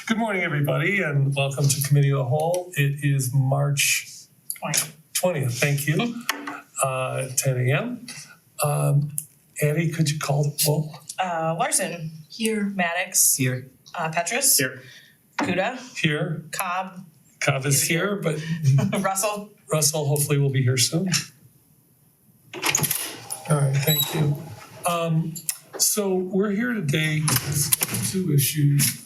Good morning, everybody, and welcome to Committee of the Whole. It is March 20th, thank you, 10 a.m. Annie, could you call the roll? Larson. Here. Maddox. Here. Petrus. Here. Kuda. Here. Cobb. Cobb is here, but Russell. Russell hopefully will be here soon. All right, thank you. So we're here today with two issues,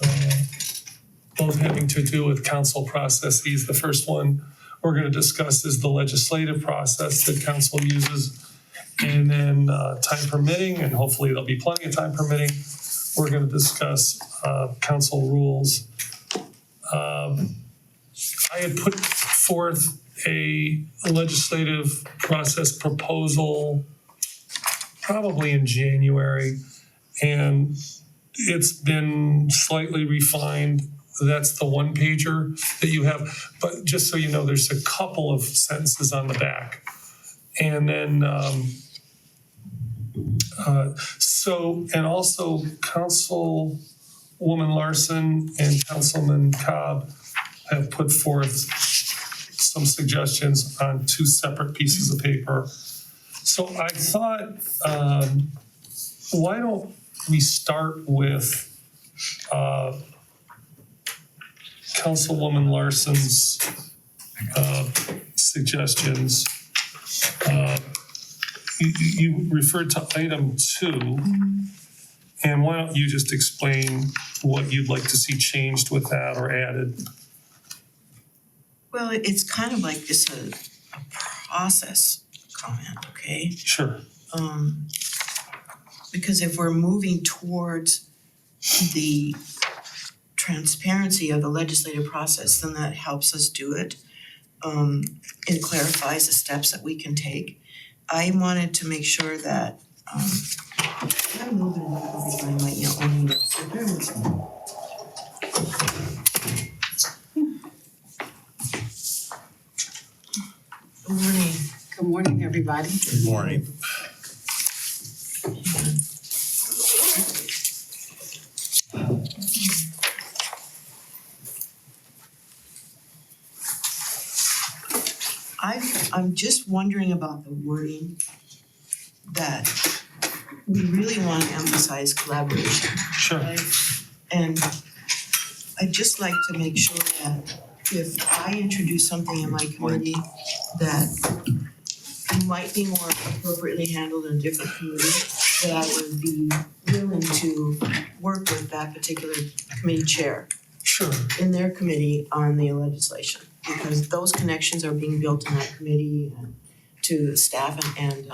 both having to do with council processes. The first one we're going to discuss is the legislative process that council uses. And then time permitting, and hopefully there'll be plenty of time permitting, we're going to discuss council rules. I had put forth a legislative process proposal probably in January, and it's been slightly refined. That's the one pager that you have, but just so you know, there's a couple of sentences on the back. And then, and also Councilwoman Larson and Councilman Cobb have put forth some suggestions on two separate pieces of paper. So I thought, why don't we start with Councilwoman Larson's suggestions. You referred to item 2, and why don't you just explain what you'd like to see changed with that or added? Well, it's kind of like it's a process comment, okay? Sure. Because if we're moving towards the transparency of the legislative process, then that helps us do it. It clarifies the steps that we can take. I wanted to make sure that I'm moving because I might only know. So bear with me. Good morning. Good morning, everybody. Good morning. I'm just wondering about the wording that we really want to emphasize collaboration, Sure. right? And I'd just like to make sure that if I introduce something in my committee that might be more appropriately handled in a different committee, that I would be willing to work with that particular committee chair Sure. in their committee on the legislation, because those connections are being built in that committee and to staff, and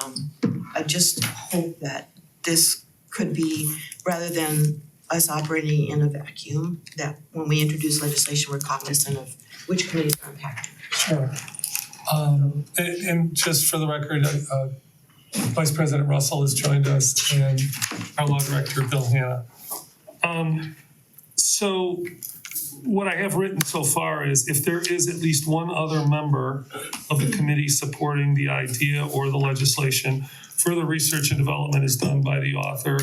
I just hope that this could be, rather than us operating in a vacuum, that when we introduce legislation, we're cognizant of which committees are impacted. Sure. And just for the record, Vice President Russell has joined us and our law director, Bill Hanna. So what I have written so far is if there is at least one other member of the committee supporting the idea or the legislation, further research and development is done by the author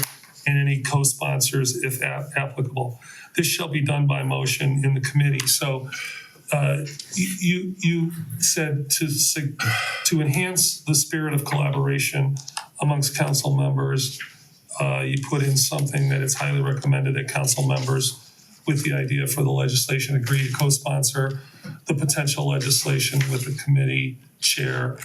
and any co-sponsors if applicable. This shall be done by motion in the committee. So you said to enhance the spirit of collaboration amongst council members, you put in something that it's highly recommended that council members with the idea for the legislation agree to co-sponsor the potential legislation with the committee chair,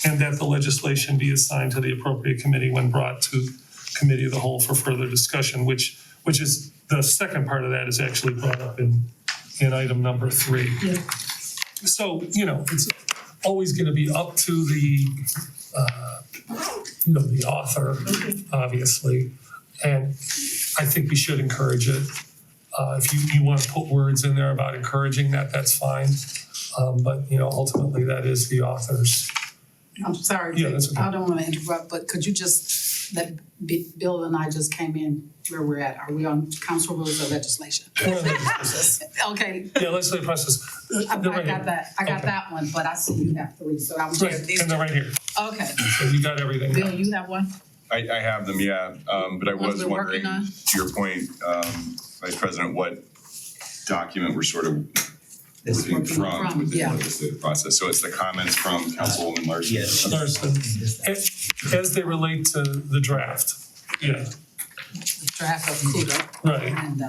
and that the legislation be assigned to the appropriate committee when brought to committee of the whole for further discussion, which is the second part of that is actually brought up in item number 3. Yeah. So, it's always going to be up to the author, obviously, and I think we should encourage it. If you want to put words in there about encouraging that, that's fine. But ultimately that is the author's. I'm sorry, Yeah, that's okay. I don't want to interrupt, but could you just let Bill and I just came in where we're at? Are we on council rules or legislation? Okay. Yeah, legislative process. I They're right got here. that. I got Okay. that one, but I see you have 3, so I'm Right, and they're right here. Okay. So you got everything. Bill, you have one? I have them, yeah, but I Ones was we're wondering, working on? to your point, Vice President, what document we're sort of working from with the yeah. legislative process. So it's the comments from Councilwoman Larson. Yes. Larson, as they relate to the draft, yeah, The draft of CUDA right. and,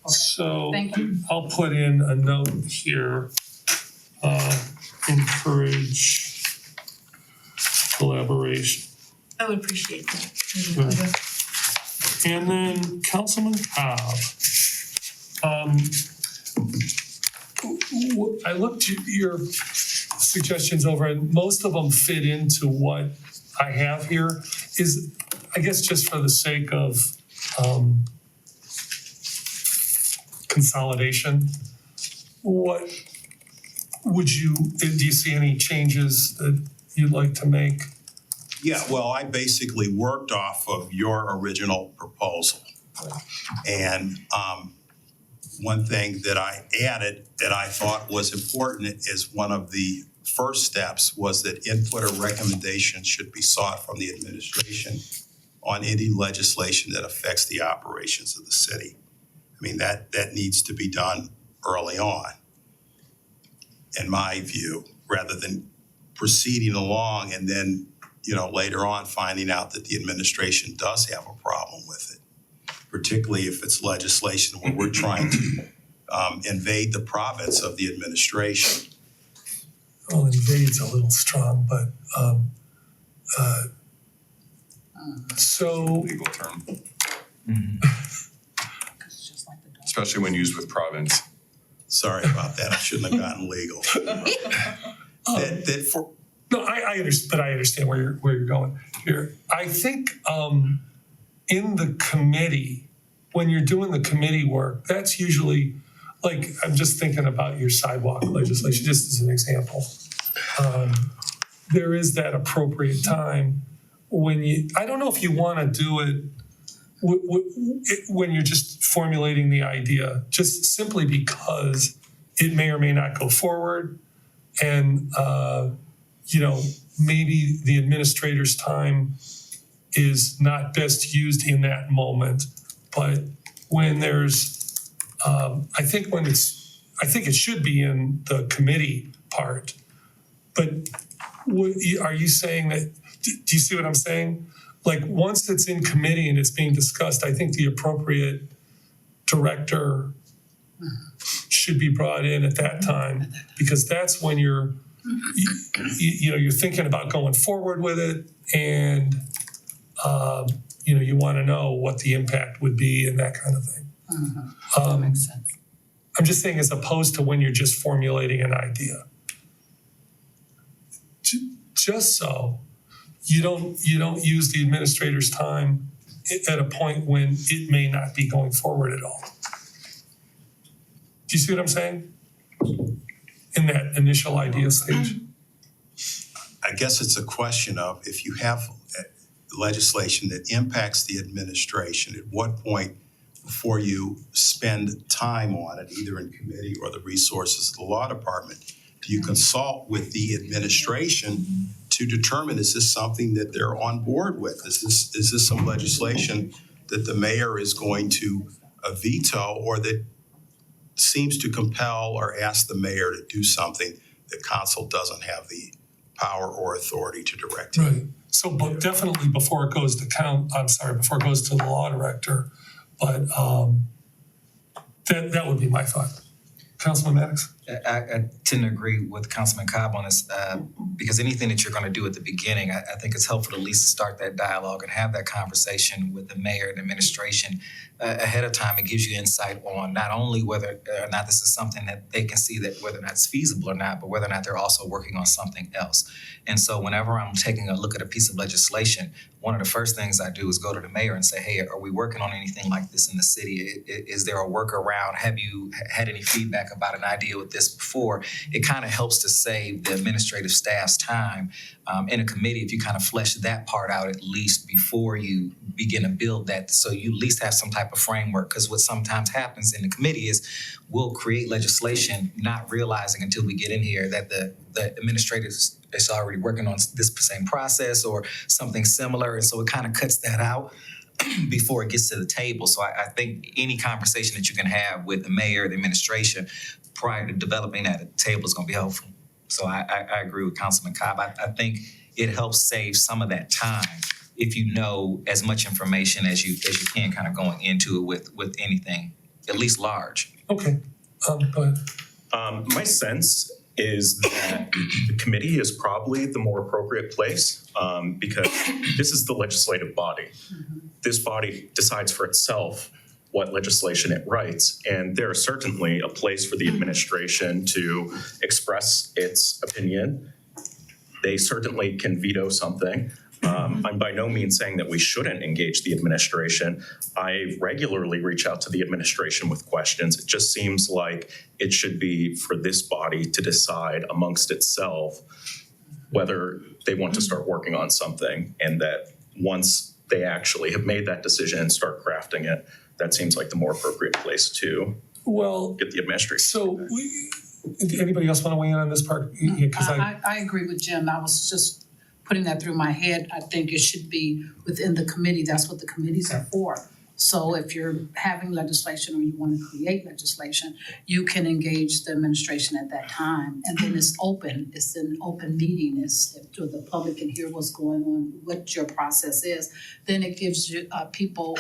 So thank you. I'll put in a note here, encourage collaboration. I would appreciate that. Right. And then Councilman Cobb. I looked your suggestions over and most of them fit into what I have here. Is, I guess just for the sake of consolidation, what would you, do you see any changes that you'd like to make? Yeah, well, I basically worked off of your original proposal. And one thing that I added that I thought was important is one of the first steps was that input or recommendations should be sought from the administration on any legislation that affects the operations of the city. I mean, that needs to be done early on, in my view, rather than proceeding along and then, later on finding out that the administration does have a problem with it, particularly if it's legislation where we're trying to invade the province of the administration. Well, invade's a little strong, but so Legal term, It's just like the dog. especially when used with province. Sorry about that, I shouldn't have gotten legal. That for, no, I understand, but I understand where you're going here. I think in the committee, when you're doing the committee work, that's usually, like, I'm just thinking about your sidewalk legislation, just as an example. There is that appropriate time when I don't know if you want to do it when you're just formulating the idea, just simply because it may or may not go forward. And, maybe the administrator's time is not best used in that moment. But when there's, I think it should be in the committee part. But are you saying that, do you see what I'm saying? Like, once it's in committee and it's being discussed, I think the appropriate director should be brought in at that time, because that's when you're thinking about going forward with it, and you want to know what the impact would be and that kind of thing. That makes sense. I'm just saying, as opposed to when you're just formulating an idea. Just so you don't use the administrator's time at a point when it may not be going forward at all. Do you see what I'm saying? In that initial idea stage. I guess it's a question of, if you have legislation that impacts the administration, at what point before you spend time on it, either in committee or the resources of the law department, do you consult with the administration to determine, is this something that they're on board with? Is this some legislation that the mayor is going to veto, or that seems to compel or ask the mayor to do something that council doesn't have the power or authority to direct? Right. So, but definitely before it goes to before it goes to the law director, but that would be my thought. Councilman Maddox? I tend to agree with Councilman Cobb on this, because anything that you're going to do at the beginning, I think it's helpful to at least start that dialogue and have that conversation with the mayor and administration ahead of time. It gives you insight on not only whether or not this is something that they can see, that whether or not it's feasible or not, but whether or not they're also working on something else. And so whenever I'm taking a look at a piece of legislation, one of the first things I do is go to the mayor and say, hey, are we working on anything like this in the city? Is there a workaround? Have you had any feedback about an idea with this before? It kind of helps to save the administrative staff's time in a committee if you kind of flesh that part out at least before you begin to build that, so you at least have some type of framework. Because what sometimes happens in the committee is we'll create legislation not realizing until we get in here that the administrative is already working on this same process or something similar, and so it kind of cuts that out. before it gets to the table. So I think any conversation that you can have with the mayor, the administration, prior to developing that at the table is gonna be helpful. So I agree with Councilman Cobb. I think it helps save some of that time if you know as much information as you can kind of going into it with anything, at least large. Okay, go ahead. My sense is that the committee is probably the more appropriate place because this is the legislative body. This body decides for itself what legislation it writes, and there is certainly a place for the administration to express its opinion. They certainly can veto something. I'm by no means saying that we shouldn't engage the administration. I regularly reach out to the administration with questions. It just seems like it should be for this body to decide amongst itself whether they want to start working on something, and that once they actually have made that decision and start crafting it, that seems like the more appropriate place to Well, get the administration. so anybody else want to weigh in on this part? Yeah, 'cause I agree with Jim. I was just putting that through my head. I think it should be within the committee. That's what the committees are for. So if you're having legislation or you want to create legislation, you can engage the administration at that time. And then it's open. It's an open meeting. It's so the public can hear what's going on, what your process is. Then it gives you people.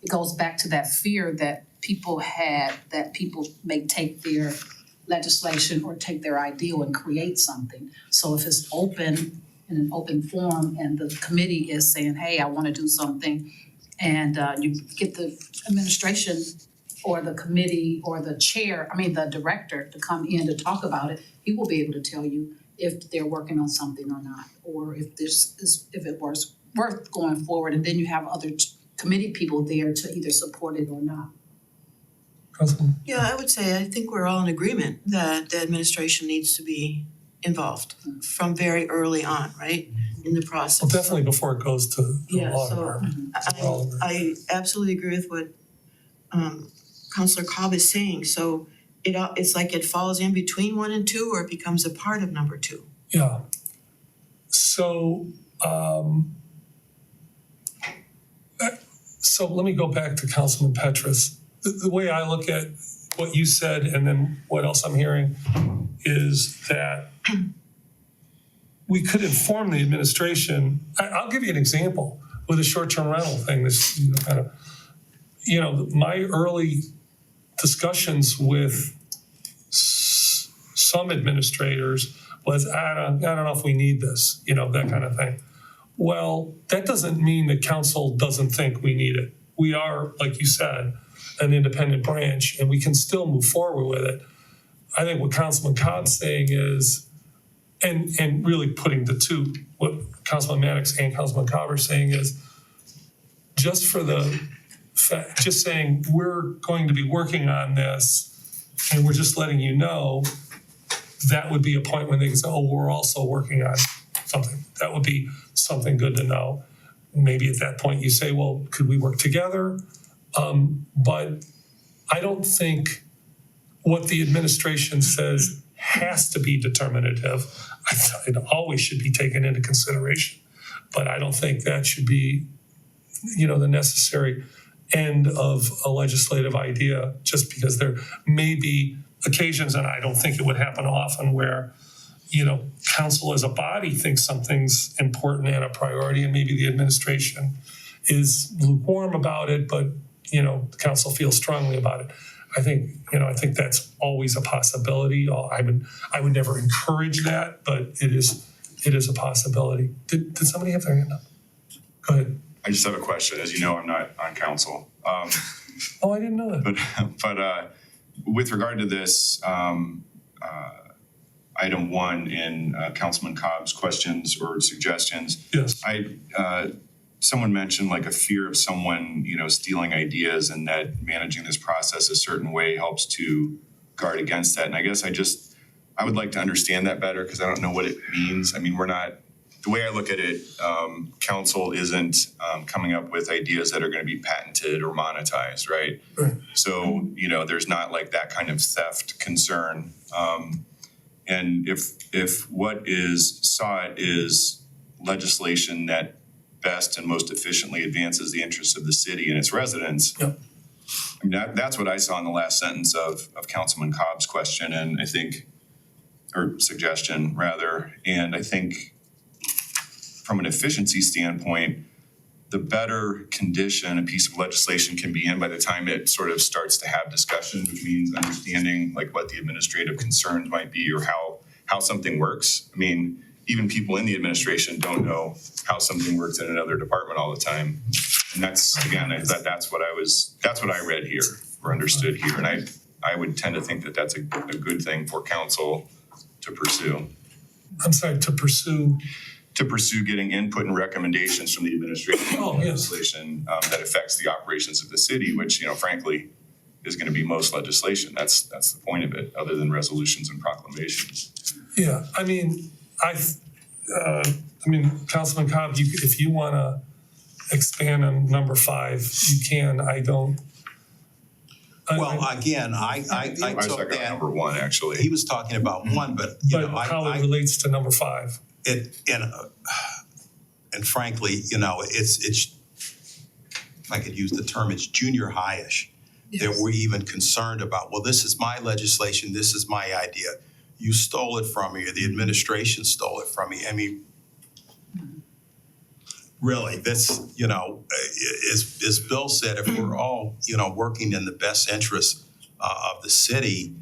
It goes back to that fear that people had, that people may take their legislation or take their ideal and create something. So if it's open, in an open forum, and the committee is saying, hey, I want to do something, and you get the administration or the committee or the the director to come in to talk about it, he will be able to tell you if they're working on something or not, or if it was worth going forward, and then you have other committee people there to either support it or not. Councilman? Yeah, I would say I think we're all in agreement that the administration needs to be involved from very early on, right, in the process. Well, definitely before it goes to the Yeah, law so department. We're all agree. I absolutely agree with what Councilor Cobb is saying. So it's like it falls in between 1 and 2, or it becomes a part of number 2. Yeah. So, so let me go back to Councilman Petrus. The way I look at what you said and then what else I'm hearing is that we could inform the administration. I'll give you an example with a short-term rental thing. This, my early discussions with some administrators was, I don't know if we need this, that kind of thing. Well, that doesn't mean that council doesn't think we need it. We are, like you said, an independent branch, and we can still move forward with it. I think what Councilman Cobb's saying is, and really putting the two, what Councilman Maddox and Councilman Cobb are saying is, just for the fact, just saying we're going to be working on this, and we're just letting you know, that would be a point when they can say, oh, we're also working on something. That would be something good to know. Maybe at that point you say, well, could we work together? But I don't think what the administration says has to be determinative. It always should be taken into consideration, but I don't think that should be, the necessary end of a legislative idea, just because there may be occasions, and I don't think it would happen often, where council as a body thinks something's important and a priority, and maybe the administration is lukewarm about it, but the council feels strongly about it. I think that's always a possibility. I would never encourage that, but it is a possibility. Did somebody have their hand up? Go ahead. I just have a question. As you know, I'm not on council. Oh, I didn't know that. But with regard to this, item 1 in Councilman Cobb's questions or suggestions, Yes. Someone mentioned like a fear of someone, stealing ideas, and that managing this process a certain way helps to guard against that. And I guess I would like to understand that better, because I don't know what it means. I mean, the way I look at it, council isn't coming up with ideas that are going to be patented or monetized, right? Right. So, there's not like that kind of theft concern. And if what is sought is legislation that best and most efficiently advances the interests of the city and its residents. Yep. I mean, that's what I saw in the last sentence of Councilman Cobb's question, and I think, or suggestion rather, and I think from an efficiency standpoint, the better condition a piece of legislation can be in by the time it sort of starts to have discussion, which means understanding like what the administrative concerns might be or how something works. I mean, even people in the administration don't know how something works in another department all the time. And that's, again, that's what I read here or understood here. And I would tend to think that that's a good thing for council to pursue. I'm sorry, to pursue. To pursue getting input and recommendations from the administration Oh, on yes. legislation that affects the operations of the city, which, frankly, is gonna be most legislation. That's the point of it, other than resolutions and proclamations. Yeah, I mean, Councilman Cobb, if you wanna expand on number 5, you can. I don't. Well, again, I I was took talking about that, number 1, actually. he was talking about one, but, But how it relates to number 5. And frankly, it's, if I could use the term, it's junior high-ish. That we're even concerned about, well, this is my legislation, this is my idea. You stole it from me, or the administration stole it from me. I mean, really, this, as Bill said, if we're all, working in the best interest of the city,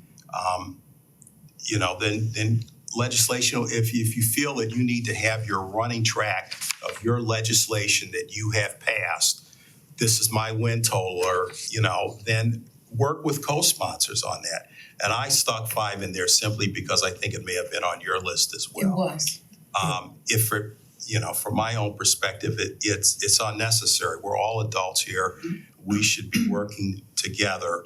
then legislation, if you feel that you need to have your running track of your legislation that you have passed, this is my win total, or, then work with co-sponsors on that. And I stuck 5 in there simply because I think it may have been on your list as well. It was. If from my own perspective, it's unnecessary. We're all adults here. We should be working together.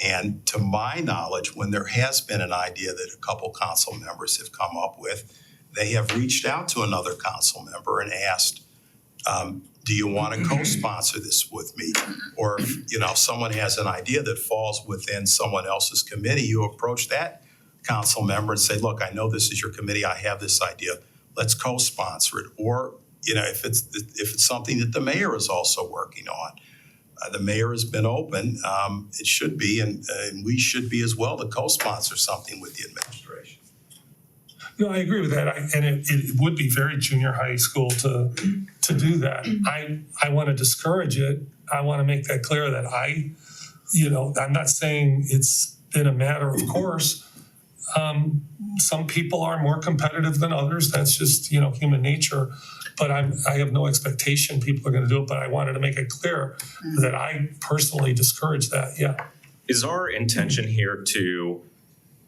And to my knowledge, when there has been an idea that a couple council members have come up with, they have reached out to another council member and asked, do you want to co-sponsor this with me? Or, if someone has an idea that falls within someone else's committee, you approach that council member and say, look, I know this is your committee. I have this idea. Let's co-sponsor it. Or, if it's something that the mayor is also working on. The mayor has been open, it should be, and we should be as well to co-sponsor something with the administration. No, I agree with that. And it would be very junior high school to do that. I want to discourage it. I want to make that clear that I'm not saying it's been a matter of course. Some people are more competitive than others. That's just, human nature. But I have no expectation people are going to do it. But I wanted to make it clear that I personally discourage that. Yeah. Is our intention here to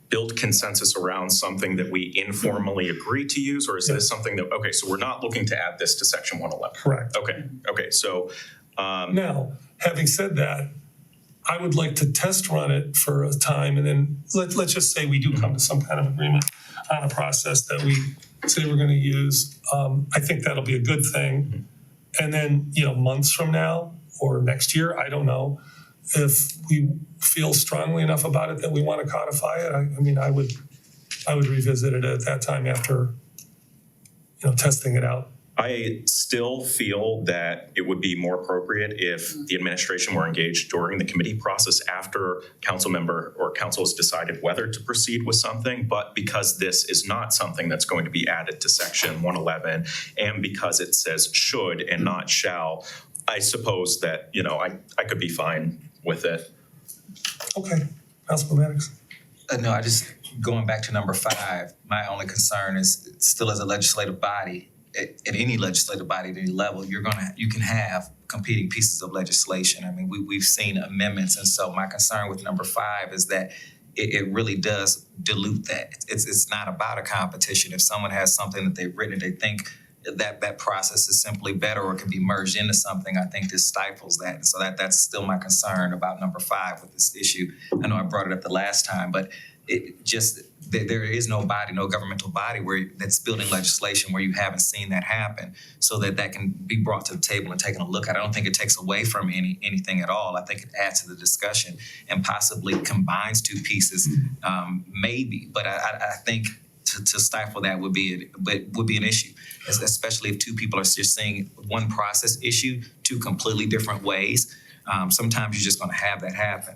build consensus around something that we informally agree to use, or is this something that, okay, so we're not looking to add this to section 111? Correct. Okay, so. Now, having said that, I would like to test run it for a time, and then let's just say we do come to some kind of agreement on a process that we say we're going to use. I think that'll be a good thing. And then, months from now or next year, I don't know, if we feel strongly enough about it that we want to codify it, I would revisit it at that time after, testing it out. I still feel that it would be more appropriate if the administration were engaged during the committee process after council member or council has decided whether to proceed with something. But because this is not something that's going to be added to section 111, and because it says should and not shall, I suppose that, I could be fine with it. Okay, Councilman Maddox. No, I just, going back to number 5, my only concern is still as a legislative body, at any legislative body at any level, you can have competing pieces of legislation. I mean, we've seen amendments, and so my concern with number 5 is that it really does dilute that. It's not about a competition. If someone has something that they've written, they think that process is simply better or can be merged into something, I think this stifles that. And so that's still my concern about number 5 with this issue. I know I brought it up the last time, but there is no governmental body that's building legislation where you haven't seen that happen, so that can be brought to the table and taken a look at. I don't think it takes away from anything at all. I think it adds to the discussion and possibly combines 2 pieces, maybe. But I think to stifle that would be an issue, especially if two people are just seeing one process issue two completely different ways. Sometimes you're just going to have that happen.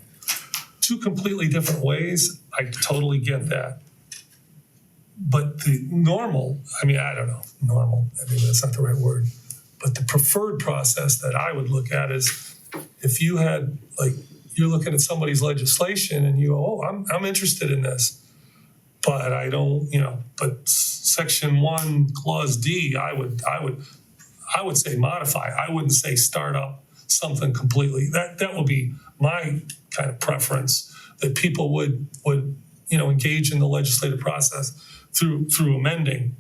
Two completely different ways, I totally get that. But the normal, I mean, I don't know, normal, I mean, that's not the right word. But the preferred process that I would look at is if you had, like, you're looking at somebody's legislation and you go, oh, I'm interested in this. But I don't, but section 1, clause D, I would say modify. I wouldn't say start up something completely. That would be my kind of preference, that people would engage in the legislative process through amending,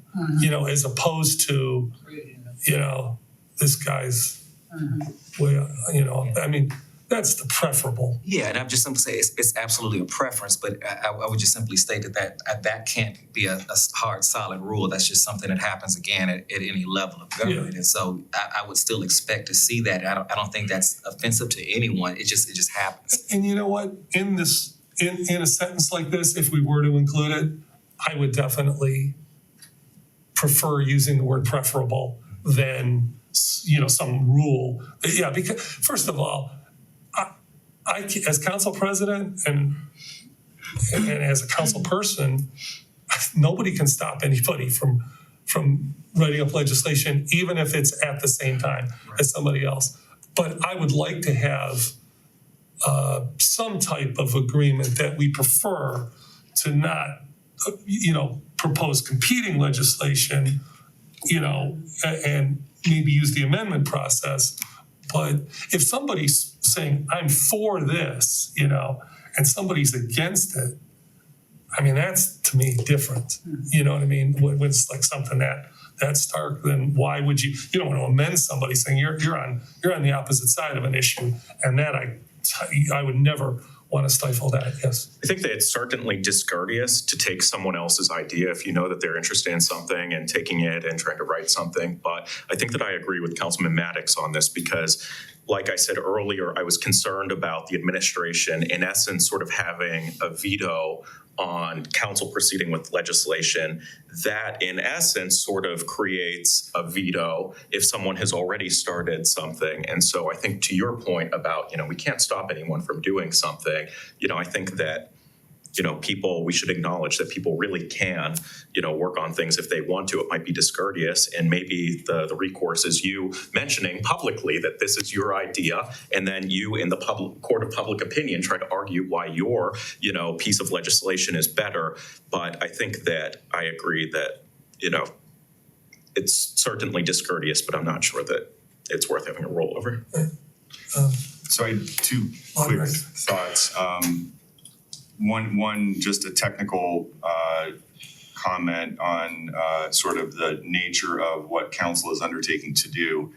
as opposed to, this guy's way, I mean, that's the preferable. Yeah, and I'm just simply saying it's absolutely a preference, but I would just simply state that can't be a hard, solid rule. That's just something that happens again at any level of government. And so I would still expect to see that. I don't think that's offensive to anyone. It just happens. And you know what? In this, in a sentence like this, if we were to include it, I would definitely prefer using the word preferable than, some rule. Yeah, because first of all, I as council president and as a council person, nobody can stop anybody from writing up legislation, even if it's at the same time as somebody else. But I would like to have some type of agreement that we prefer to not, propose competing legislation, and maybe use the amendment process. But if somebody's saying, I'm for this, and somebody's against it, I mean, that's to me different. You know what I mean? When it's like something that stark, then why would you don't want to amend somebody saying you're on the opposite side of an issue, and that I would never want to stifle that. Yes. I think that it's certainly discourteous to take someone else's idea if you know that they're interested in something and taking it and trying to write something. But I think that I agree with Councilman Maddox on this because, like I said earlier, I was concerned about the administration, in essence, sort of having a veto on council proceeding with legislation that, in essence, sort of creates a veto if someone has already started something. And so I think to your point about, we can't stop anyone from doing something, I think that, we should acknowledge that people really can, work on things if they want to. It might be discourteous, and maybe the recourse is you mentioning publicly that this is your idea, and then you in the court of public opinion try to argue why your, piece of legislation is better. But I think that I agree that, it's certainly discourteous, but I'm not sure that it's worth having a rollover. So I had two quick thoughts. One, just a technical comment on sort of the nature of what council is undertaking to do.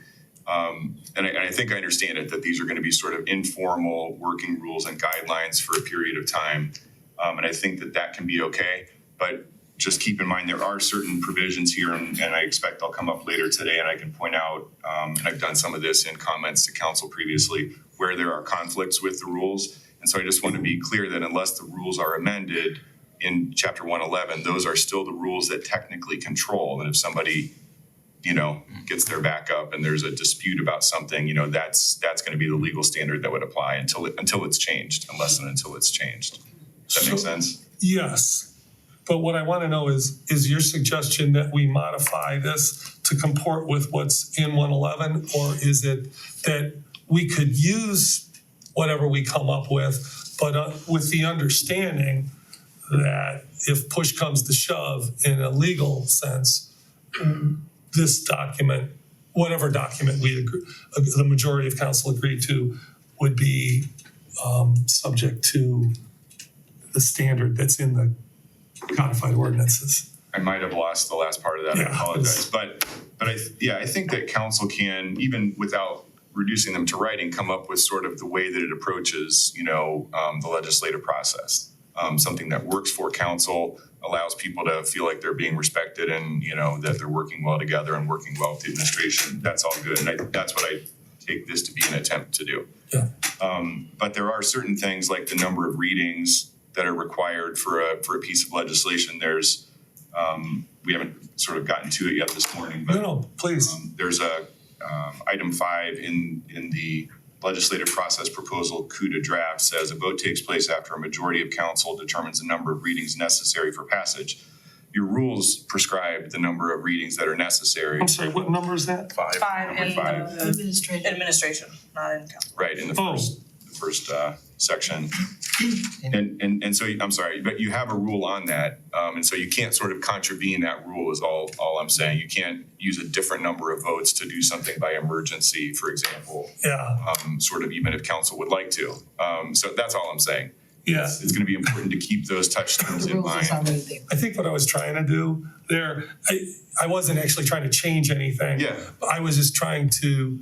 And I think I understand it, that these are going to be sort of informal working rules and guidelines for a period of time. And I think that can be okay. But just keep in mind, there are certain provisions here, and I expect they'll come up later today, and I can point out, and I've done some of this in comments to council previously, where there are conflicts with the rules. And so I just want to be clear that unless the rules are amended in Chapter 111, those are still the rules that technically control. And if somebody, gets their back up and there's a dispute about something, that's going to be the legal standard that would apply until it's changed, unless and until it's changed. Does that make sense? Yes. But what I want to know is your suggestion that we modify this to comport with what's in 111, or is it that we could use whatever we come up with, but with the understanding that if push comes to shove in a legal sense, this document, whatever document we agree, the majority of council agreed to, would be subject to the standard that's in the codified ordinances. I might have lost the last part of that. I apologize. But I think that council can, even without reducing them to writing, come up with sort of the way that it approaches, the legislative process. Something that works for council, allows people to feel like they're being respected and, that they're working well together and working well with the administration. That's all good. And that's what I take this to be an attempt to do. Yeah. But there are certain things like the number of readings that are required for a piece of legislation. There's we haven't sort of gotten to it yet this morning, but No, please. there's a item 5 in the legislative process proposal CUDA draft says a vote takes place after a majority of council determines the number of readings necessary for passage. Your rules prescribe the number of readings that are necessary. I'm sorry, what number is that? Five in Five. the Administrative. administration, not in council. Right, in the Oh. first section. And so, I'm sorry, but you have a rule on that, and so you can't sort of contravene that rule is all I'm saying. You can't use a different number of votes to do something by emergency, for example, Yeah, sort of even if council would like to. So that's all I'm saying. yeah. It's gonna be important to keep those touchstones The in rules is mind. already there. I think what I was trying to do there, I wasn't actually trying to change anything. Yeah. I was just trying to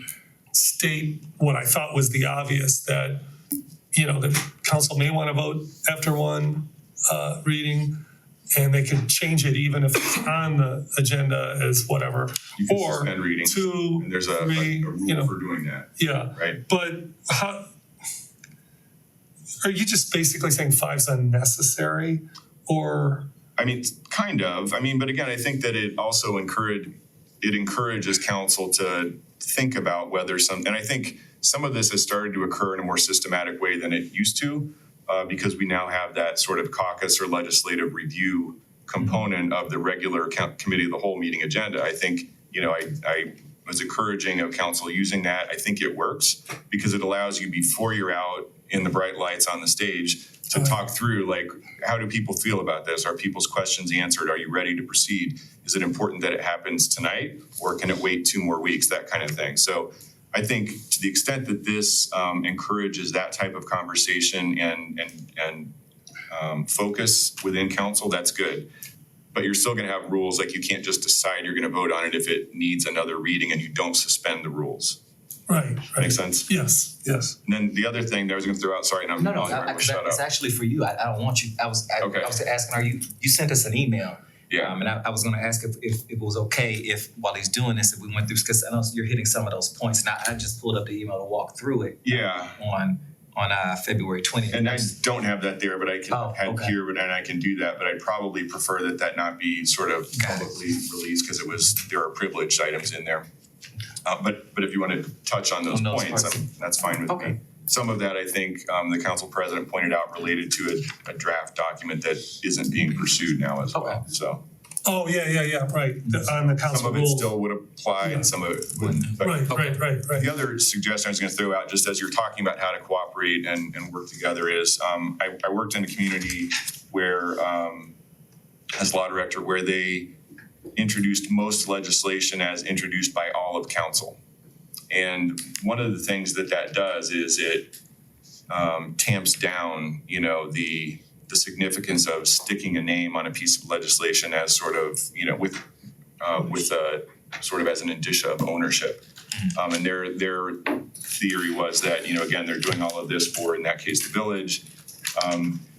state what I thought was the obvious, that, you know, the council may want to vote after one reading, and they can change it even if it's on the agenda as whatever. You can Or suspend readings, two, and there's a three, you rule know, for doing that, yeah. right? But how, are you just basically saying 5's unnecessary, or? I mean, kind of. I mean, but again, I think that it also encourages council to think about whether and I think some of this has started to occur in a more systematic way than it used to, because we now have that sort of caucus or legislative review component of the regular committee of the whole meeting agenda. I think, you know, I was encouraging of council using that. I think it works because it allows you, before you're out in the bright lights on the stage, to talk through, like, how do people feel about this? Are people's questions answered? Are you ready to proceed? Is it important that it happens tonight, or can it wait 2 more weeks? That kind of thing. So I think to the extent that this encourages that type of conversation and focus within council, that's good. But you're still gonna have rules, like you can't just decide you're gonna vote on it if it needs another reading and you don't suspend the rules. Right, Make right. sense? Yes, yes. And then the other thing that I was gonna throw out, sorry, and I'm No, shut up. it's actually for you. I don't want you, I was asking, you sent us an email. Yeah. And I was gonna ask if it was okay if, while he's doing this, if we went through, because I know you're hitting some of those points, and I just pulled up the email to walk through it. Yeah. On February 20th. And I don't have that there, but I can Oh, have okay. here, and I can do that, but I'd probably prefer that not be sort of publicly released, because there are privileged items in there. But if you want to touch on those On those points, parts. that's fine with Okay. me. Some of that, I think, the council president pointed out related to a draft document that isn't being pursued now as well, Okay. so. Oh, yeah, right, on the Some council of it rules. still would apply and some of it wouldn't, but. Right. The other suggestion I was gonna throw out, just as you're talking about how to cooperate and work together, is I worked in a community where, as law director, where they introduced most legislation as introduced by all of council. And one of the things that does is it tamps down, you know, the significance of sticking a name on a piece of legislation as sort of, you know, with sort of as an indicia of ownership. And their theory was that, you know, again, they're doing all of this for, in that case, the village.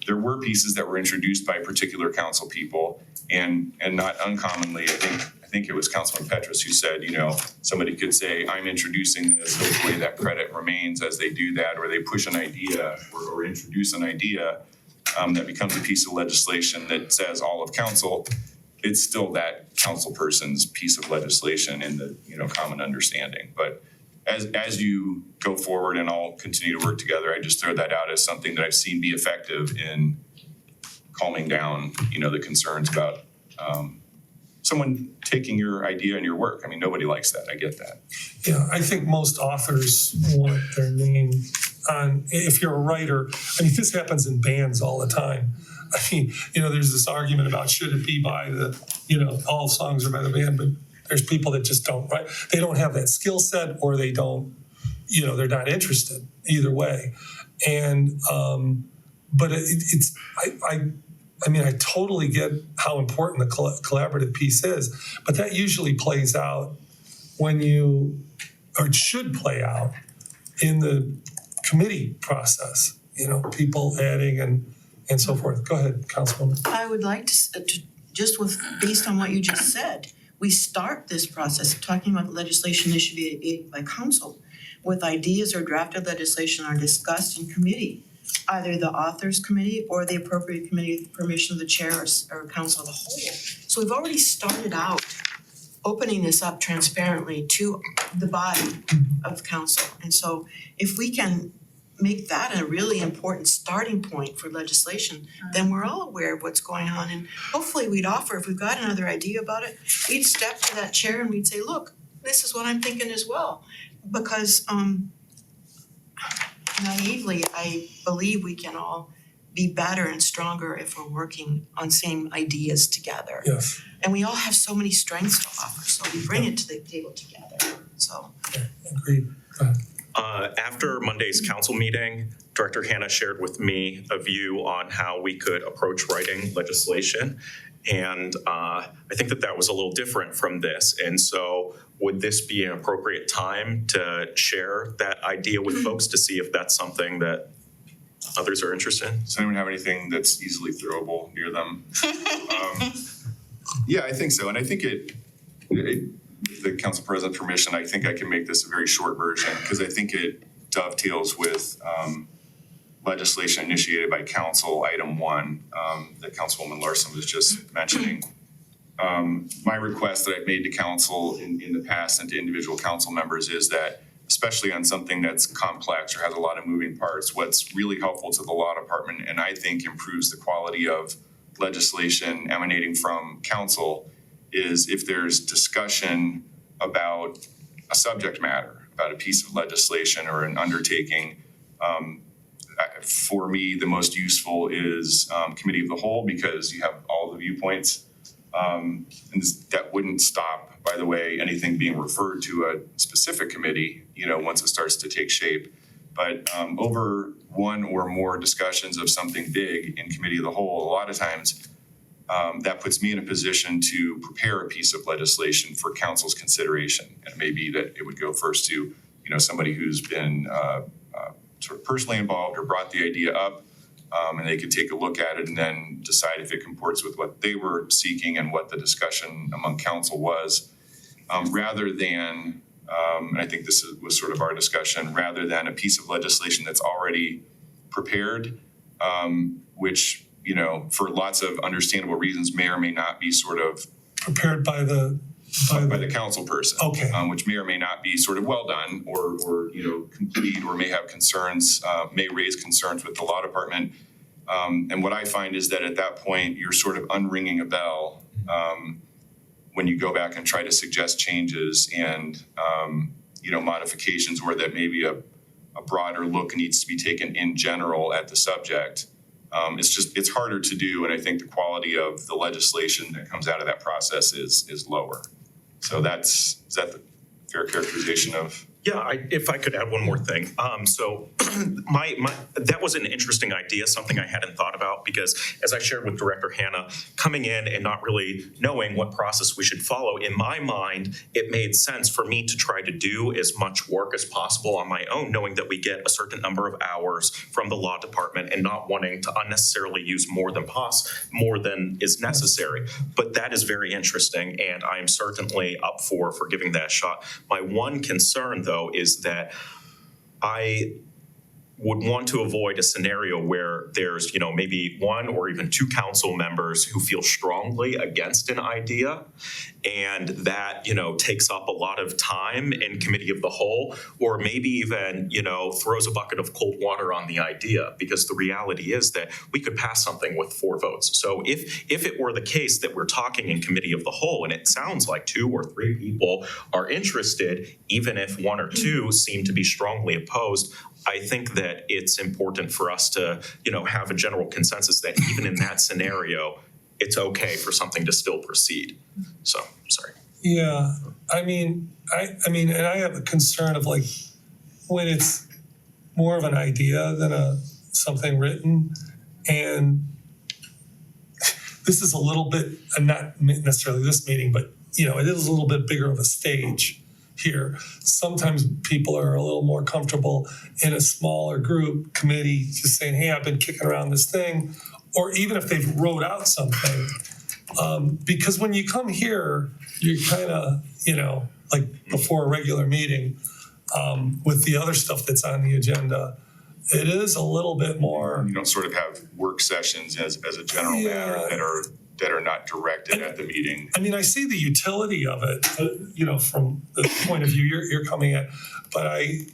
There were pieces that were introduced by particular council people, and not uncommonly, I think it was Councilman Petrus who said, you know, somebody could say, I'm introducing this, hopefully that credit remains as they do that, or they push an idea or introduce an idea that becomes a piece of legislation that says all of council. It's still that council person's piece of legislation in the, you know, common understanding. But as you go forward and all continue to work together, I just throw that out as something that I've seen be effective in calming down, you know, the concerns about someone taking your idea and your work. I mean, nobody likes that. I get that. Yeah, I think most authors want their name on, if you're a writer, I mean, this happens in bands all the time. I mean, you know, there's this argument about should it be by the, you know, all songs are by the band, but there's people that just don't write. They don't have that skill set, or they don't, you know, they're not interested either way. And, but I mean, I totally get how important the collaborative piece is, but that usually plays out when or it should play out in the committee process, you know, people adding and so forth. Go ahead, Councilwoman. I would like to just based on what you just said, we start this process of talking about the legislation that should be by council with ideas or drafted legislation are discussed in committee. either the authors committee or the appropriate committee with the permission of the chair or council of the whole. So we've already started out opening this up transparently to the body of the council. And so if we can make that a really important starting point for legislation, then we're all aware of what's going on. And hopefully we'd offer, if we've got another idea about it, we'd step to that chair and we'd say, look, this is what I'm thinking as well. Because naively, I believe we can all be better and stronger if we're working on same ideas together. Yes, And we all have so many strengths to offer, so we bring it to the table together, so. agreed. Go ahead. After Monday's council meeting, Director Hannah shared with me a view on how we could approach writing legislation. And I think that was a little different from this. And so would this be an appropriate time to share that idea with folks to see if that's something that others are interested in? Does anyone have anything that's easily throwable near them? Yeah, I think so. And I think with the council president's permission, I think I can make this a very short version because I think it dovetails with legislation initiated by council, item 1, that Councilwoman Larson was just mentioning. My request that I've made to council in the past and to individual council members is that, especially on something that's complex or has a lot of moving parts, what's really helpful to the law department and I think improves the quality of legislation emanating from council is if there's discussion about a subject matter, about a piece of legislation or an undertaking. For me, the most useful is committee of the whole because you have all the viewpoints. And that wouldn't stop, by the way, anything being referred to a specific committee, once it starts to take shape. But over one or more discussions of something big in committee of the whole, a lot of times that puts me in a position to prepare a piece of legislation for council's consideration. And it may be that it would go first to, somebody who's been sort of personally involved or brought the idea up, and they could take a look at it and then decide if it comports with what they were seeking and what the discussion among council was, rather than, and I think this was sort of our discussion, rather than a piece of legislation that's already prepared, which, for lots of understandable reasons may or may not be sort of Prepared by the council person. Okay. Which may or may not be sort of well done or complete or may have concerns, may raise concerns with the law department. And what I find is that at that point, you're sort of unringing a bell when you go back and try to suggest changes and, modifications or that maybe a broader look needs to be taken in general at the subject. It's harder to do, and I think the quality of the legislation that comes out of that process is lower. So is that the fair characterization of? Yeah, if I could add one more thing. So that was an interesting idea, something I hadn't thought about because as I shared with Director Hannah, coming in and not really knowing what process we should follow, in my mind, it made sense for me to try to do as much work as possible on my own, knowing that we get a certain number of hours from the law department and not wanting to unnecessarily use more than is necessary. But that is very interesting, and I am certainly up for giving that a shot. My one concern, though, is that I would want to avoid a scenario where there's, maybe one or even two council members who feel strongly against an idea and that, takes up a lot of time in committee of the whole, or maybe even, throws a bucket of cold water on the idea because the reality is that we could pass something with 4 votes. So if it were the case that we're talking in committee of the whole and it sounds like 2 or 3 people are interested, even if 1 or 2 seem to be strongly opposed, I think that it's important for us to, have a general consensus that even in that scenario, it's okay for something to still proceed. So, sorry. Yeah, I mean, and I have a concern of like when it's more of an idea than something written, and this is a little bit, not necessarily this meeting, but it is a little bit bigger of a stage here. Sometimes people are a little more comfortable in a smaller group committee just saying, hey, I've been kicking around this thing, or even if they've wrote out something. Because when you come here, you're kind of, like before a regular meeting with the other stuff that's on the agenda, it is a little bit more, You don't sort of have work sessions as a general matter Yeah. that are not directed at the meeting. I mean, I see the utility of it, you know, from the point of view you're coming at, but I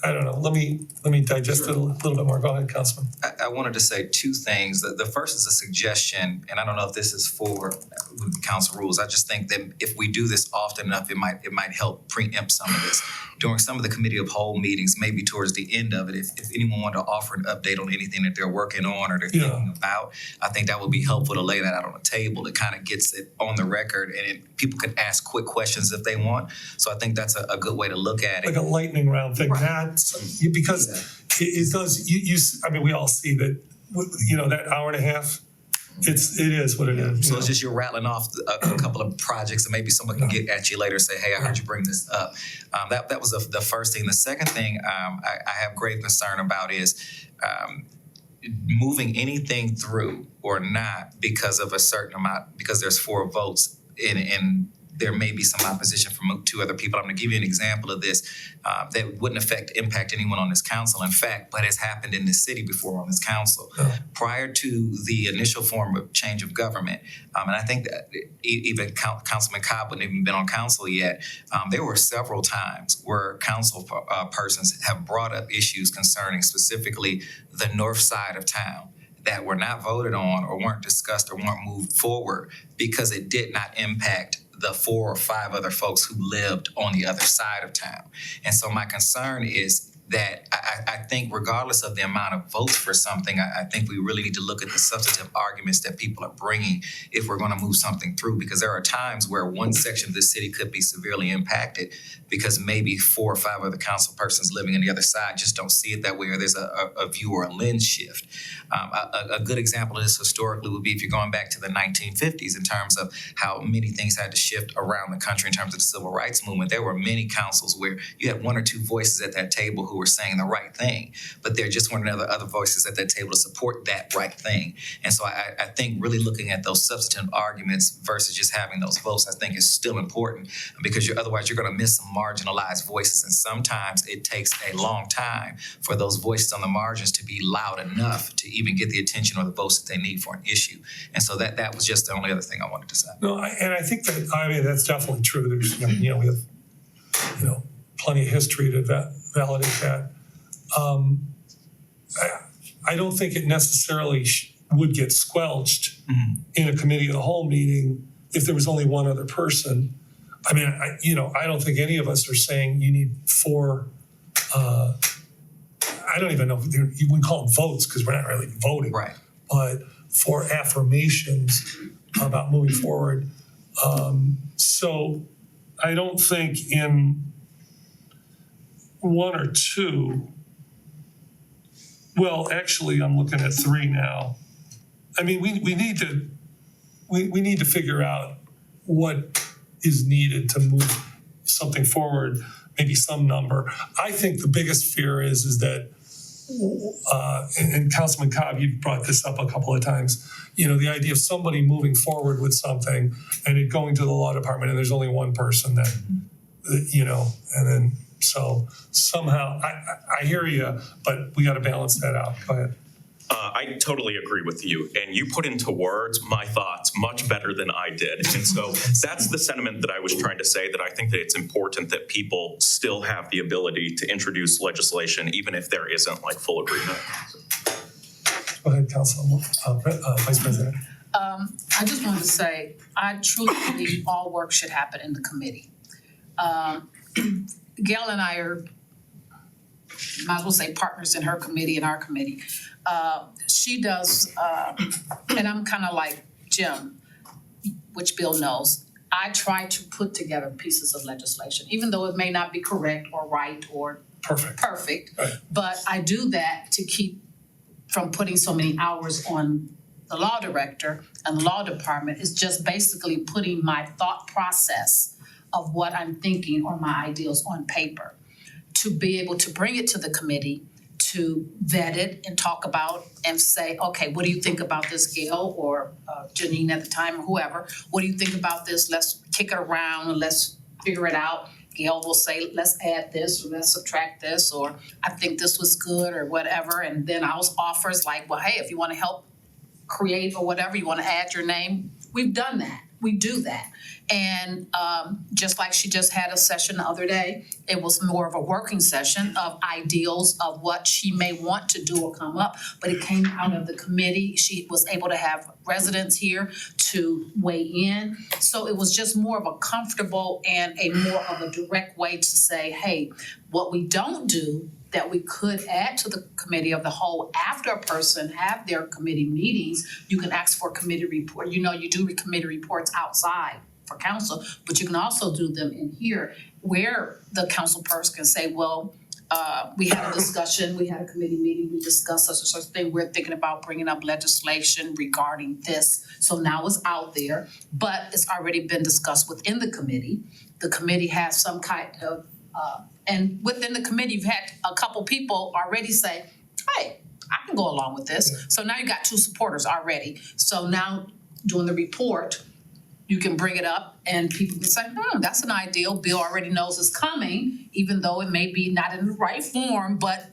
don't know, let me digest it a little bit more. Go ahead, Councilman. I wanted to say two things. The first is a suggestion, and I don't know if this is for with council rules. I just think that if we do this often enough, it might help preempt some of this. During some of the committee of whole meetings, maybe towards the end of it, if anyone wanted to offer an update on anything that they're working on or they're Yeah. thinking about, I think that would be helpful to lay that out on the table. It kind of gets it on the record, and people can ask quick questions if they want. So I think that's a good way to look at it. Like a lightning round thing, Right. that's, because it does, I mean, we all see that, you know, that hour and a half, it is what it is. So it's just you're rattling off a couple of projects, and maybe someone can get at you later and say, hey, I heard you bring this up. That was the first thing. The second thing I have grave concern about is moving anything through or not because of a certain amount, because there's 4 votes and there may be some opposition from 2 other people. I'm gonna give you an example of this that wouldn't impact anyone on this council, in fact, but has happened in this city before on this council. Yeah. Prior to the initial form of change of government, and I think that even Councilman Cobb wouldn't even been on council yet, there were several times where council persons have brought up issues concerning specifically the north side of town that were not voted on or weren't discussed or weren't moved forward because it did not impact the 4 or 5 other folks who lived on the other side of town. And so my concern is that I think regardless of the amount of votes for something, I think we really need to look at the substantive arguments that people are bringing if we're going to move something through, because there are times where one section of the city could be severely impacted because maybe 4 or 5 other council persons living on the other side just don't see it that way, or there's a view or a lens shift. A good example of this historically would be if you're going back to the 1950s in terms of how many things had to shift around the country in terms of the civil rights movement. There were many councils where you had 1 or 2 voices at that table who were saying the right thing, but there just weren't other voices at that table to support that right thing. And so I think really looking at those substantive arguments versus just having those votes, I think is still important, because otherwise you're going to miss some marginalized voices. And sometimes it takes a long time for those voices on the margins to be loud enough to even get the attention or the votes that they need for an issue. And so that was just the only other thing I wanted to say. No, and I think that, I mean, that's definitely true. There's, you know, we have, you know, plenty of history to validate that. I don't think it necessarily would get squelched in a committee of the whole meeting if there was only one other person. I mean, I don't think any of us are saying you need 4, I don't even know if you wouldn't call them votes because we're not really voting. Right. But 4 affirmations about moving forward. So I don't think in 1 or 2, well, actually, I'm looking at 3 now. I mean, we need to figure out what is needed to move something forward, maybe some number. I think the biggest fear is that, and Councilman Cobb, you've brought this up a couple of times, you know, the idea of somebody moving forward with something and it going to the law department and there's only one person that, you know, and then so somehow, I hear you, but we got to balance that out. Go ahead. I totally agree with you, and you put into words my thoughts much better than I did. And so that's the sentiment that I was trying to say, that I think that it's important that people still have the ability to introduce legislation, even if there isn't like full agreement. Go ahead, Councilman, Vice President. I just wanted to say, I truly believe all work should happen in the committee. Gail and I are, might as well say, partners in her committee and our committee. She does, and I'm kind of like Jim, which Bill knows. I try to put together pieces of legislation, even though it may not be correct or right or perfect. Right. But I do that to keep from putting so many hours on the law director and the law department. It's just basically putting my thought process of what I'm thinking or my ideals on paper to be able to bring it to the committee to vet it and talk about and say, okay, what do you think about this, Gail, or Janine at the time, or whoever? What do you think about this? Let's kick it around and let's figure it out. Gail will say, let's add this, or let's subtract this, or I think this was good, or whatever, and then I'll offer is like, well, hey, if you wanna help create or whatever, you wanna add your name, we've done that, we do that. And just like she just had a session the other day, it was more of a working session of ideals of what she may want to do or come up, but it came out of the committee. She was able to have residents here to weigh in. So it was just more of a comfortable and a more of a direct way to say, hey, what we don't do that we could add to the committee of the whole after a person have their committee meetings, you can ask for a committee report. You know, you do committee reports outside for council, but you can also do them in here where the council person can say, well, we had a discussion, we had a committee meeting, we discussed such and such thing, we're thinking about bringing up legislation regarding this. So now it's out there, but it's already been discussed within the committee. The committee has some kind of, and within the committee, you've had a couple people already say, hey, I can go along with this. So now you got 2 supporters already. So now doing the report, you can bring it up and people can say, that's an ideal. Bill already knows it's coming, even though it may be not in the right form, but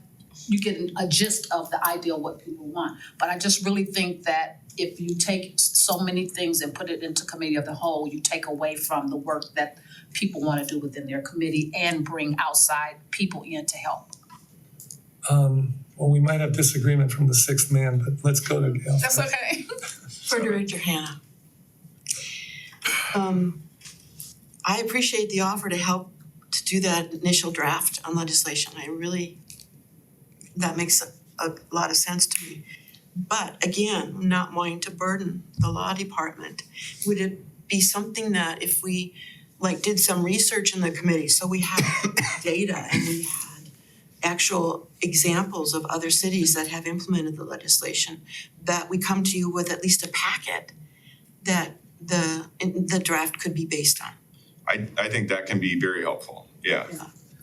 you get a gist of the ideal, what people want. But I just really think that if you take so many things and put it into committee of the whole, you take away from the work that people want to do within their committee and bring outside people in to help. Well, we might have disagreement from the 6th man, but let's go to Gail. That's okay. For Director Hannah. I appreciate the offer to help to do that initial draft on legislation. That makes a lot of sense to me. But again, I'm not wanting to burden the law department. Would it be something that if we did some research in the committee, so we had data and we had actual examples of other cities that have implemented the legislation, that we come to you with at least a packet that the draft could be based on? I think that can be very helpful, yeah.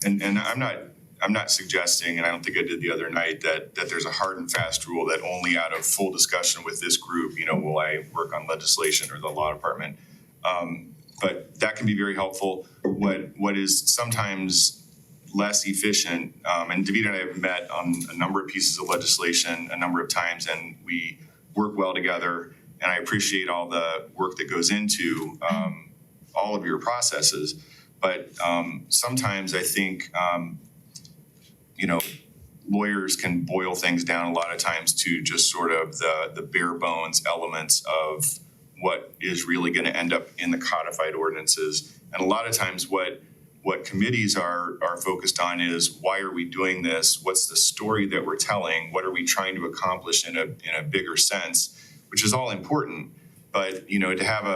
And I'm not suggesting, and I don't think I did the other night, that there's a hard and fast rule that only out of full discussion with this group, will I work on legislation or the law department. But that can be very helpful. What is sometimes less efficient, and David and I have met on a number of pieces of legislation a number of times, and we work well together, and I appreciate all the work that goes into all of your processes. But sometimes I think lawyers can boil things down a lot of times to just sort of the bare bones elements of what is really going to end up in the codified ordinances. And a lot of times what committees are focused on is, why are we doing this? What's the story that we're telling? What are we trying to accomplish in a bigger sense, which is all important. But, to have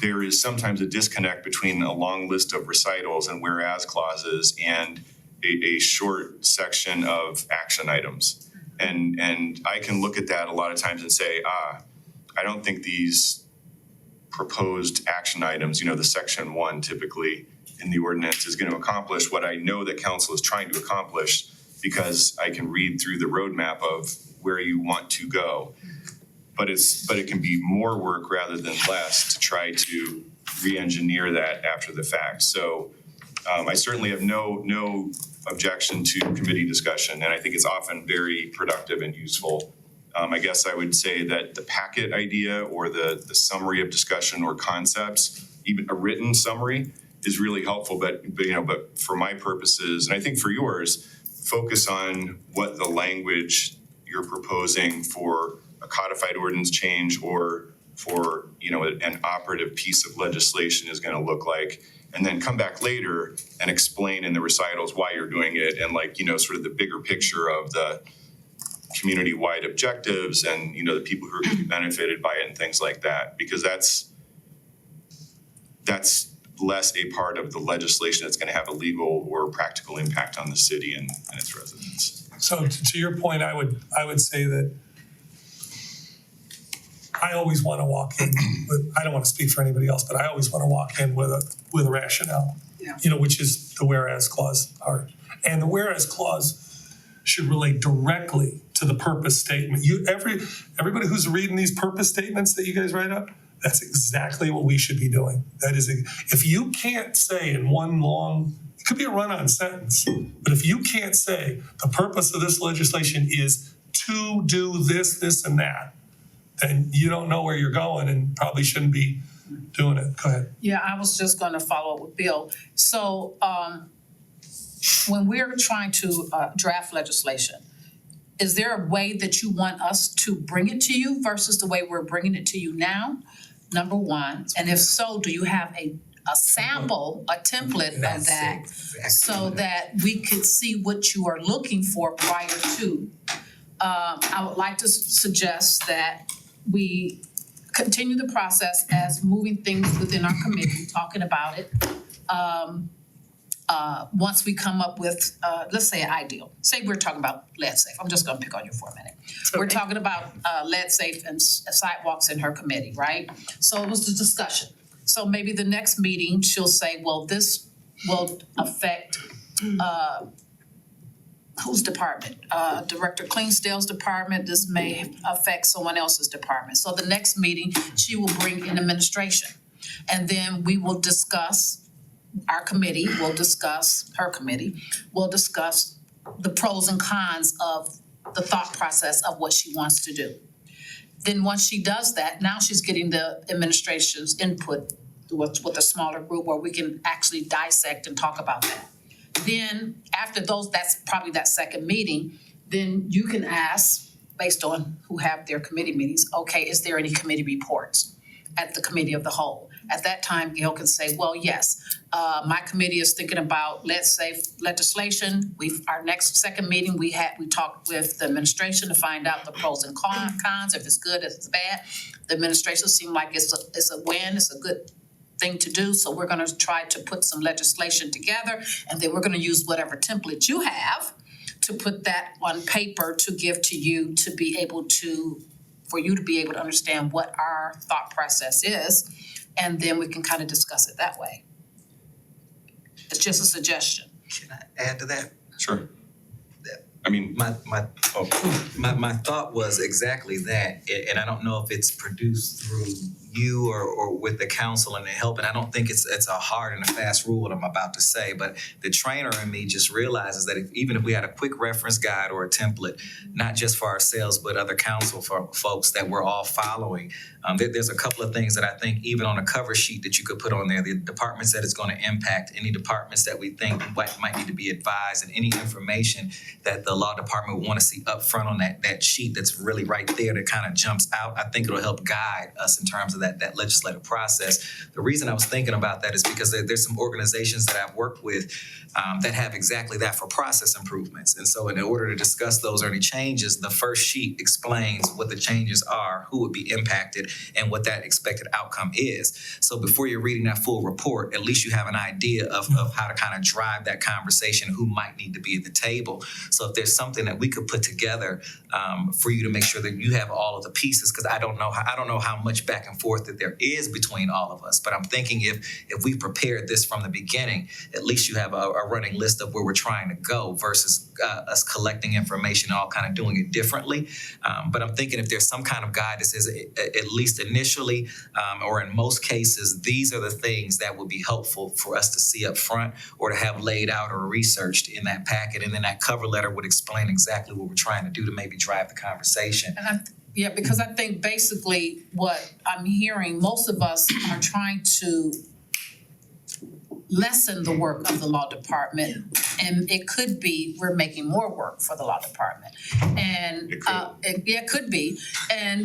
there is sometimes a disconnect between a long list of recitals and whereas clauses and a short section of action items. And I can look at that a lot of times and say, I don't think these proposed action items, the section 1 typically in the ordinance, is going to accomplish what I know that council is trying to accomplish, because I can read through the roadmap of where you want to go. But it can be more work rather than less to try to re-engineer that after the fact. So I certainly have no objection to committee discussion, and I think it's often very productive and useful. I guess I would say that the packet idea or the summary of discussion or concepts, even a written summary, is really helpful. But for my purposes, and I think for yours, focus on what the language you're proposing for a codified ordinance change or for an operative piece of legislation is going to look like, and then come back later and explain in the recitals why you're doing it, and sort of the bigger picture of the community-wide objectives and the people who are going to be benefited by it and things like that, because that's less a part of the legislation that's going to have a legal or practical impact on the city and its residents. So to your point, I would say that I always want to walk in with, I don't want to speak for anybody else, but I always want to walk in with a rationale. Yeah. Which is the whereas clause part. And the whereas clause should relate directly to the purpose statement. Everybody who's reading these purpose statements that you guys write up, That's exactly what we should be doing. That is, if you can't say in one long, it could be a run-on sentence, but if you can't say the purpose of this legislation is to do this, this, and that, then you don't know where you're going and probably shouldn't be doing it. Go ahead. Yeah, I was just gonna follow up with Bill. So, when we're trying to draft legislation, is there a way that you want us to bring it to you versus the way we're bringing it to you now? Number one, and if so, do you have a sample, a template of that so that we could see what you are looking for prior to? I would like to suggest that we continue the process as moving things within our committee, talking about it. Once we come up with, let's say an ideal, say we're talking about lead safe, I'm just gonna pick on you for a minute. We're talking about lead safe and sidewalks in her committee, right? So it was the discussion. So maybe the next meeting, she'll say, well, this will affect, whose department? Director Cleansdale's department, this may affect someone else's department. So the next meeting, she will bring in administration. And then we will discuss, our committee will discuss, her committee, will discuss the pros and cons of the thought process of what she wants to do. Then once she does that, now she's getting the administration's input with a smaller group where we can actually dissect and talk about that. Then after those, that's probably that second meeting, then you can ask, based on who have their committee meetings, okay, is there any committee reports at the committee of the whole? At that time, Gail can say, well, yes, my committee is thinking about lead safe legislation. Our next second meeting, we talked with the administration to find out the pros and cons, if it's good, if it's bad. The administration seemed like it's a win, it's a good thing to do, so we're gonna try to put some legislation together, and then we're gonna use whatever template you have to put that on paper to give to you to be able to, for you to be able to understand what our thought process is, and then we can kind of discuss it that way. It's just a suggestion. Can I add to that? Sure. I mean, My thought was exactly that, and I don't know if it's produced through you or with the council and the help, and I don't think it's a hard and a fast rule what I'm about to say, but the trainer in me just realizes that even if we had a quick reference guide or a template, not just for ourselves, but other council folks that we're all following, there's a couple of things that I think even on a cover sheet that you could put on there, the departments that it's gonna impact, any departments that we think might need to be advised, and any information that the law department would wanna see up front on that sheet that's really right there that kind of jumps out. I think it'll help guide us in terms of that legislative process. The reason I was thinking about that is because there's some organizations that I've worked with that have exactly that for process improvements. And so in order to discuss those or any changes, the first sheet explains what the changes are, who would be impacted, and what that expected outcome is. So before you're reading that full report, at least you have an idea of how to kind of drive that conversation, who might need to be at the table. So if there's something that we could put together for you to make sure that you have all of the pieces, because I don't know how much back and forth that there is between all of us, but I'm thinking if we prepared this from the beginning, at least you have a running list of where we're trying to go versus us collecting information, all kind of doing it differently. But I'm thinking if there's some kind of guide that says at least initially, or in most cases, these are the things that would be helpful for us to see up front or to have laid out or researched in that packet, and then that cover letter would explain exactly what we're trying to do to maybe drive the conversation. And yeah, because I think basically what I'm hearing, most of us are trying to lessen the work of the law department. And it could be we're making more work for the law department. And it could be.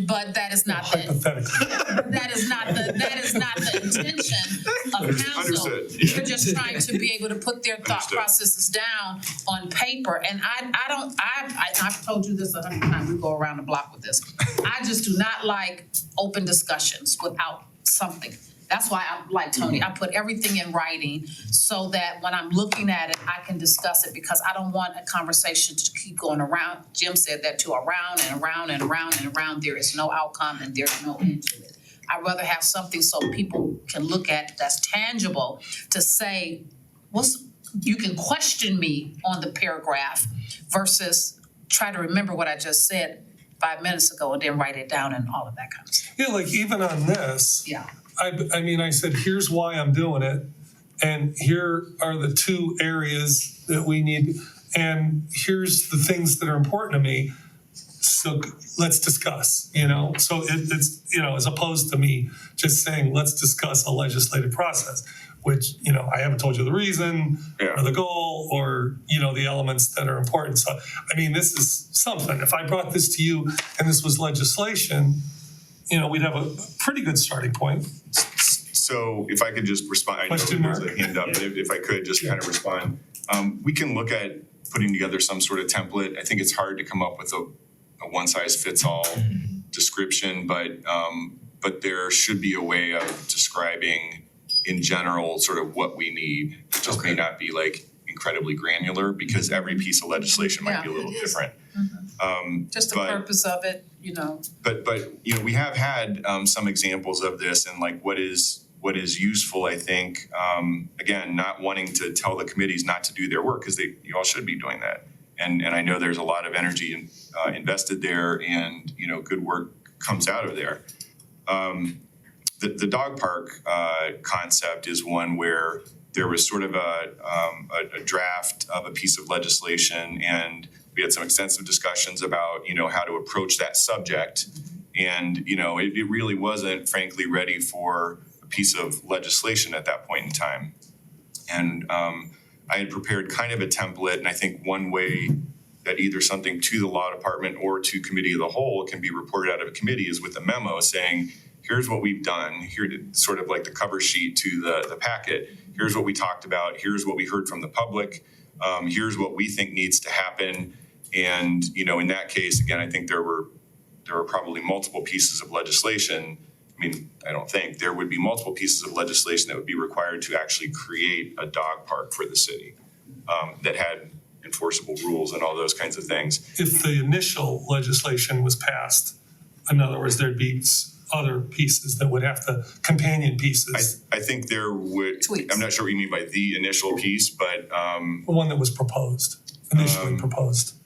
But that is not Hypothetically. that is not the intention of council. Understood. We're just trying to be able to put their thought Understood. processes down on paper. And I've told you this 100 times, we go around the block with this. I just do not like open discussions without something. That's why I'm like Tony, I put everything in writing so that when I'm looking at it, I can discuss it, because I don't want a conversation to keep going around. Jim said that too, around and around and around and around. There is no outcome and there's no end to it. I'd rather have something so people can look at that's tangible to say, you can question me on the paragraph versus try to remember what I just said 5 minutes ago and then write it down and all of that kind of stuff. Yeah, like even on this, Yeah. I mean, I said, here's why I'm doing it. And here are the 2 areas that we need. And here's the things that are important to me. So let's discuss, you know? So it's, you know, as opposed to me just saying, let's discuss a legislative process, which, you know, I haven't told you the reason or the goal or, you know, the elements that are important. So, I mean, this is something. If I brought this to you and this was legislation, you know, we'd have a pretty good starting point. So if I could just respond, I know Question there's mark? a hand up, but if I could just kind of respond. We can look at putting together some sort of template. I think it's hard to come up with a one-size-fits-all description, but there should be a way of describing in general sort of what we need. It just may not be like incredibly granular because every piece of legislation might be a little different. Just the But- purpose of it, you know. But you know, we have had some examples of this and like what is useful, I think, again, not wanting to tell the committees not to do their work because you all should be doing that. And I know there's a lot of energy invested there and, you know, good work comes out of there. The dog park concept is one where there was sort of a draft of a piece of legislation and we had some extensive discussions about, you know, how to approach that subject. And, you know, it really wasn't frankly ready for a piece of legislation at that point in time. And I had prepared kind of a template, and I think one way that either something to the law department or to committee of the whole can be reported out of a committee is with a memo saying, here's what we've done, here sort of like the cover sheet to the packet. Here's what we talked about, here's what we heard from the public, here's what we think needs to happen. And, you know, in that case, again, I think there were probably multiple pieces of legislation. I mean, I don't think there would be multiple pieces of legislation that would be required to actually create a dog park for the city that had enforceable rules and all those kinds of things. If the initial legislation was passed, in other words, there'd be other pieces that would have to, companion pieces. I think there would, Tweaks. I'm not sure what you mean by the initial piece, but The one that was proposed, initially proposed.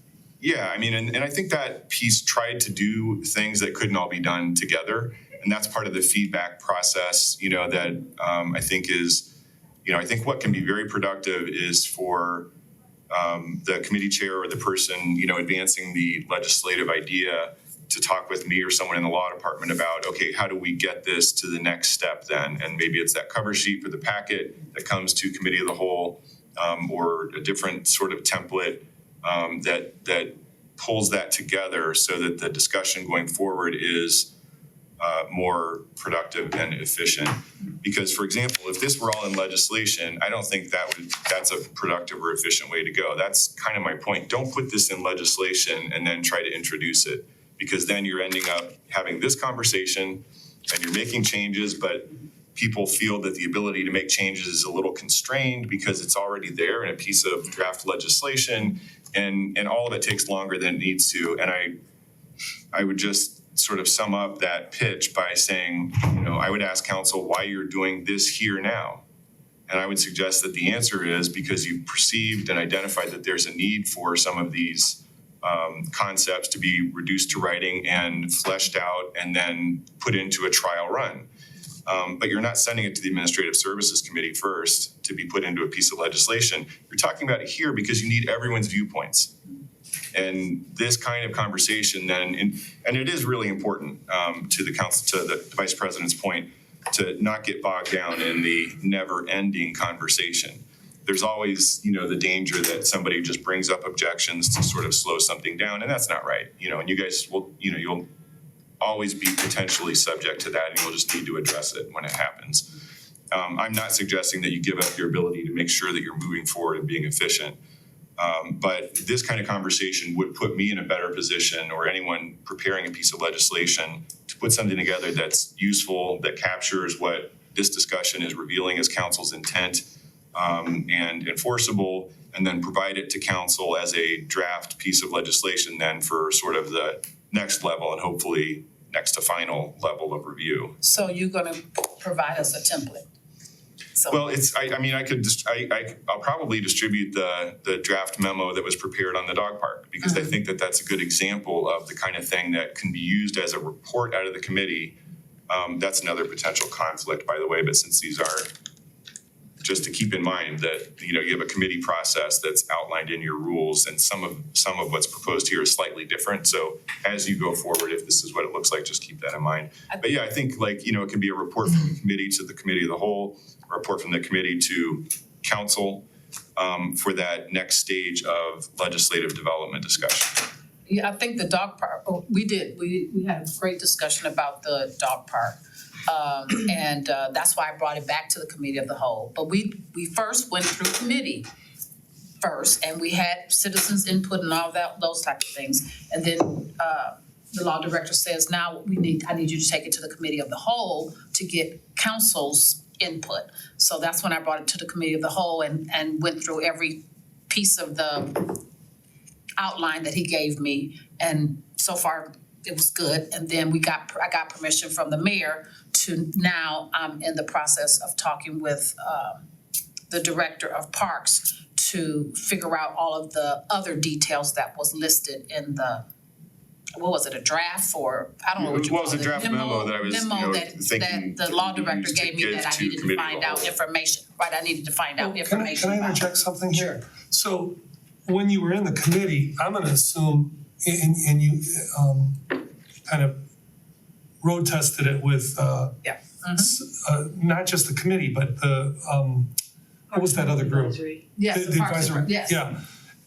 yeah, I mean, and I think that piece tried to do things that couldn't all be done together. And that's part of the feedback process, you know, that I think is, you know, I think what can be very productive is for the committee chair or the person, you know, advancing the legislative idea to talk with me or someone in the law department about, okay, how do we get this to the next step then? And maybe it's that cover sheet for the packet that comes to committee of the whole or a different sort of template that pulls that together so that the discussion going forward is more productive and efficient. Because, for example, if this were all in legislation, I don't think that's a productive or efficient way to go. That's kind of my point. Don't put this in legislation and then try to introduce it, because then you're ending up having this conversation and you're making changes, but people feel that the ability to make changes is a little constrained because it's already there in a piece of draft legislation, and all of it takes longer than it needs to. And I would just sort of sum up that pitch by saying, you know, I would ask council why you're doing this here now. And I would suggest that the answer is because you've perceived and identified that there's a need for some of these concepts to be reduced to writing and fleshed out and then put into a trial run. But you're not sending it to the Administrative Services Committee first to be put into a piece of legislation. You're talking about it here because you need everyone's viewpoints. And this kind of conversation then, and it is really important to the council, to the Vice President's point, to not get bogged down in the never-ending conversation. There's always, you know, the danger that somebody just brings up objections to sort of slow something down, and that's not right. You know, and you guys will, you know, you'll always be potentially subject to that, and you'll just need to address it when it happens. I'm not suggesting that you give up your ability to make sure that you're moving forward and being efficient. But this kind of conversation would put me in a better position, or anyone preparing a piece of legislation, to put something together that's useful, that captures what this discussion is revealing as council's intent, and enforceable, and then provide it to council as a draft piece of legislation then for sort of the next level and hopefully next to final level of review. So you're gonna provide us a template? So. Well, I mean, I'll probably distribute the draft memo that was prepared on the dog park, because I think that that's a good example of the kind of thing that can be used as a report out of the committee. That's another potential conflict, by the way, but since these are, just to keep in mind that, you have a committee process that's outlined in your rules, and some of what's proposed here is slightly different. So as you go forward, if this is what it looks like, just keep that in mind. But yeah, I think it can be a report from the committee to the committee of the whole, a report from the committee to council, for that next stage of legislative development discussion. Yeah, I think the dog park, we had a great discussion about the dog park. And that's why I brought it back to the committee of the whole. But we first went through committee first, and we had citizens input and all that, those type of things. And then the law director says, now I need you to take it to the committee of the whole to get council's input. So that's when I brought it to the committee of the whole and went through every piece of the outline that he gave me. And so far, it was good. And then I got permission from the mayor to, now I'm in the process of talking with the director of parks to figure out all of the other details that was listed in the, what was it, a draft, or I don't know what you call it. Well, it was a draft memo that I was, thinking that the law director used to gave me give that I to needed to committee of find the out whole. information, right? I needed to find out Can information I about. interject something here? So when you were in the committee, I'm gonna assume, and you kind of road tested it with not just the committee, but the what was that other group? Yes, The Parks and advisory, Rec, yes. yeah.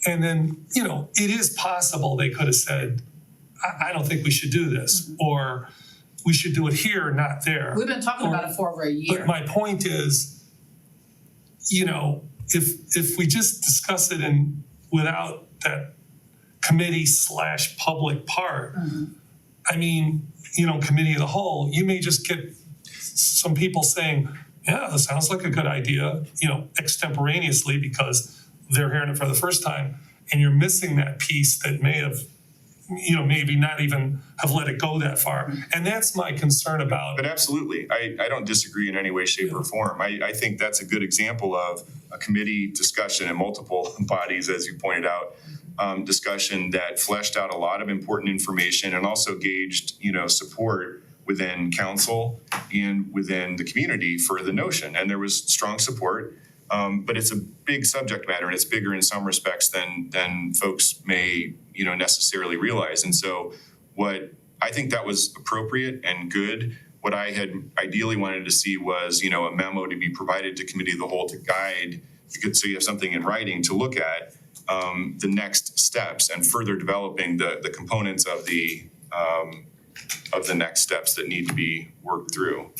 And then, it is possible they could have said, I don't think we should do this, or we should do it here, not there. We've been talking about it for over a year. But my point is, if we just discuss it without that committee/public part, I mean, committee of the whole, you may just get some people saying, yeah, that sounds like a good idea, extemporaneously, because they're hearing it for the first time, and you're missing that piece that may have, maybe not even have let it go that far. And that's my concern about. But absolutely, I don't disagree in any way, shape, or form. I think that's a good example of a committee discussion in multiple bodies, as you pointed out, discussion that fleshed out a lot of important information and also gauged, support within council and within the community for the notion. And there was strong support, but it's a big subject matter, and it's bigger in some respects than folks may, necessarily realize. And so what I think that was appropriate and good. What I had ideally wanted to see was, a memo to be provided to committee of the whole to guide, so you have something in writing to look at, the next steps and further developing the components of the next steps that need to be worked through.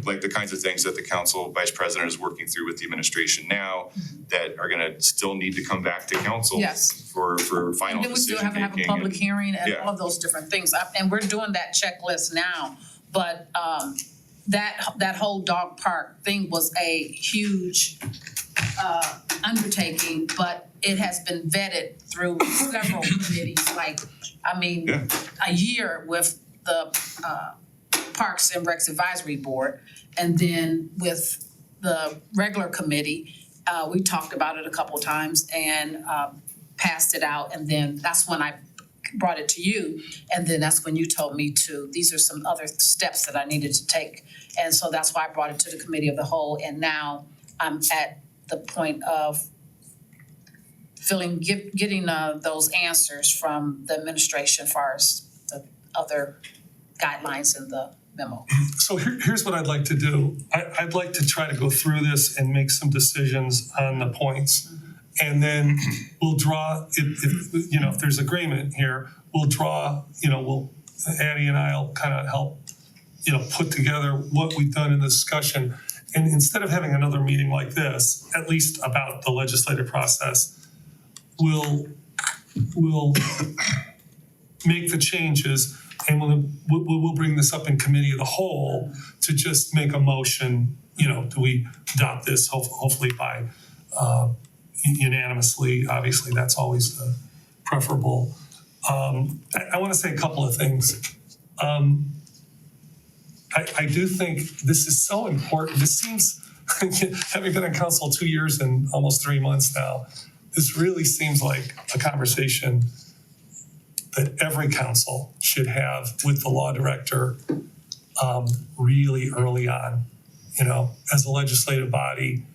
Like the kinds of things that the council vice president is working through with the administration now that are gonna still need to come back to council Yes. for final And then we still have to have a decision-making public and- hearing and Yeah. all of those different things. And we're doing that checklist now. But that whole dog park thing was a huge undertaking, but it has been vetted through several committees, Yeah. a year with the Parks and Recs Advisory Board. And then with the regular committee, we talked about it a couple times and passed it out. And then that's when I brought it to you. And then that's when you told me these are some other steps that I needed to take. And so that's why I brought it to the committee of the whole. And now I'm at the point of getting those answers from the administration as far as the other guidelines in the memo. So here's what I'd like to do. I'd like to try to go through this and make some decisions on the points. And then we'll draw, if there's agreement here, we'll draw, Addie and I'll kind of help, put together what we've done in the discussion. And instead of having another meeting like this, at least about the legislative process, we'll make the changes, and we'll bring this up in committee of the whole to just make a motion, do we adopt this hopefully by unanimously. Obviously, that's always preferable. I want to say a couple of things. I do think this is so important. This seems having been on council 2 years and almost 3 months now, this really seems like a conversation that every council should have with the law director really early on, as a legislative body,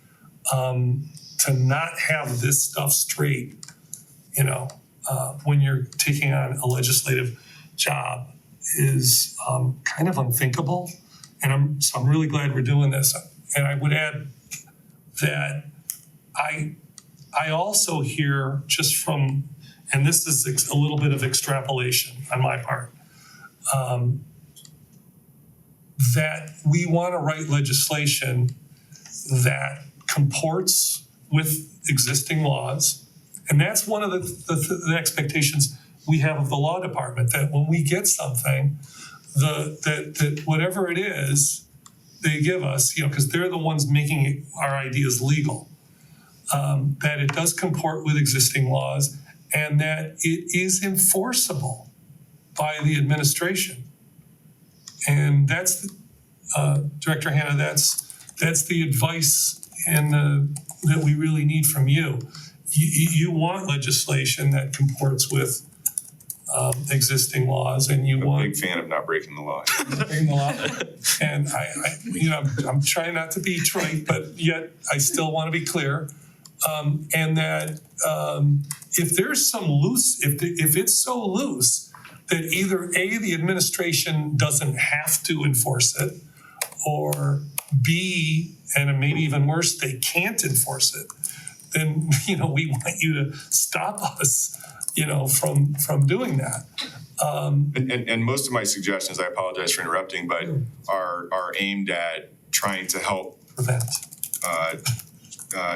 to not have this stuff straight, when you're taking on a legislative job is kind of unthinkable. And I'm really glad we're doing this. And I would add that I also hear just from, and this is a little bit of extrapolation on my part, that we want to write legislation that comports with existing laws. And that's one of the expectations we have of the law department, that when we get something, that whatever it is they give us, because they're the ones making our ideas legal, that it does comport with existing laws and that it is enforceable by the administration. And that's, Director Hanna, that's the advice that we really need from you. You want legislation that comports with existing laws, and you I'm a want big fan of not breaking the law. breaking the law. And I'm trying not to be trite, but yet I still want to be clear. And that if there's some loose, if it's so loose that either A, the administration doesn't have to enforce it, or B, and maybe even worse, they can't enforce it, then, we want you to stop us, from doing that. And most of my suggestions, I apologize for interrupting, but are aimed at trying to help Prevent.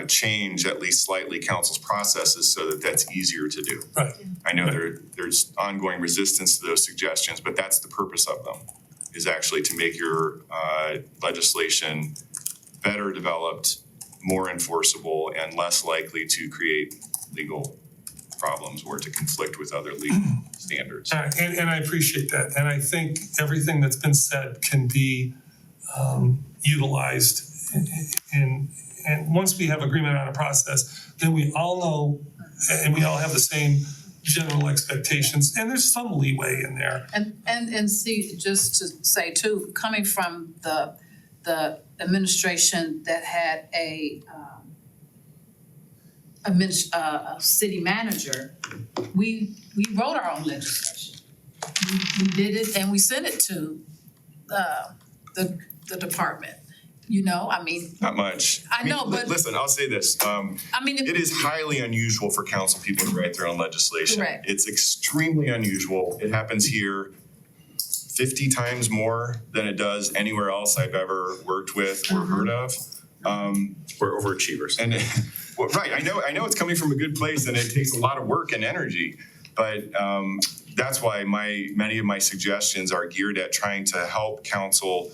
change at least slightly council's processes so that that's easier to do. Right. I know there's ongoing resistance to those suggestions, but that's the purpose of them, is actually to make your legislation better developed, more enforceable, and less likely to create legal problems or to conflict with other legal standards. All right, and I appreciate that. And I think everything that's been said can be utilized and once we have agreement on a process, then we all know and we all have the same general expectations, and there's some leeway in there. And see, just to say too, coming from the administration that had a city manager, we wrote our own legislation. We did it and we sent it to the department. Not much. I know, but- Listen, I'll say this. It is highly unusual for council people to write their own legislation. Correct. It's extremely unusual. It happens here 50 times more than it does anywhere else I've ever worked with or heard of. We're overachievers. And well, right, I know it's coming from a good place and it takes a lot of work and energy, but that's why many of my suggestions are geared at trying to help council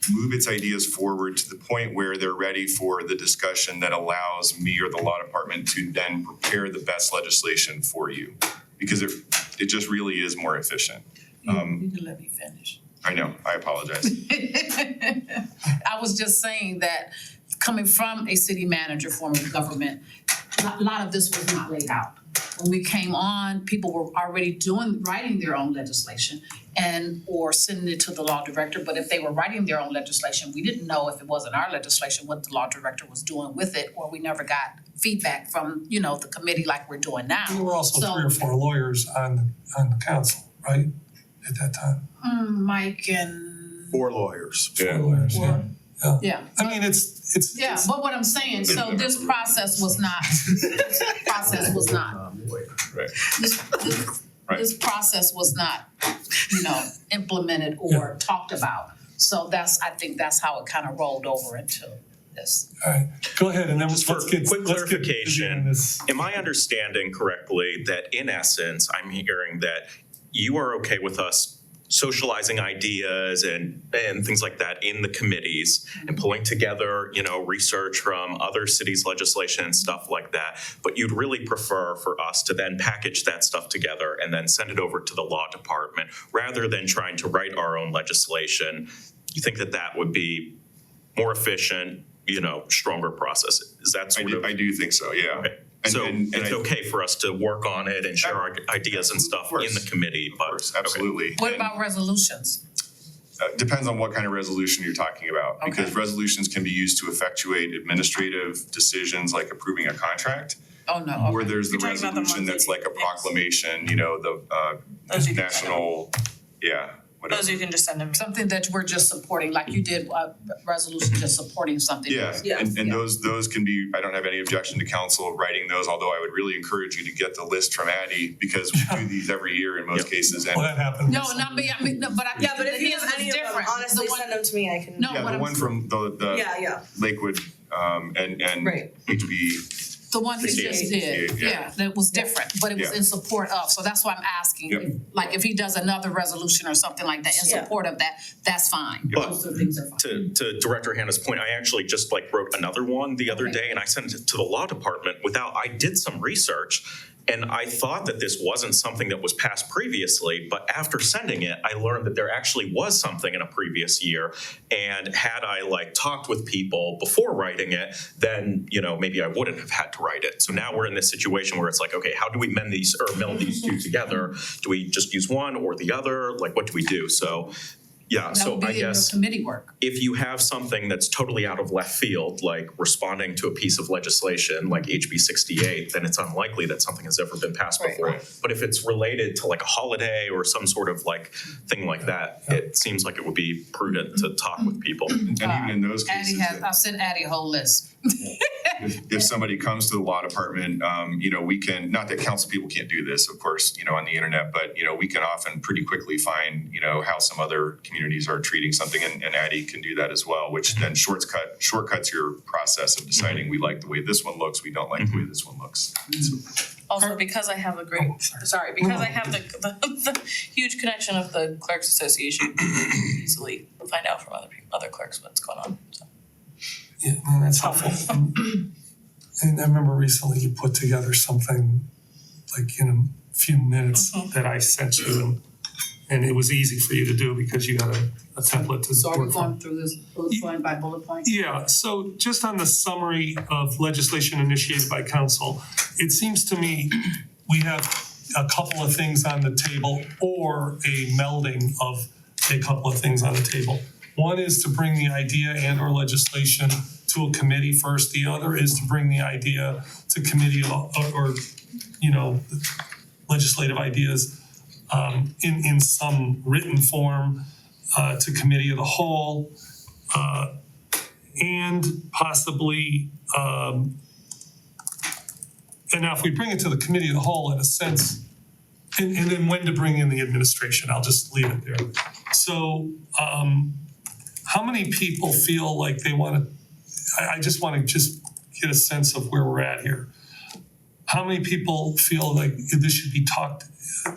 move its ideas forward to the point where they're ready for the discussion that allows me or the law department to then prepare the best legislation for you, because it just really is more efficient. You can let me finish. I know, I apologize. I was just saying that coming from a city manager form of government, a lot of this was not laid out. When we came on, people were already writing their own legislation or sending it to the law director. But if they were writing their own legislation, we didn't know if it wasn't our legislation, what the law director was doing with it, or we never got feedback from, the committee like we're doing now. There were also So- 3 or 4 lawyers on the council, right, at that time? Mike and, 4 lawyers. 4 lawyers, yeah. yeah. I mean, it's Yeah, but what I'm saying, so this process was not, Right. this process was not, implemented or talked about. So I think that's how it kind of rolled over into this. All right, go ahead, and then Just for let's get quick busy on clarification, this. am I understanding correctly that in essence, I'm hearing that you are okay with us socializing ideas and things like that in the committees and pulling together, research from other cities' legislation and stuff like that. But you'd really prefer for us to then package that stuff together and then send it over to the law department rather than trying to write our own legislation. You think that would be more efficient, stronger process. Is that sort of? I do think so, yeah. Okay. And- So and it's I- okay for us to work on it and share our ideas and stuff in the committee, but. Of course, absolutely. What And, about resolutions? depends on what kind of resolution you're talking about, because Okay. resolutions can be used to effectuate administrative decisions like approving a contract. Oh, no, Or okay. there's the You're talking about the resolution that's like a monthly proclamation, the Those you can send national, yeah, whatever. Those you can just send to me. Something that we're just supporting, like you did, resolution just supporting something. Yeah, Yeah. and Yeah. those can be, I don't have any objection to council writing those, although I would really encourage you to get the list from Addie, because we do these every year in most Yep. cases, and Well, that happened. No, not me, no, but I. Yeah, but if you his have any was of them, different. honestly, The one- send them to me, I can. No, yeah, what the I'm- one from the Yeah. Lakewood, and Right. HB, The one he just did, 68, yeah. yeah, that was different, but it was Yeah. in support of, so that's why I'm asking. Yep. Like, if he does another resolution or something like that in Yeah. support of that, that's fine. But Those two things are fine. to Director Hannah's point, I actually just wrote another one the other Okay. day and I sent it to the law department I did some research. And I thought that this wasn't something that was passed previously, but after sending it, I learned that there actually was something in a previous year. And had I talked with people before writing it, then, maybe I wouldn't have had to write it. So now we're in this situation where it's okay, how do we meld these two together? Do we just use one or the other? What do we do? So, yeah, That so would I be in your guess committee work. if you have something that's totally out of left field, like responding to a piece of legislation like HB 68, then it's unlikely that something has ever been passed Right. before. But if it's related to a holiday or some sort of thing like that, it seems like it would be prudent to talk with people. and even in those Addie cases, has, I've sent Addie a whole list. if somebody comes to the law department, we can, not that council people can't do this, of course, on the internet, but, we can often pretty quickly find, how some other communities are treating something, and Addie can do that as well, which then shortcuts your process of deciding, we like the way this one looks, we don't like the way this one looks. Also, because I have a great, because I have the huge connection of the Clerks Association, you can easily find out from other clerks what's going on, so. Yeah, no, that's helpful. And I remember recently you put together something in a few minutes that I sent you, and it was easy for you to do because you had a template to So are we work from. going through this bullet point by bullet point? Yeah, so just on the summary of legislation initiated by council, it seems to me we have a couple of things on the table or a melding of a couple of things on the table. One is to bring the idea and or legislation to a committee first. The other is to bring the idea to committee or legislative ideas in some written form to committee of the whole. And possibly, and now if we bring it to the committee of the whole, in a sense, and then when to bring in the administration, I'll just leave it there. So, how many people feel like they want to, I just want to get a sense of where we're at here. How many people feel like this should be talked,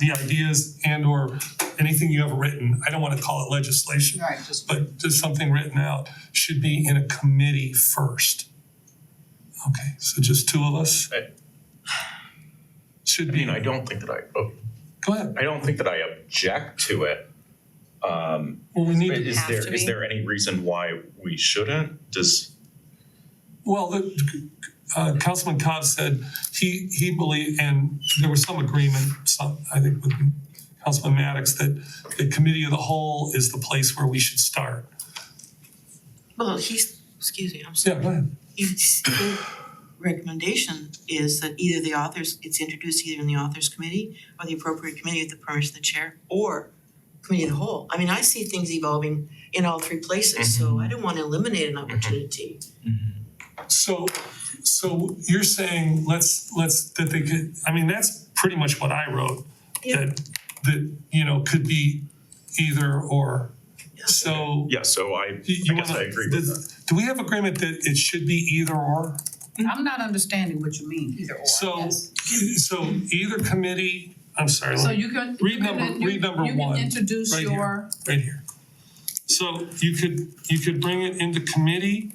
the ideas and or anything you have written, I don't want to call it legislation, Right, just. but just something written out, should be in a committee first? Okay, so just two of us? Should be. I don't think that Go ahead. I don't think that I object to it. Well, we need to. have to Is be. there any reason why we shouldn't? Well, Councilman Cobb said he believed, and there was some agreement, I think with Councilman Maddox, that the committee of the whole is the place where we should start. Well, excuse me, I'm sorry. Yeah, go ahead. His recommendation is that either it's introduced either in the authors committee or the appropriate committee with the permission of the chair or committee of the whole. I mean, I see things evolving in all three places, so I don't want to eliminate an opportunity. So you're saying that they could, I mean, that's pretty much what I wrote. Yeah. That could be either or. So. Yeah, so I You guess wanna- I agree with that. Do we have agreement that it should be either or? I'm not understanding what you mean, either or, yes. So either committee, I'm sorry, So let me you can. read you can- number- you- read number You one, can introduce right your. right here. So you could bring it into committee,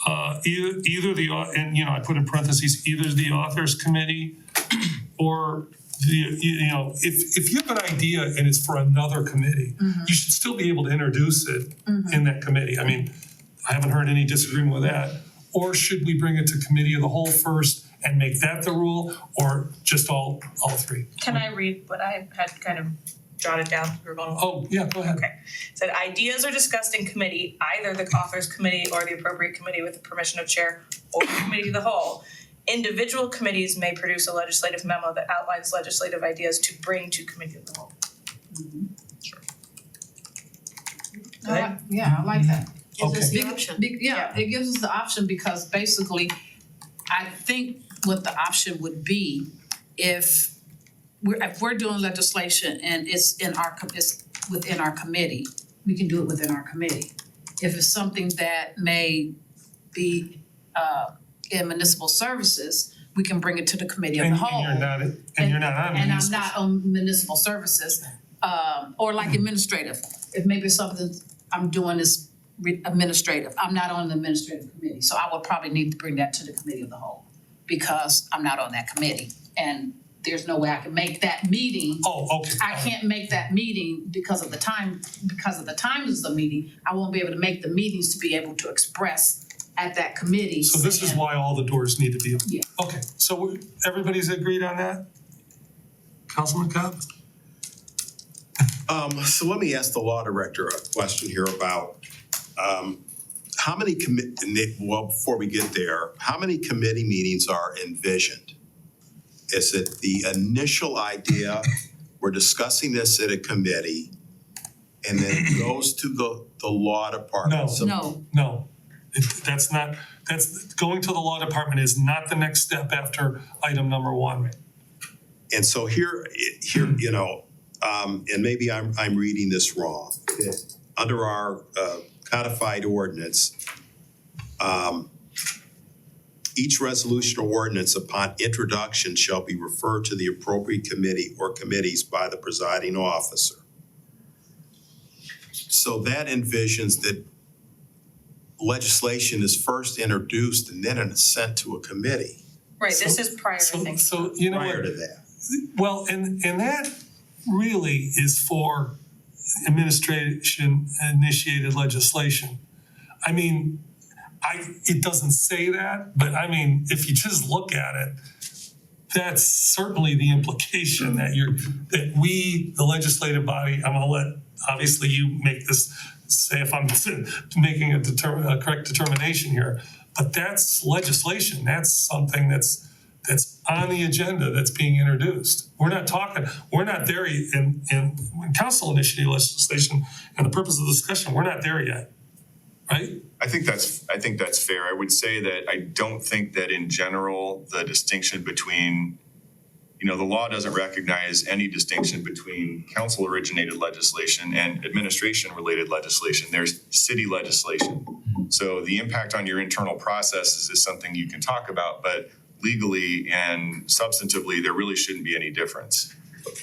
either the, and I put in parentheses, either the authors committee or if you have an idea and it's for another committee, you should still be able to introduce it in that committee. I mean, I haven't heard any disagreement with that. Or should we bring it to committee of the whole first and make that the rule, or just all three? Can I read what I had kind of jotted down? We were going. Oh, yeah, go ahead. Okay. Said ideas are discussed in committee, either the authors committee or the appropriate committee with the permission of chair or the committee of the whole. Individual committees may produce a legislative memo that outlines legislative ideas to bring to committee of the whole. Yeah, I like that. Gives us the Bec- option. Yeah, it gives us the option because basically, I think what the option would be if we're doing legislation and it's within our committee, we can do it within our committee. If it's something that may be in municipal services, we can bring it to the committee of the whole. And you're not on And I'm municipal. not on municipal services, or like administrative. If maybe something I'm doing is administrative, I'm not on the administrative committee, so I would probably need to bring that to the committee of the whole because I'm not on that committee. And there's no way I can make that meeting. Oh, okay. I can't make that meeting because of the times of the meeting. I won't be able to make the meetings to be able to express at that committee. So this is why all the doors need to be open? Yeah. Okay, so everybody's agreed on that? Councilman Cobb? So let me ask the law director a question here about, how many before we get there, how many committee meetings are envisioned? Is it the initial idea, we're discussing this at a committee, and then it goes to the law department? No. So- No, That's going to the law department is not the next step after item number one. And so here, you know, and maybe I'm reading this wrong. Under our codified ordinance, each resolution or ordinance upon introduction shall be referred to the appropriate committee or committees by the presiding officer. So that envisions that legislation is first introduced and then it's sent to a committee Right, this is prior, I think. So, you know prior what? to that. Well, and that really is for administration initiated legislation. I mean, it doesn't say that, but I mean, if you just look at it, that's certainly the implication that we, the legislative body, I'm gonna let, obviously you make this, say if I'm making a correct determination here, but that's legislation, that's something that's on the agenda that's being introduced. We're not there in council initiated legislation and the purpose of the discussion, we're not there yet, right? I think that's fair. I would say that I don't think that in general, the distinction between, the law doesn't recognize any distinction between council originated legislation and administration related legislation. There's city legislation. So the impact on your internal processes is something you can talk about, but legally and substantively, there really shouldn't be any difference.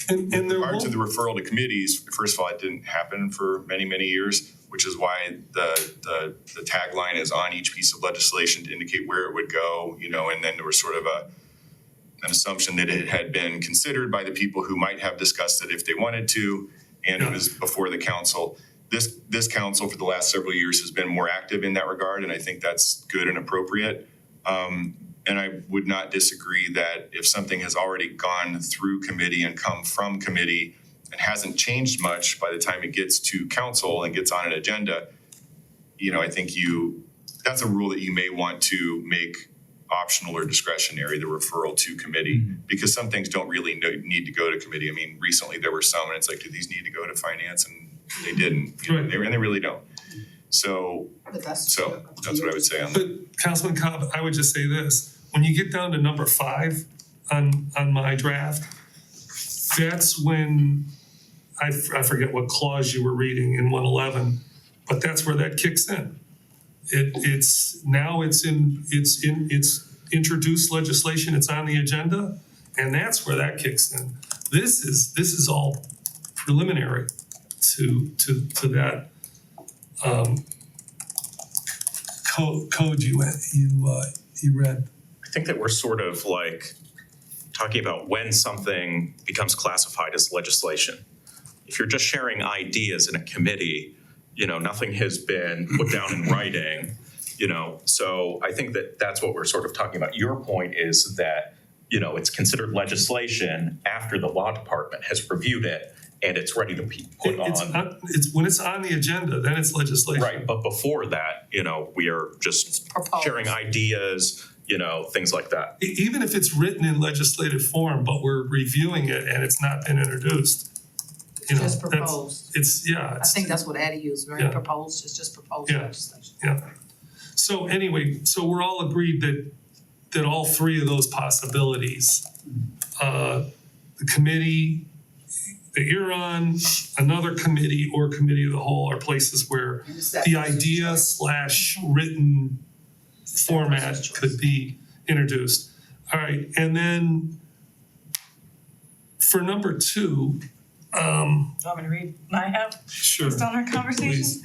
And there With regard to won't, the referral to committees, first of all, it didn't happen for many, many years, which is why the tagline is on each piece of legislation to indicate where it would go, and then there was sort of an assumption that it had been considered by the people who might have discussed it if they wanted to, and it was before the council. This council for the last several years has been more active in that regard, and I think that's good and appropriate. And I would not disagree that if something has already gone through committee and come from committee and hasn't changed much by the time it gets to council and gets on an agenda, I think that's a rule that you may want to make optional or discretionary, the referral to committee, because some things don't really need to go to committee. I mean, recently there were some, and it's like, do these need to go to finance? And they didn't, Right. and they really don't. So but so that's what I would say on that. but Councilman Cobb, I would just say this, when you get down to number 5 on my draft, that's when, I forget what clause you were reading in 111, but that's where that kicks in. It's introduced legislation, it's on the agenda, and that's where that kicks in. This is all preliminary to that code you read. I think that we're sort of like talking about when something becomes classified as legislation. If you're just sharing ideas in a committee, Nothing has been put down in writing, so I think that that's what we're sort of talking about. Your point is that, it's considered legislation after the law department has reviewed it and it's ready to be put on. It's when it's on the agenda, then it's legislation. Right, but before that, we are just Proposed. sharing ideas, things like that. Even if it's written in legislative form, but we're reviewing it and it's not been introduced, Just that's, proposed. I I think that's what Addie used, right? Yeah. Proposed, it's just proposed Yeah. legislation. Yeah. So anyway, so we're all agreed that all three of those possibilities, the committee that you're on, another committee or committee of the whole are places where And it's that the person's idea choice. / written format person's choice. could be introduced. All right, and then for number 2, Do you want me to read what I have sure. based on our conversation? Please.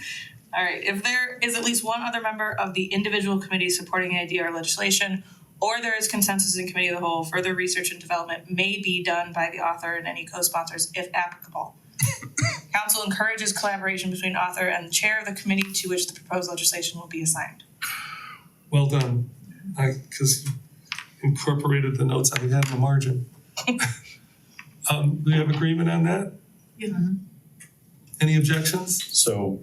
All right, if there is at least one other member of the individual committee supporting the idea or legislation, or there is consensus in committee of the whole, further research and development may be done by the author and any co-sponsors if applicable. Council encourages collaboration between author and the chair of the committee to which the proposed legislation will be assigned. Well done, because you incorporated the notes I had in the margin. Do we have agreement on that? Yeah. Any objections? So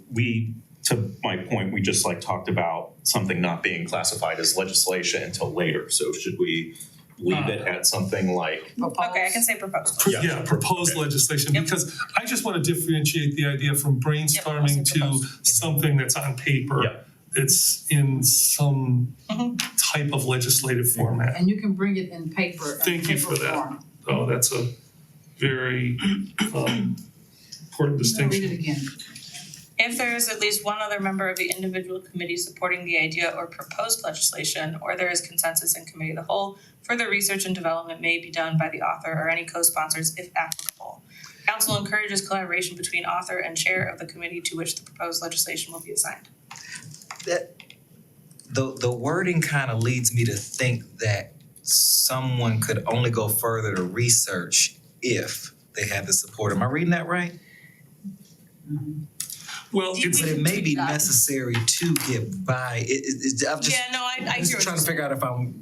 to my point, we just talked about something not being classified as legislation until later. So should we leave it at something like, Proposed. Okay, I can say proposed. Yeah. Proposed Okay. legislation, Yep. because I just want to differentiate the idea from brainstorming I'll say to proposed. something that's on paper. Yep. It's in some Mhm. type of legislative format. And you can bring it in paper, in Thank you paper for that. form. Oh, that's a very important Read it distinction. again. If there is at least one other member of the individual committee supporting the idea or proposed legislation, or there is consensus in committee of the whole, further research and development may be done by the author or any co-sponsors if applicable. Council encourages collaboration between author and chair of the committee to which the proposed legislation will be assigned. The wording kind of leads me to think that someone could only go further to research if they had the support. Am I reading that right? Well, Do you- it's, But it may be necessary to get by. I'm just, Yeah, no, I I'm hear just what trying you're to figure out if I'm,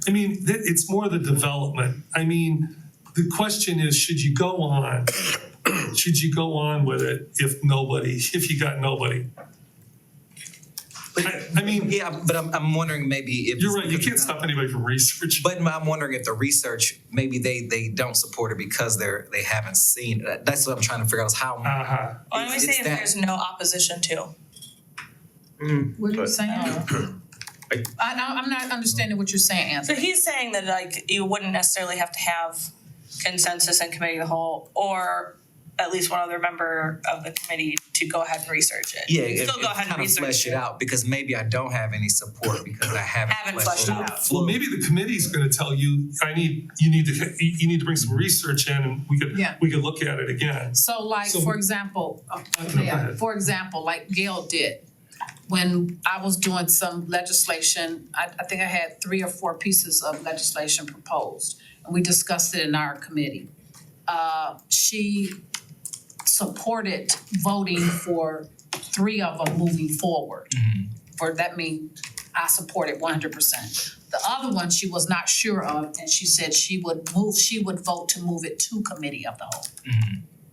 I mean, it's more the development. I mean, the question is, should you go on with it if you got nobody? I mean, yeah, but I'm wondering maybe if. you're right, you can't stop anybody from researching. But I'm wondering if the research, maybe they don't support it because they haven't seen it. That's what I'm trying to figure out is how. Uh-huh. Why don't we It's say if that- there's no opposition to? What are you But- saying? I'm not understanding what you're saying, So Anthony. he's saying that you wouldn't necessarily have to have consensus in committee of the whole, or at least one other member of the committee to go ahead and research it. Yeah, You if still go ahead and kind of research flesh it out because maybe I don't have any support because I haven't fleshed it out. Well, maybe the committee's gonna tell you, you need to bring some research in and Yeah. we could look at it again. So like, So- for example, go ahead. for example, like Gail did. When I was doing some legislation, I think I had 3 or 4 pieces of legislation proposed, and we discussed it in our committee. She supported voting for 3 of them moving forward. For that means I supported 100%. The other one she was not sure of, and she said she would vote to move it to committee of the whole.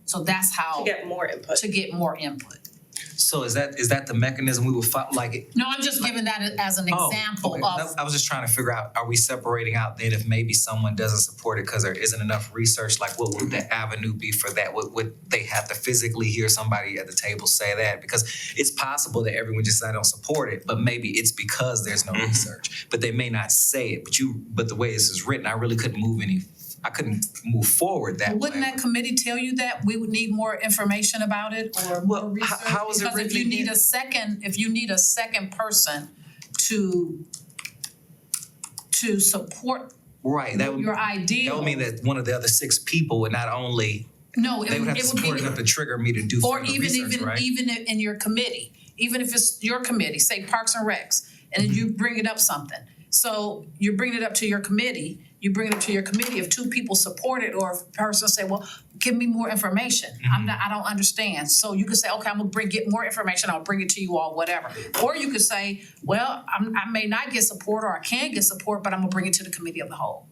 So that's how, To get more input. to get more input. So is that the mechanism we will follow? Like, No, I'm just giving that as an example okay. of, I was just trying to figure out: are we separating out then if maybe someone doesn't support it because there isn't enough research? Like, what would the avenue be for that? Would they have to physically hear somebody at the table say that? Because it's possible that everyone just said I don't support it, but maybe it's because there's no research. But they may not say it. But the way this is written, I really couldn't move forward that way. wouldn't that committee tell you that we would need more information about it or Well, more research? how is it Because if written you need again? if you need a second person to support Right, that would your ideal. mean that one of the other 6 people would not only No, they would have it would support be, enough to trigger me to do or further even research, right? even in your committee, even if it's your committee, say Parks and Recs, and then you bring it up something. So you're bringing it up to your committee, you bring it to your committee. If two people support it, or if a person say, well, give me more information. I don't understand. So you could say, okay, I'm gonna get more information, I'll bring it to you all, whatever. Or you could say, well, I may not get support, or I can get support, but I'm gonna bring it to the committee of the whole.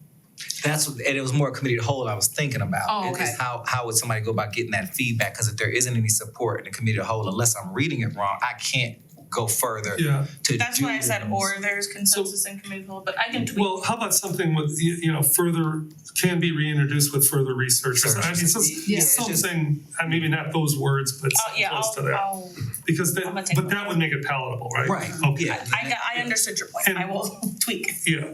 And it was more committee of the whole I was thinking about. Oh, okay. Is how would somebody go about getting that feedback? Because if there isn't any support in the committee of the whole, unless I'm reading it wrong, I can't go further Yeah. to That's do why I said, things. or there's consensus in committee of the whole, but I can tweak. Well, how about something with, further, can be reintroduced with further research? I mean, Yeah, it's something, maybe not those words, but close to that. I'll, Because I'm gonna that, take but that. that would make it palatable, right? Right, Okay. yeah. I understood your point, I will tweak. Yeah.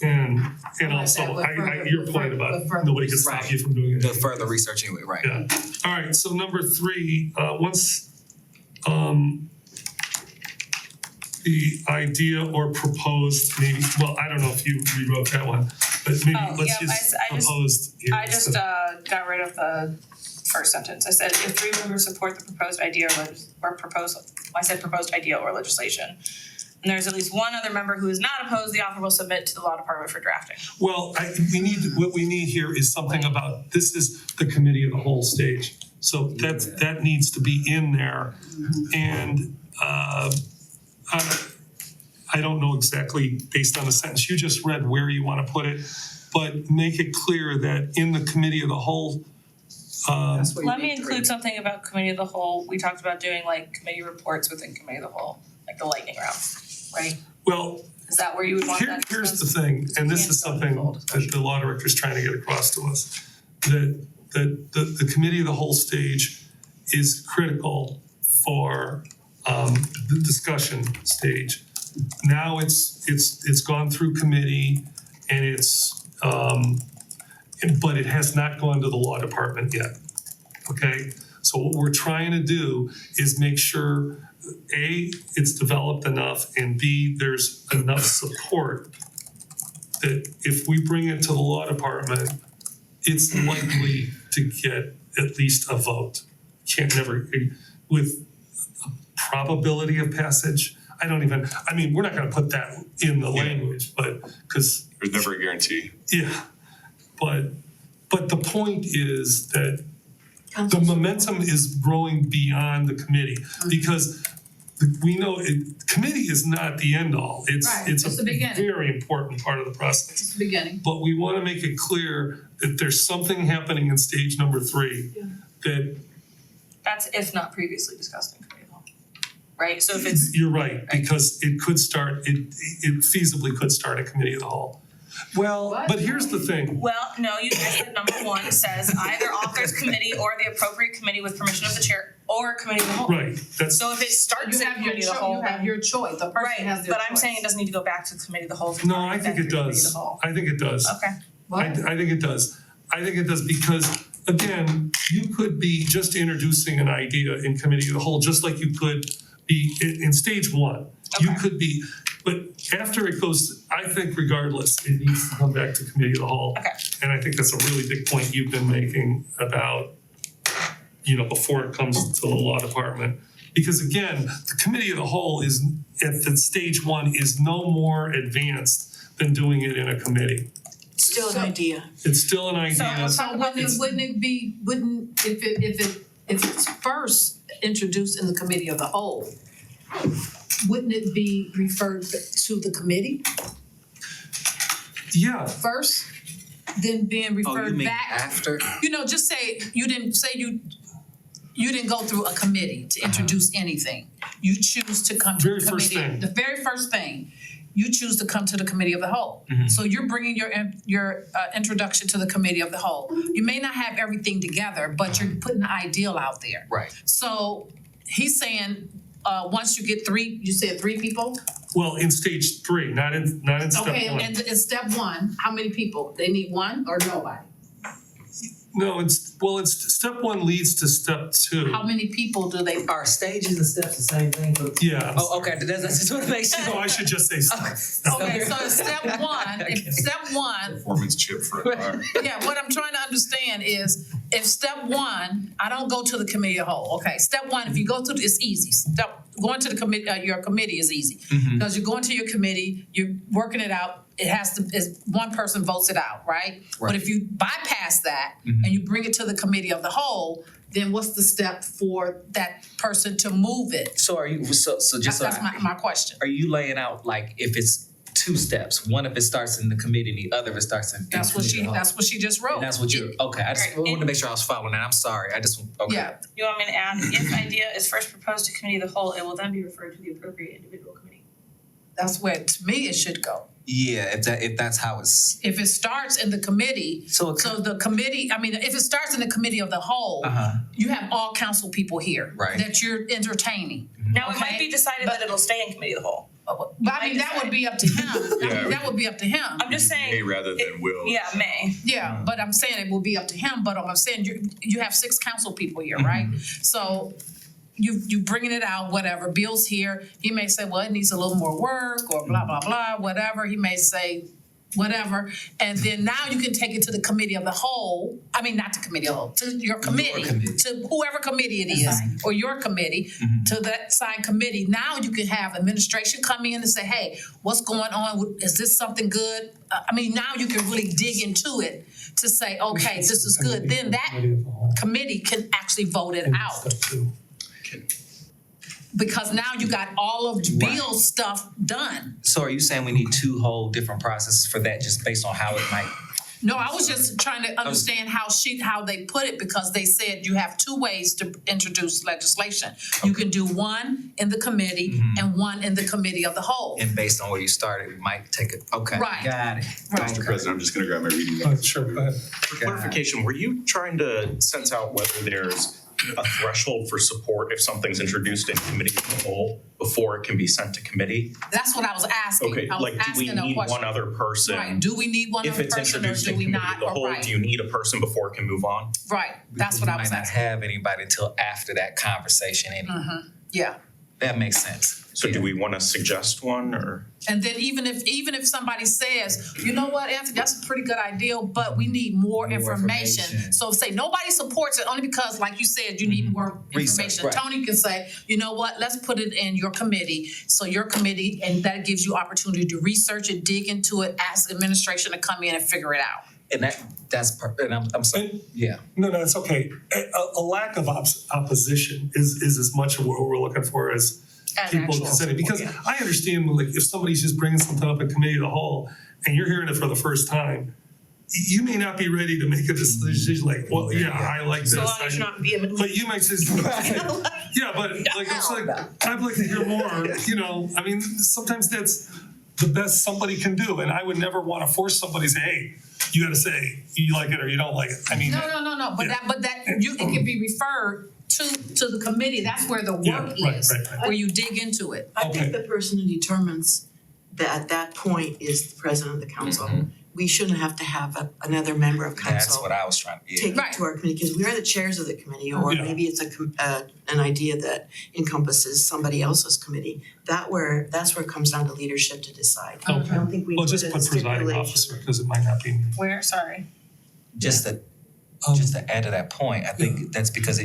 And like also, that, with further- your point with about further nobody can stop research. you from doing it. The further research anyway, right? Yeah, all right, so number 3, once the idea or proposed, maybe, well, I don't know if you rewrote that one, but maybe Oh, let's yep, use I just- proposed here. I just got rid of the first sentence. I said if 3 members support the proposed idea or proposal, I said proposed idea or legislation. And there's at least one other member who is not opposed, the author will submit to the law department for drafting. Well, what we need here is something about, this is the committee of the whole stage. So that needs to be in there. And I don't know exactly based on the sentence you just read where you want to put it, but make it clear that in the committee of the whole, Let me include something about committee of the whole. We talked about doing like committee reports within committee of the whole, like the lightning round, right? well, Is that where you would want that here's the discussed? thing, and this is Can't go into full something that the law director is trying to get across to us, that the committee of the whole stage is critical for the discussion stage. Now it's gone through committee and but it has not gone to the law department yet, okay? So what we're trying to do is make sure, A, it's developed enough, and B, there's enough support that if we bring it to the law department, it's likely to get at least a vote. Can't never, with a probability of passage, we're not gonna put that in the language, but, because There's never a guarantee. yeah, but the point is that the momentum is growing beyond the committee, because we know committee is not the end all. Right, It's it's a the beginning. very important part of the process. It's the beginning. But we wanna make it clear that there's something happening in stage number 3 that, That's if not previously discussed in committee of the whole, right? So if it's, you're right, because it feasibly could start a committee of the whole. Well, What? but here's the thing, well, no, you just said number 1 says either authors committee or the appropriate committee with permission of the chair or committee of the whole. right, that's, So if it starts You in have your committee of the whole, you have your choice, the person has right, their but I'm choice. saying it doesn't need to go back to committee of the whole. if it's no, already I think been it through committee of does. the whole. I think it does. Okay, I think it does. I think it does because, again, you could be just introducing an idea in committee of the whole, just like you could be in stage 1. You Okay. could be, but after it goes, I think regardless, it needs to come back to committee of the whole. Okay. And I think that's a really big point you've been making about, before it comes to the law department. Because again, the committee of the whole is, at the stage 1, is no more advanced than doing it in a committee. Still an idea. It's still an idea. let's talk about If it's first introduced in the committee of the whole, wouldn't it be referred to the committee Yeah, first, then being Oh, you referred mean back? after? Just say you didn't go through a committee to introduce anything. You choose to come to Very the first committee. thing. The very first thing, you choose to come to the committee of the whole. So you're bringing your introduction to the committee of the whole. You may not have everything together, but you're putting the ideal out there. Right. So he's saying, once you get 3, you said 3 people? well, in stage 3, not in step 1. Okay, and in step 1, how many people? They need 1 or nobody? No, it's step 1 leads to step 2. How many people do they? Are stages and steps the same thing for? Yeah. Oh, okay, that's just what it makes No, sure. I should just say step. Okay, so in step 1, Okay. step 1, Performance chip for a car. yeah, what I'm trying to understand is if step one, I don't go to the committee of the whole, okay, step one, if you go to, it's easy. Going to the committee, your committee is easy. Because you're going to your committee, you're working it out, it has to, one person votes it out, right? But Right. if you bypass that and you bring it to the committee of the whole, then what's the step for that person to move it? So are you, so just so That's my question. are you laying out like if it's two steps, one if it starts in the committee and the other if it starts in That's what committee of the whole? that's what she just wrote. And that's what you're, okay, I just Right. wanted to make sure I was following that, I'm sorry, I just, okay. Yeah, You want me to add, if idea is first proposed to committee of the whole, it will then be referred to the appropriate individual committee. that's where, to me, it should go. Yeah, if that's how it's, If it starts in the committee, so, so the committee, I mean, if it starts in the committee of the whole, uh-huh, you have all council people here. Right. That you're entertaining. Now, it might Okay, be decided that it'll stay in committee of the whole. But I mean, that would be up to him. That would be up to him. I'm just saying. May rather than will. Yeah, may. Yeah, but I'm saying it will be up to him, but I'm saying you have 6 council people here, right? So you bringing it out, whatever, Bill's here, he may say, well, it needs a little more work or blah, blah, blah, whatever, he may say whatever, and then now you can take it to the committee of the whole, I mean, not to committee of the whole, to your committee, committee. to whoever committee it is, or your committee, to that signed committee. Now you can have administration come in and say, hey, what's going on, is this something good? I mean, now you can really dig into it to say, okay, this is good, then that Committee of the whole. committee can actually vote it And out. step two. Because now you got all of Bill's stuff done. so are you saying we need 2 whole different processes for that, just based on how it might? No, I was just trying to understand how they put it, because they said you have 2 ways to introduce legislation. You can do one in the committee and one in the committee of the whole. And based on where you started, we might take it, okay, Right. got it. Right. Mr. President, I'm just gonna grab my reading notes. Sure, go ahead. For clarification, were you trying to sense out whether there's a threshold for support if something's introduced in committee of the whole before it can be sent to committee? That's what I was asking. Okay, I was like, do we asking a need question. one other person? Right, do we need one If other it's person or introduced do in we committee not, of the or whole, right? do you need a person before it can move on? Right, that's what I was Because asking. you might not have anybody until after that conversation anyway. Yeah. That makes sense. So do we wanna suggest one or? And then even if somebody says, you know what, Anthony, that's a pretty good idea, but we need more information. information. So say nobody supports it only because, like you said, you need more Research, information. right. Tony can say, you know what, let's put it in your committee. So your committee, and that gives you opportunity to research it, dig into it, ask administration to come in and figure it out. And that's, and I'm sorry, And- yeah. No, it's okay. A lack of opposition is as much of what we're looking for as people actual consenting. Because support, I understand, like, if somebody's just bringing something up in committee of the whole and you're hearing it for the first time, you may not be ready to make a decision like, well, yeah, I like this. So long as you're not being. But you might just, yeah, but like, it's like, I'd like to hear more, you know, I mean, sometimes that's the best somebody can do. And I would never want to force somebody to say, hey, you gotta say you like it or you don't like it. I mean, No, but Yeah. it can be referred to the committee. That's where the Yeah, work right, is, right, right. where you dig into it. I think Okay. the person who determines that at that point is the president of the council. We shouldn't have to have another member of That's council what I was trying to, yeah. take it Right. to our committee, because we are the chairs of the committee, or Yeah. maybe it's an idea that encompasses somebody else's committee. That's where it comes down to leadership to decide. I Okay. don't think we well, put just a put presiding stipulation. officer because it might not be. Where, sorry. Just to add to that point, I think that's because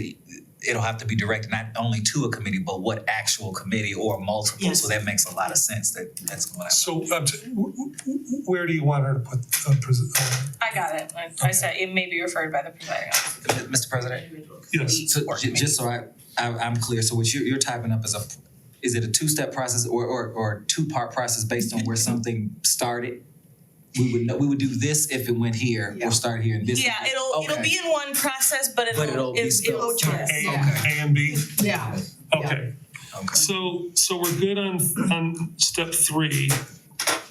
it'll have to be directed not only to a committee, but what actual committee or multiple. Yes. So that makes a lot of sense that's going to So, where do you want her to put, I got it. I said it may be referred by the presiding officer. happen. Mr. President? yes, So just so I'm clear, so what you're typing up is it a 2-step process or 2-part process based on where something started? We would do this if it went here or started here and this. Yeah, it'll Okay. be in one process, but But it'll be spelled yes. A and B? Yeah. Okay. Okay. So we're good on step 3.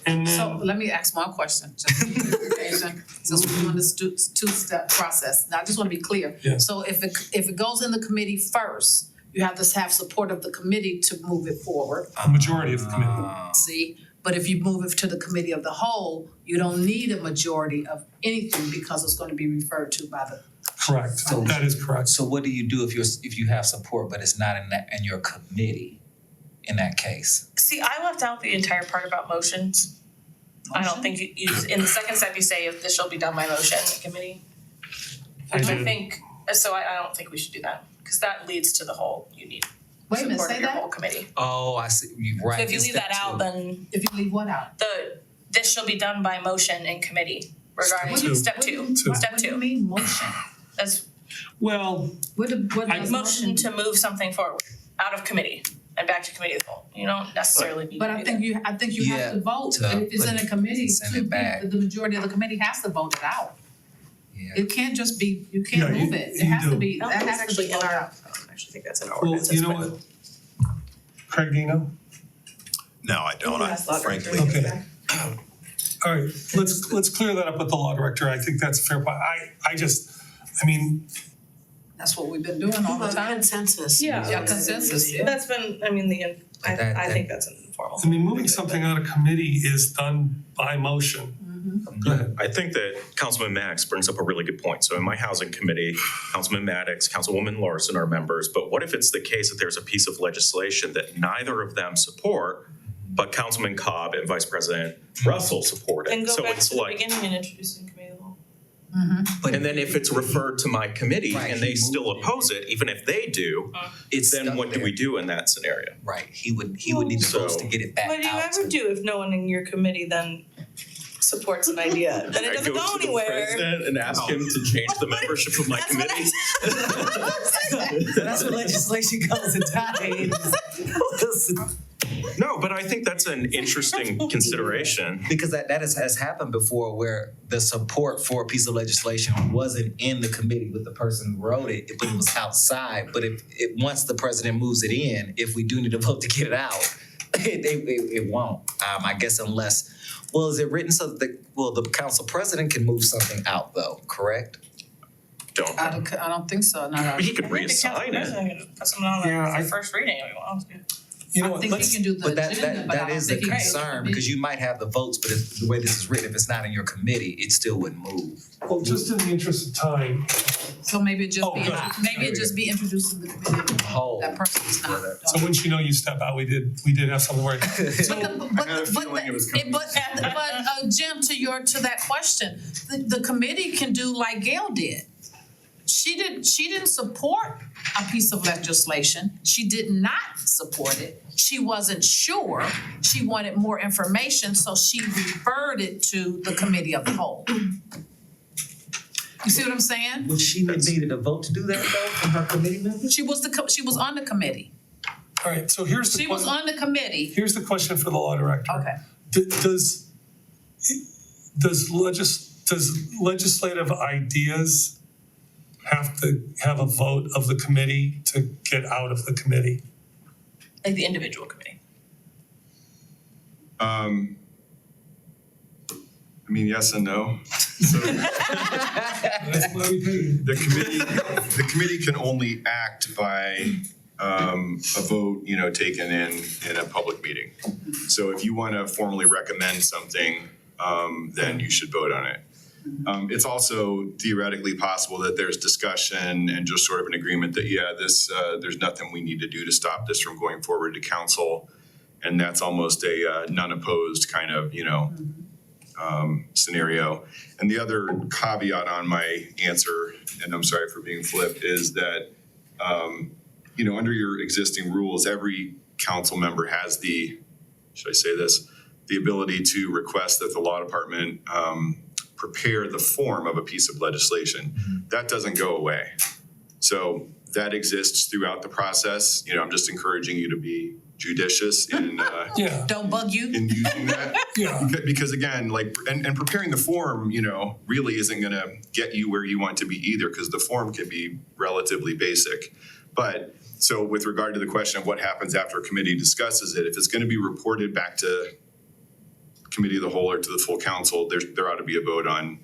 And So then, let me ask one question, just for clarification, since we're doing this 2-step process. Now, I just wanna be clear. Yeah. So if it goes in the committee first, you have to have support of the committee to move it forward, the majority of the committee. see? But if you move it to the committee of the whole, you don't need a majority of anything because it's gonna be referred to by the. Correct, that is correct. So what do you do if you have support, but it's not in your committee in that case? See, I left out the entire part about motions. I don't think you in the second step you say if this shall be done by motion in committee. which I did. think, so I don't think we should do that, cause that leads to the whole, you need Wait a minute, support of say your that? whole committee. Oh, I see, you're right. So if you It's leave that step out, two. then If you leave what out? this shall be done by motion in committee regarding Step two. step What do two, you- step What do you two. mean motion? That's Well, What does motion to move something forward, out of committee and back to committee of the whole. You don't necessarily need to But do I that. think you Yeah, have to vote, to and if it's put in a it- committee, send it back. the majority of the committee has to vote it out. Yeah. It can't just be, you can't Yeah, move you- it, it you has to do. be, I don't that think it's has to be actually in voted our, out. I don't actually think that's in our well, ordinances, you know but- what? Craig, do you know? No, I don't, I frankly. Okay. All right, let's clear that up with the law director. I think that's a fair point. I mean, That's what we've been doing all the time. Consensus. Yeah. Yeah, consensus, yeah. That's been, I mean, I think that's an informal. I mean, moving something out of committee is done by motion. Go ahead. I think that Councilman Maddox brings up a really good point. So in my housing committee, Councilman Maddox, Councilwoman Larson are members, but what if it's the case that there's a piece of legislation that neither of them support, but Councilman Cobb and Vice President Russell support Then it? go So back it's to the like, beginning and introducing committee of the whole. But and then if it's referred to my committee Right, and they he still moved it. oppose it, even if they do, it's then stuck what do there. we do in that scenario? Right, he would need the votes to get it back out. What do you ever do if no one in your committee then supports an idea? Then it doesn't go I go to the anywhere. president and ask him to change the membership of my That's what committee. That's what legislation comes in time. No, but I think that's an interesting consideration. Because that has happened before where the support for a piece of legislation wasn't in the committee with the person who wrote it, but it was outside. But if once the president moves it in, if we do need to vote to get it out, it won't. I guess unless, well, is it written so that the council president can move something out though, correct? I don't think so, not out. He could I think the council reassign it. president can just put someone on Yeah, the first reading if he wants to. You know I what, think he let's, can do the But agenda, but I that don't is the think he can do the concern, committee. because you might have the votes, but if the way this is written, if it's not in your committee, it still wouldn't move. well, just in the interest of time, So maybe it Oh, good. maybe it just be introduced to the committee. Whole. That person is not. so once you know you step out, we did have something where. But had a feeling it was coming. Jim, to that question, the committee can do like Gail did. She didn't support a piece of legislation. She did not support it. She wasn't sure. She wanted more information, so she referred to the committee of the whole. You see what I'm saying? Would she have needed a vote to do that though from her committee members? She was on the committee. All right, so here's the She was on the committee. here's the question for the law director. Okay. Does legislative ideas have to have a vote of the committee to get out of the committee? Like the individual committee. I mean, yes and no. So That's why we paid. the committee can only act by a vote, taken in a public meeting. So if you want to formally recommend something, then you should vote on it. It's also theoretically possible that there's discussion and just sort of an agreement that, there's nothing we need to do to stop this from going forward to council. And that's almost a none opposed kind of, scenario. And the other caveat on my answer, and I'm sorry for being flipped, is that, under your existing rules, every council member has the ability to request that the law department prepare the form of a piece of legislation. That doesn't go away. So that exists throughout the process. I'm just encouraging you to be judicious in Yeah, Don't bug you. in using that. yeah. Because again, and preparing the form, really isn't gonna get you where you want to be either, because the form can be relatively basic. But, so with regard to the question of what happens after a committee discusses it, if it's gonna be reported back to committee of the whole or to the full council, there ought to be a vote on,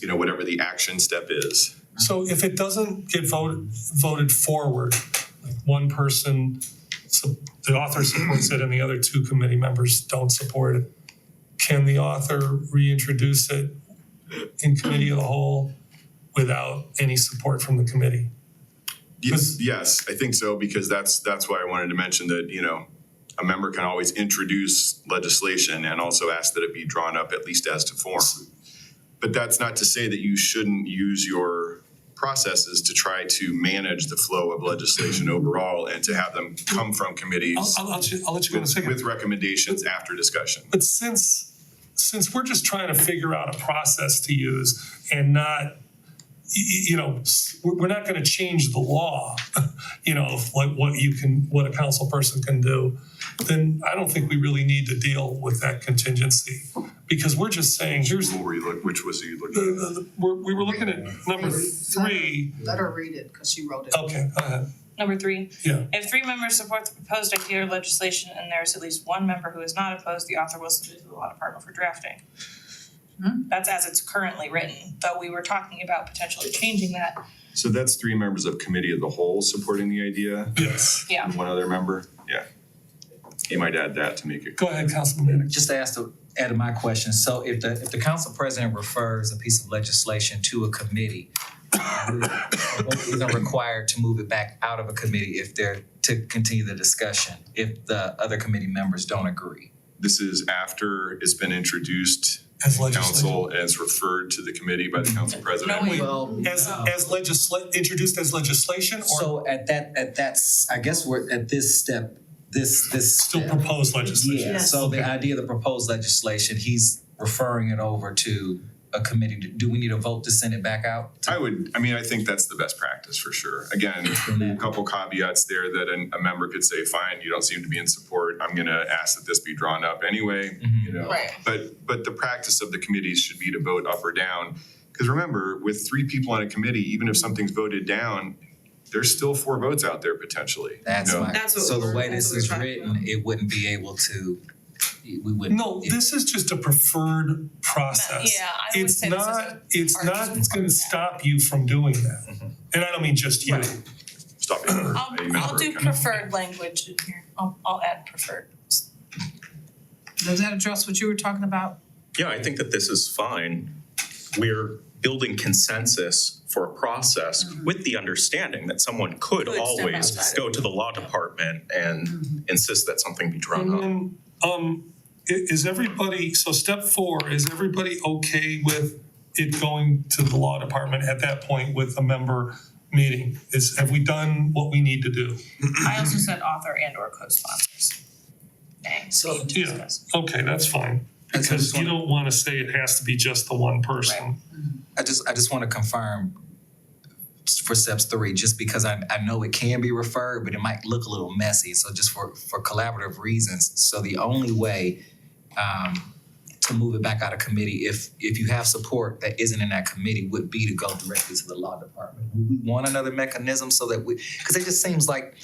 whatever the action step is. So if it doesn't get voted forward, like one person, so the author supports it and the other two committee members don't support it, can the author reintroduce it in committee of the whole without any support from the committee? Yes, I think so, because that's why I wanted to mention that, a member can always introduce legislation and also ask that it be drawn up at least as to form. But that's not to say that you shouldn't use your processes to try to manage the flow of legislation overall and to have them come from committees I'll let you go in a second. with recommendations after discussion. But since we're just trying to figure out a process to use and not, we're not gonna change the law, of like what a council person can do, then I don't think we really need to deal with that contingency. Because we're just saying, here's, What were you which was you looking at? we were looking at number 3. Let her read it, cause she wrote it. Okay, go ahead. Number 3, Yeah. if 3 members support the proposed idea or legislation and there is at least 1 member who is not opposed, the author will submit it to the law department for drafting. That's as it's currently written, though we were talking about potentially changing that. So that's 3 members of committee of the whole supporting the idea? Yes. Yeah. And 1 other member? Yeah. You might add that to make it. Go ahead, Councilman Mannix. Just to add to my question, so if the council president refers a piece of legislation to a committee, isn't required to move it back out of a committee if they're to continue the discussion, if the other committee members don't agree. This is after it's been introduced As to legislation. council and it's referred to the committee by the council president. No, wait. Well, Introduced as legislation or so at that, I guess we're at this step, this still step. proposed legislation? Yeah, so the idea of the proposed legislation, he's referring it over to a committee. Do we need a vote to send it back out? I think that's the best practice for sure. Again, a couple caveats there that a member could say, fine, you don't seem to be in support, I'm gonna ask that this be drawn up anyway, Right. But the practice of the committees should be to vote up or down. Cause remember, with 3 people on a committee, even if something's voted down, there's still 4 votes out there potentially. That's you know? my, That's what so the we're- way that's this what is we're talking written, it wouldn't be able to, we wouldn't. No, this is just a preferred process. Yeah, I would say this isn't It's not artificial. gonna stop you from doing that. And I don't mean just you. Stop being a member I'll of do the committee. preferred language in here. I'll add preferred. Does that address what you were talking about? Yeah, I think that this is fine. We're building consensus for a process with the understanding that someone could Could step always outside of go to the law department and insist that something be drawn up. And then, is everybody, so step 4, is everybody okay with it going to the law department at that point with a member meeting? Have we done what we need to do? I also said author and or co-sponsors. So, Yeah, okay, that's fine. And so Because just you don't wanna say it has to be just the one person. I just want to confirm for steps 3, just because I know it can be referred, but it might look a little messy. So just for collaborative reasons. So the only way to move it back out of committee, if you have support that isn't in that committee, would be to go directly to the law department. Would we want another mechanism so that because it just seems like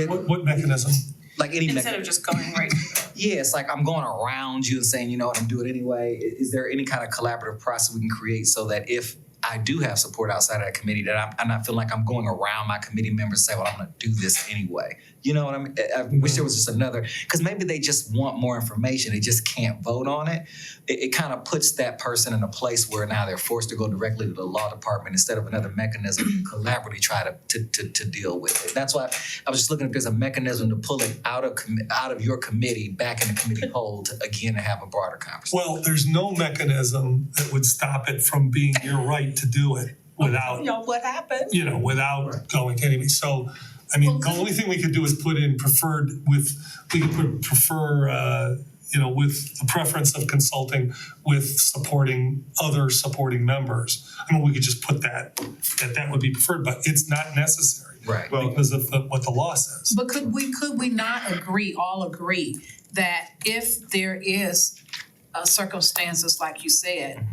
What mechanism? like any Instead of just going right to the. Yeah, it's like I'm going around you and saying, you know what, I'm doing it anyway. Is there any kind of collaborative process we can create so that if I do have support outside of that committee, that I'm not feeling like I'm going around my committee members and say, well, I'm gonna do this anyway. You know what I mean? I wish there was just another, because maybe they just want more information, they just can't vote on it. It kind of puts that person in a place where now they're forced to go directly to the law department instead of another mechanism to collaboratively try to deal with it. That's why I was just looking if there's a mechanism to pull it out of your committee back in the committee hold to have a broader conversation. Well, there's no mechanism that would stop it from being your right to do it without, What happened? without going to anybody. So, I mean, the only thing we could do is put in preferred with, we could put prefer, with the preference of consulting with supporting other supporting members. I mean, we could just put that would be preferred, but it's not necessary. Right. Because of what the law says. But could we not all agree that if there is circumstances like you said,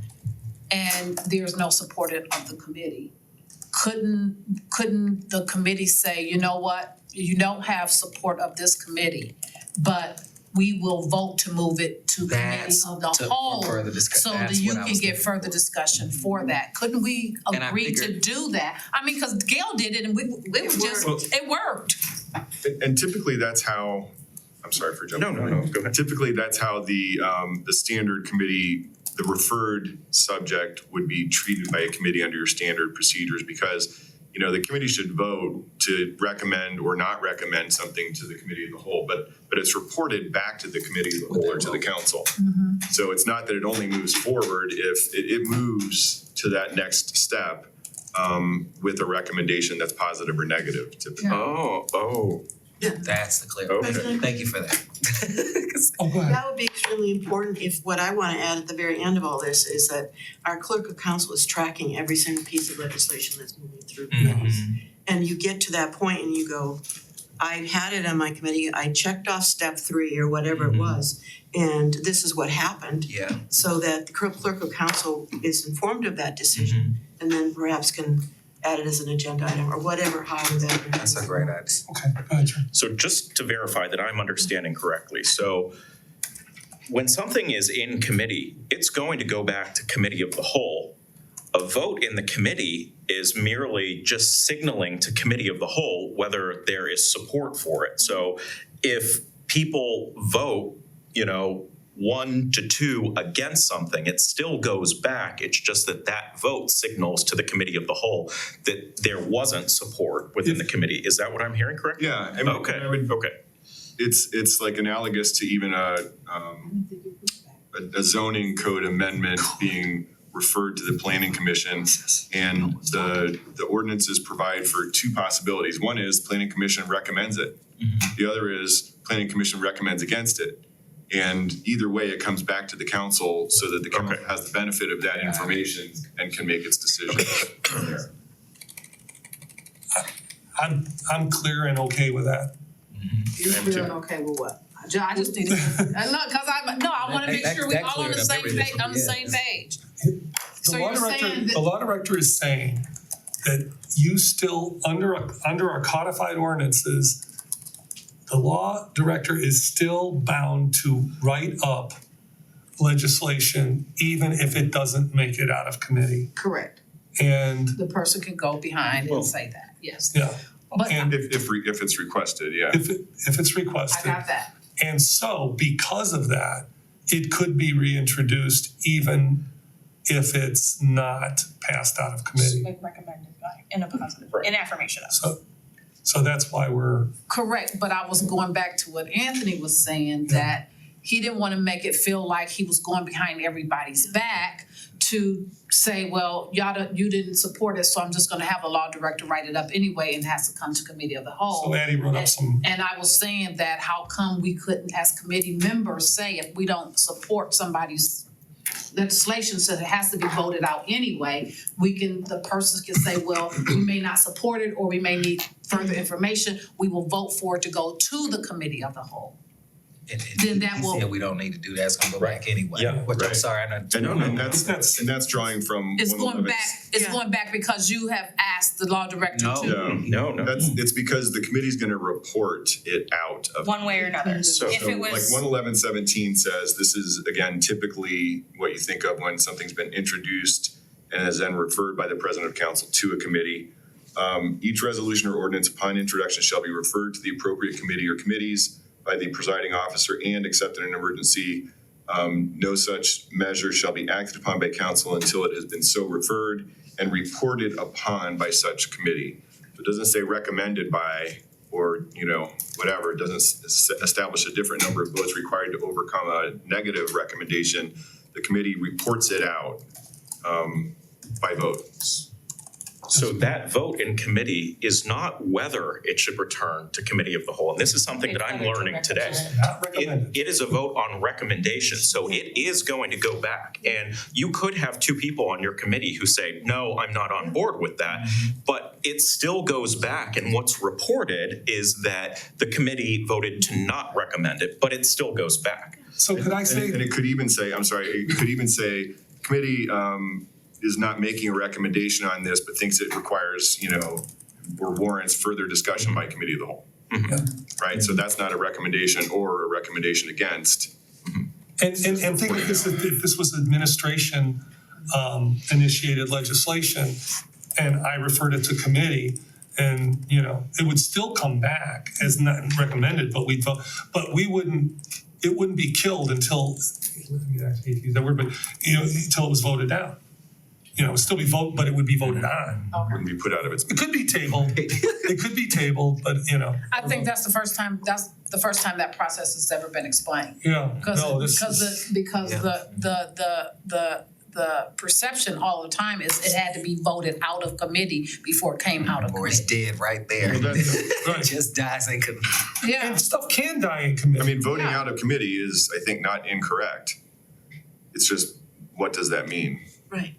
and there's no support of the committee, couldn't the committee say, you know what, you don't have support of this committee, but we will vote to move it to committee That's of the for whole, further so discussion. that you can get further discussion for that. Couldn't we And I agree to figured- do that? I mean, cause Gail did it and it worked. And typically that's how, I'm sorry for jumping. No, go ahead. Typically, that's how the standard committee, the referred subject would be treated by a committee under your standard procedures because, the committee should vote to recommend or not recommend something to the committee of the whole, but it's reported back to the committee of the whole or to the council. So it's not that it only moves forward if it moves to that next step with a recommendation that's positive or negative typically. Oh, That's the clear. Okay. Thank you for that. 'Cause Oh, go ahead. That would be extremely important if what I wanna add at the very end of all this is that our clerk of council is tracking every single piece of legislation that's moving through committees. And you get to that point and you go, I had it on my committee, I checked off step 3 or whatever it was, and this is what happened. Yeah. So that the clerk of council is informed of that decision and then perhaps can add it as an agenda item or whatever, however that. That's a great idea. Okay, go ahead, Trent. so just to verify that I'm understanding correctly, so when something is in committee, it's going to go back to committee of the whole. A vote in the committee is merely just signaling to committee of the whole whether there is support for it. So if people vote, 1 to 2 against something, it still goes back. It's just that that vote signals to the committee of the whole that there wasn't support within the committee. Is that what I'm hearing correctly? Yeah, I mean, Okay, I would, okay. it's like analogous to even a zoning code amendment being referred to the planning commission. And the ordinances provide for 2 possibilities. One is planning commission recommends it. The other is planning commission recommends against it. And either way, it comes back to the council so that the council Okay. has the benefit of that information and can make its decision. I'm clear and okay with that. You're I am clear too. and okay with what? I just need to, look, cause I wanna make That- sure we that all on the cleared up same everything page, for on the me, same yes. page. The So law you're director, saying that- the law director is saying that you still, under our codified ordinances, the law director is still bound to write up legislation even if it doesn't make it out of committee. Correct. And, The person can go behind Well- and say that, yes. yeah, But and If it's requested, yeah. if it's I requested. got that. And so because of that, it could be reintroduced even if it's not passed out of committee. Like recommended by, in a positive, Right. in affirmation of. So that's why we're, Correct, but I was going back to what Anthony was saying, that he didn't wanna make it feel like he was going behind everybody's back to say, well, you didn't support it, so I'm just gonna have a law director write it up anyway and has to come to committee of the whole. so Addie wrote up some, And I was saying that how come we couldn't, as committee members, say if we don't support somebody's legislation, so it has to be voted out anyway, the person can say, well, we may not support it, or we may need further information, we will vote for it to go to the committee of the whole. Then that He will- said we don't need to do that, it's gonna go back anyway. Yeah, Which I'm right. sorry, And that's drawing from It's one of going the- back, it's Yeah. going back because you have asked the law director No. to. No, it's because the committee's gonna report it out of. One way or another. So- If it Like was, 11117 says, this is again typically what you think of when something's been introduced and is then referred by the president of council to a committee. Each resolution or ordinance upon introduction shall be referred to the appropriate committee or committees by the presiding officer, and except in an emergency, no such measure shall be acted upon by council until it has been so referred and reported upon by such committee. It doesn't say recommended by, or, whatever. It doesn't establish a different number of votes required to overcome a negative recommendation. The committee reports it out by vote. So that vote in committee is not whether it should return to committee of the whole. And this is something that I'm learning today. not recommended. It is a vote on recommendation, so it is going to go back. And you could have 2 people on your committee who say, no, I'm not on board with that. But it still goes back, and what's reported is that the committee voted to not recommend it, but it still goes back. So could I And say, it could even say, committee is not making a recommendation on this, but thinks it requires, or warrants further discussion by committee of the whole. Right, so that's not a recommendation or a recommendation against. and think of this, if this was administration initiated legislation and I referred it to committee, and, it would still come back as not recommended, but we'd vote, but it wouldn't be killed until, I hate to use that word, but, until it was voted down. It would still be but it would be voted on. Wouldn't be put out of its. It could be tabled, but, I think that's the first time that process has ever been explained. yeah, Because no, this because is, the because Yeah. the the perception all the time is it had to be voted out of committee before it came out of Or it's committee. dead right there. Well, that's- Right. It just dies in committee. Yeah, And stuff can die in committee. I mean, voting Yeah. out of committee is, I think, not incorrect. It's just, what does that mean? Right.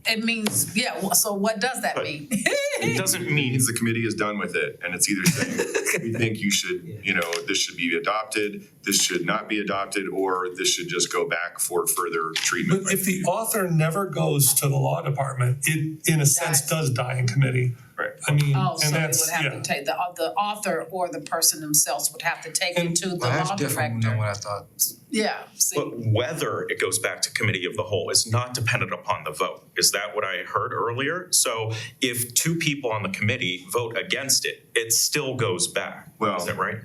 it means, yeah, so what does that But- mean? It doesn't It mean means the committee is done with it, and it's either saying, we think you should, you know, this should be adopted, this should not be adopted, or this should just go back for further treatment. But if the author never goes to the law department, it, in a sense, Dies. does die in committee. Right. I mean, Oh, so and they that's, would have yeah. to take, the author or the person themselves would have to take And- it to the Well, that's law different director. than what I thought. Yeah, see, But whether it goes back to committee of the whole is not dependent upon the vote. Is that what I heard earlier? So if two people on the committee vote against it, it still goes back. Well- Is that right?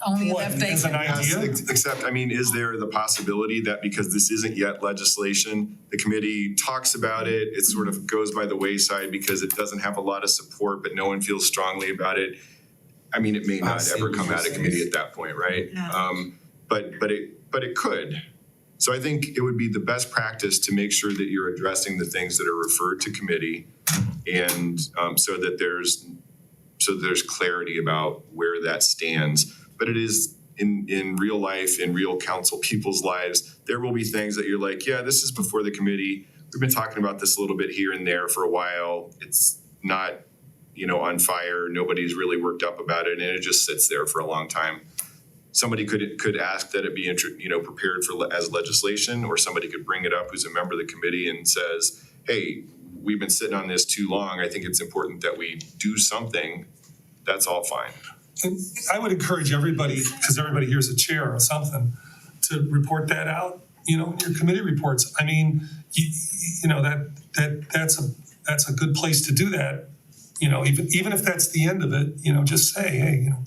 only What, if they. as an Yes, idea? except, I mean, is there the possibility that because this isn't yet legislation, the committee talks about it, it sort of goes by the wayside because it doesn't have a lot of support, but no one feels strongly about it? I mean, it may I not see ever what come you're out of saying. committee at that point, right? Yeah. But it could. So I think it would be the best practice to make sure that you're addressing the things that are referred to committee and so that there's clarity about where that stands. But it is in real life, in real council people's lives, there will be things that you're like, yeah, this is before the committee. We've been talking about this a little bit here and there for a while. It's not, you know, on fire. Nobody's really worked up about it, and it just sits there for a long time. Somebody could ask that it be prepared as legislation, or somebody could bring it up who's a member of the committee and says, hey, we've been sitting on this too long. I think it's important that we do something. That's all fine. And I would encourage everybody, because everybody here is a chair or something, to report that out, you know, in your committee reports. I mean, you know, that's a good place to do that. You know, even if that's the end of it, you know, just say, hey, you know.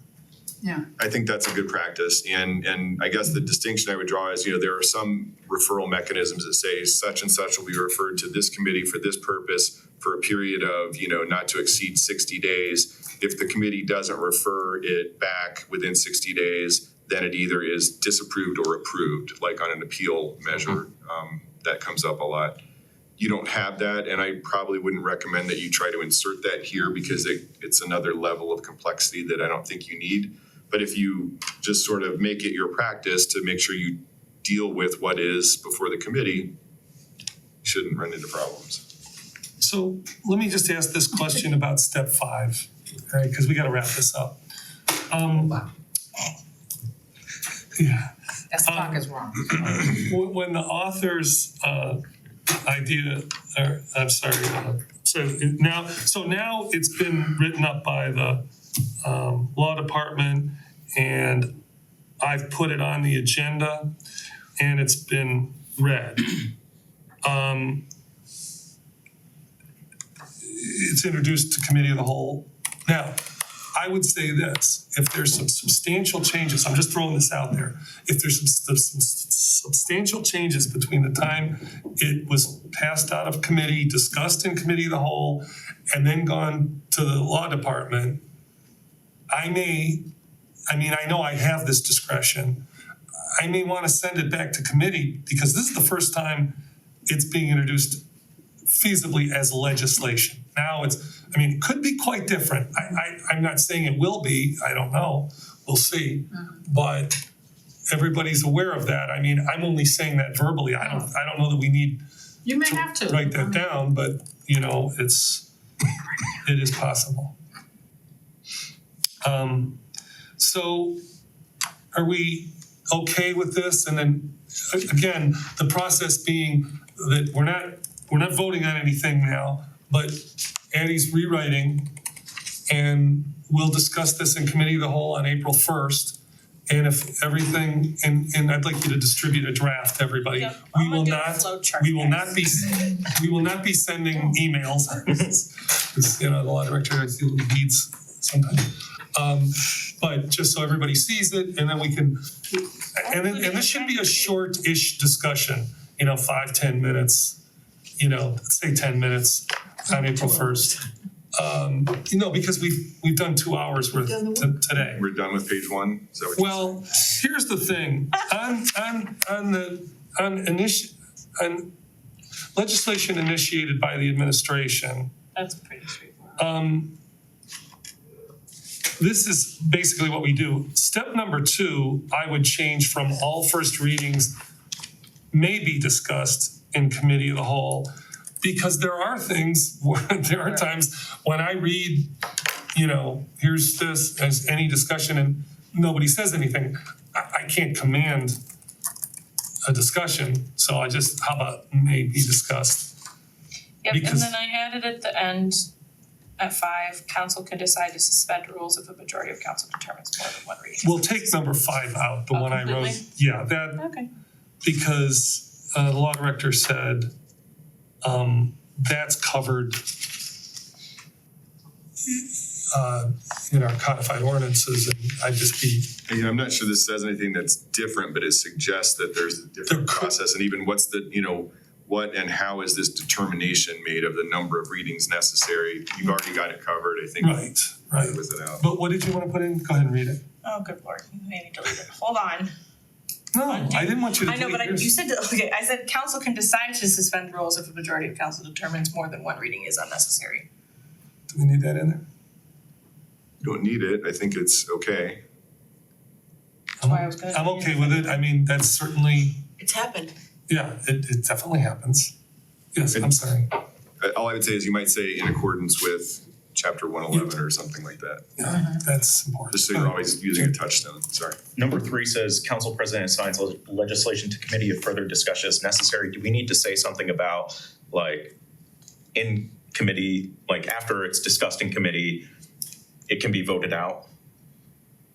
Yeah, I think that's a good practice. And I guess the distinction I would draw is, you know, there are some referral mechanisms that say such and such will be referred to this committee for this purpose for a period of, you know, not to exceed 60 days. If the committee doesn't refer it back within 60 days, then it either is disapproved or approved, like on an appeal measure. That comes up a lot. You don't have that, and I probably wouldn't recommend that you try to insert that here because it's another level of complexity that I don't think you need. But if you just sort of make it your practice to make sure you deal with what is before the committee, you shouldn't run into problems. So let me just ask this question about step 5, right? Because we got to wrap this up. Yeah. that clock is wrong. When the author's idea, or I'm sorry, so now it's been written up by the law department, and I've put it on the agenda, and it's been read. It's introduced to committee of the whole. Now, I would say this, if there's some substantial changes, I'm just throwing this out there. If there's some substantial changes between the time it was passed out of committee, discussed in committee of the whole, and then gone to the law department, I know I have this discretion. I may want to send it back to committee because this is the first time it's being introduced feasibly as legislation. Now it could be quite different. I'm not saying it will be, I don't know, we'll see. But everybody's aware of that. I mean, I'm only saying that verbally. I don't know that we need You may have to. write that down, but you know, it is possible. So are we okay with this? And then again, the process being that we're not voting on anything now, but Addie's rewriting, and we'll discuss this in committee of the whole on April 1st. And if everything, and I'd like you to distribute a draft to everybody. Yep, We I'm will gonna do a not, flow chart, we will guys. not be sending emails. It's, you know, the law director has little beads sometimes. But just so everybody sees it, and then we can, and this should be a short-ish discussion, you know, 5-10 minutes, you know, let's say 10 minutes on April 1st. You know, because we've done 2 hours worth today. We're done with page 1? Is that what you're saying? Well, here's the thing, on legislation initiated by the administration. That's pretty straightforward. This is basically what we do. Step number 2, I would change from all first readings may be discussed in committee of the whole, because there are things, there are times when I read, here's this, as any discussion and nobody says anything. I can't command a discussion, so how about may be discussed? Yep, and Because- then I added at the end, at 5, council can decide to suspend rules if a majority of council determines more than one reading. We'll take number 5 out, the Oh, one I wrote. completely? Yeah, that, Okay. because the law director said that's covered in our codified ordinances, and I'd just be, I'm not sure this says anything that's different, but it suggests that there's a There different could- process, and even what's the, what and how is this determination made of the number of readings necessary? You've already got it covered, I think. right. With it out. But what did you want to put in? Go ahead and read it. Oh, good lord, you made me delete it. Hold on. No, I didn't want you to I know, delete but yours. you said, I said council can decide to suspend rules if a majority of council determines more than one reading is unnecessary. Do we need that in there? You don't need it, I think it's okay. That's why I was gonna. I'm okay with it. I mean, that's certainly, It's happened. yeah, it definitely happens. Yes, I'm sorry. All I would say is you might say in accordance with chapter 111 or something like that, Yeah, that's important. just so you're always using a touchstone, sorry. Number 3 says council president assigns legislation to committee if further discussion is necessary. Do we need to say something about in committee, after it's discussed in committee, it can be voted out,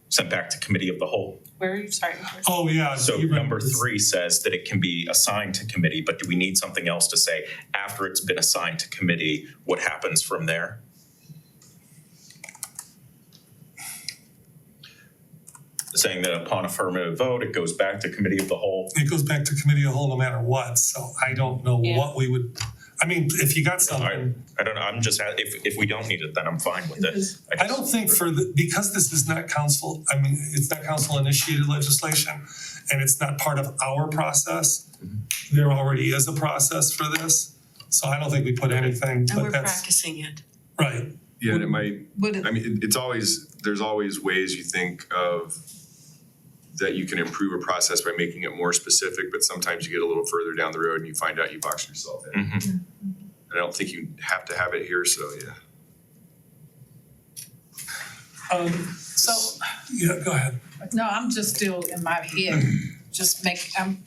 sent back to committee of the whole? Where are you, sorry? Oh, yeah. So you're right. number 3 says that it can be assigned to committee, but do we need something else to say after it's been assigned to committee, what happens from there? Saying that upon affirmative vote, it goes back to committee of the whole. It goes back to committee of the whole no matter what, so I don't know Yeah. what we would, I mean, if you got I something. don't know, I'm just, if we don't need it, then I'm fine with it. I don't think because this is not council, it's not council initiated legislation and it's not part of our process, there already is a process for this. So I don't think we put anything, And but we're that's, practicing it. right. Yeah, and it might, Would it, it's always, there's always ways you think of that you can improve a process by making it more specific, but sometimes you get a little further down the road and you find out you boxed yourself in. Mhm. I don't think you have to have it here, so yeah. So, Yeah, go ahead. no, I'm just still in my head, I'm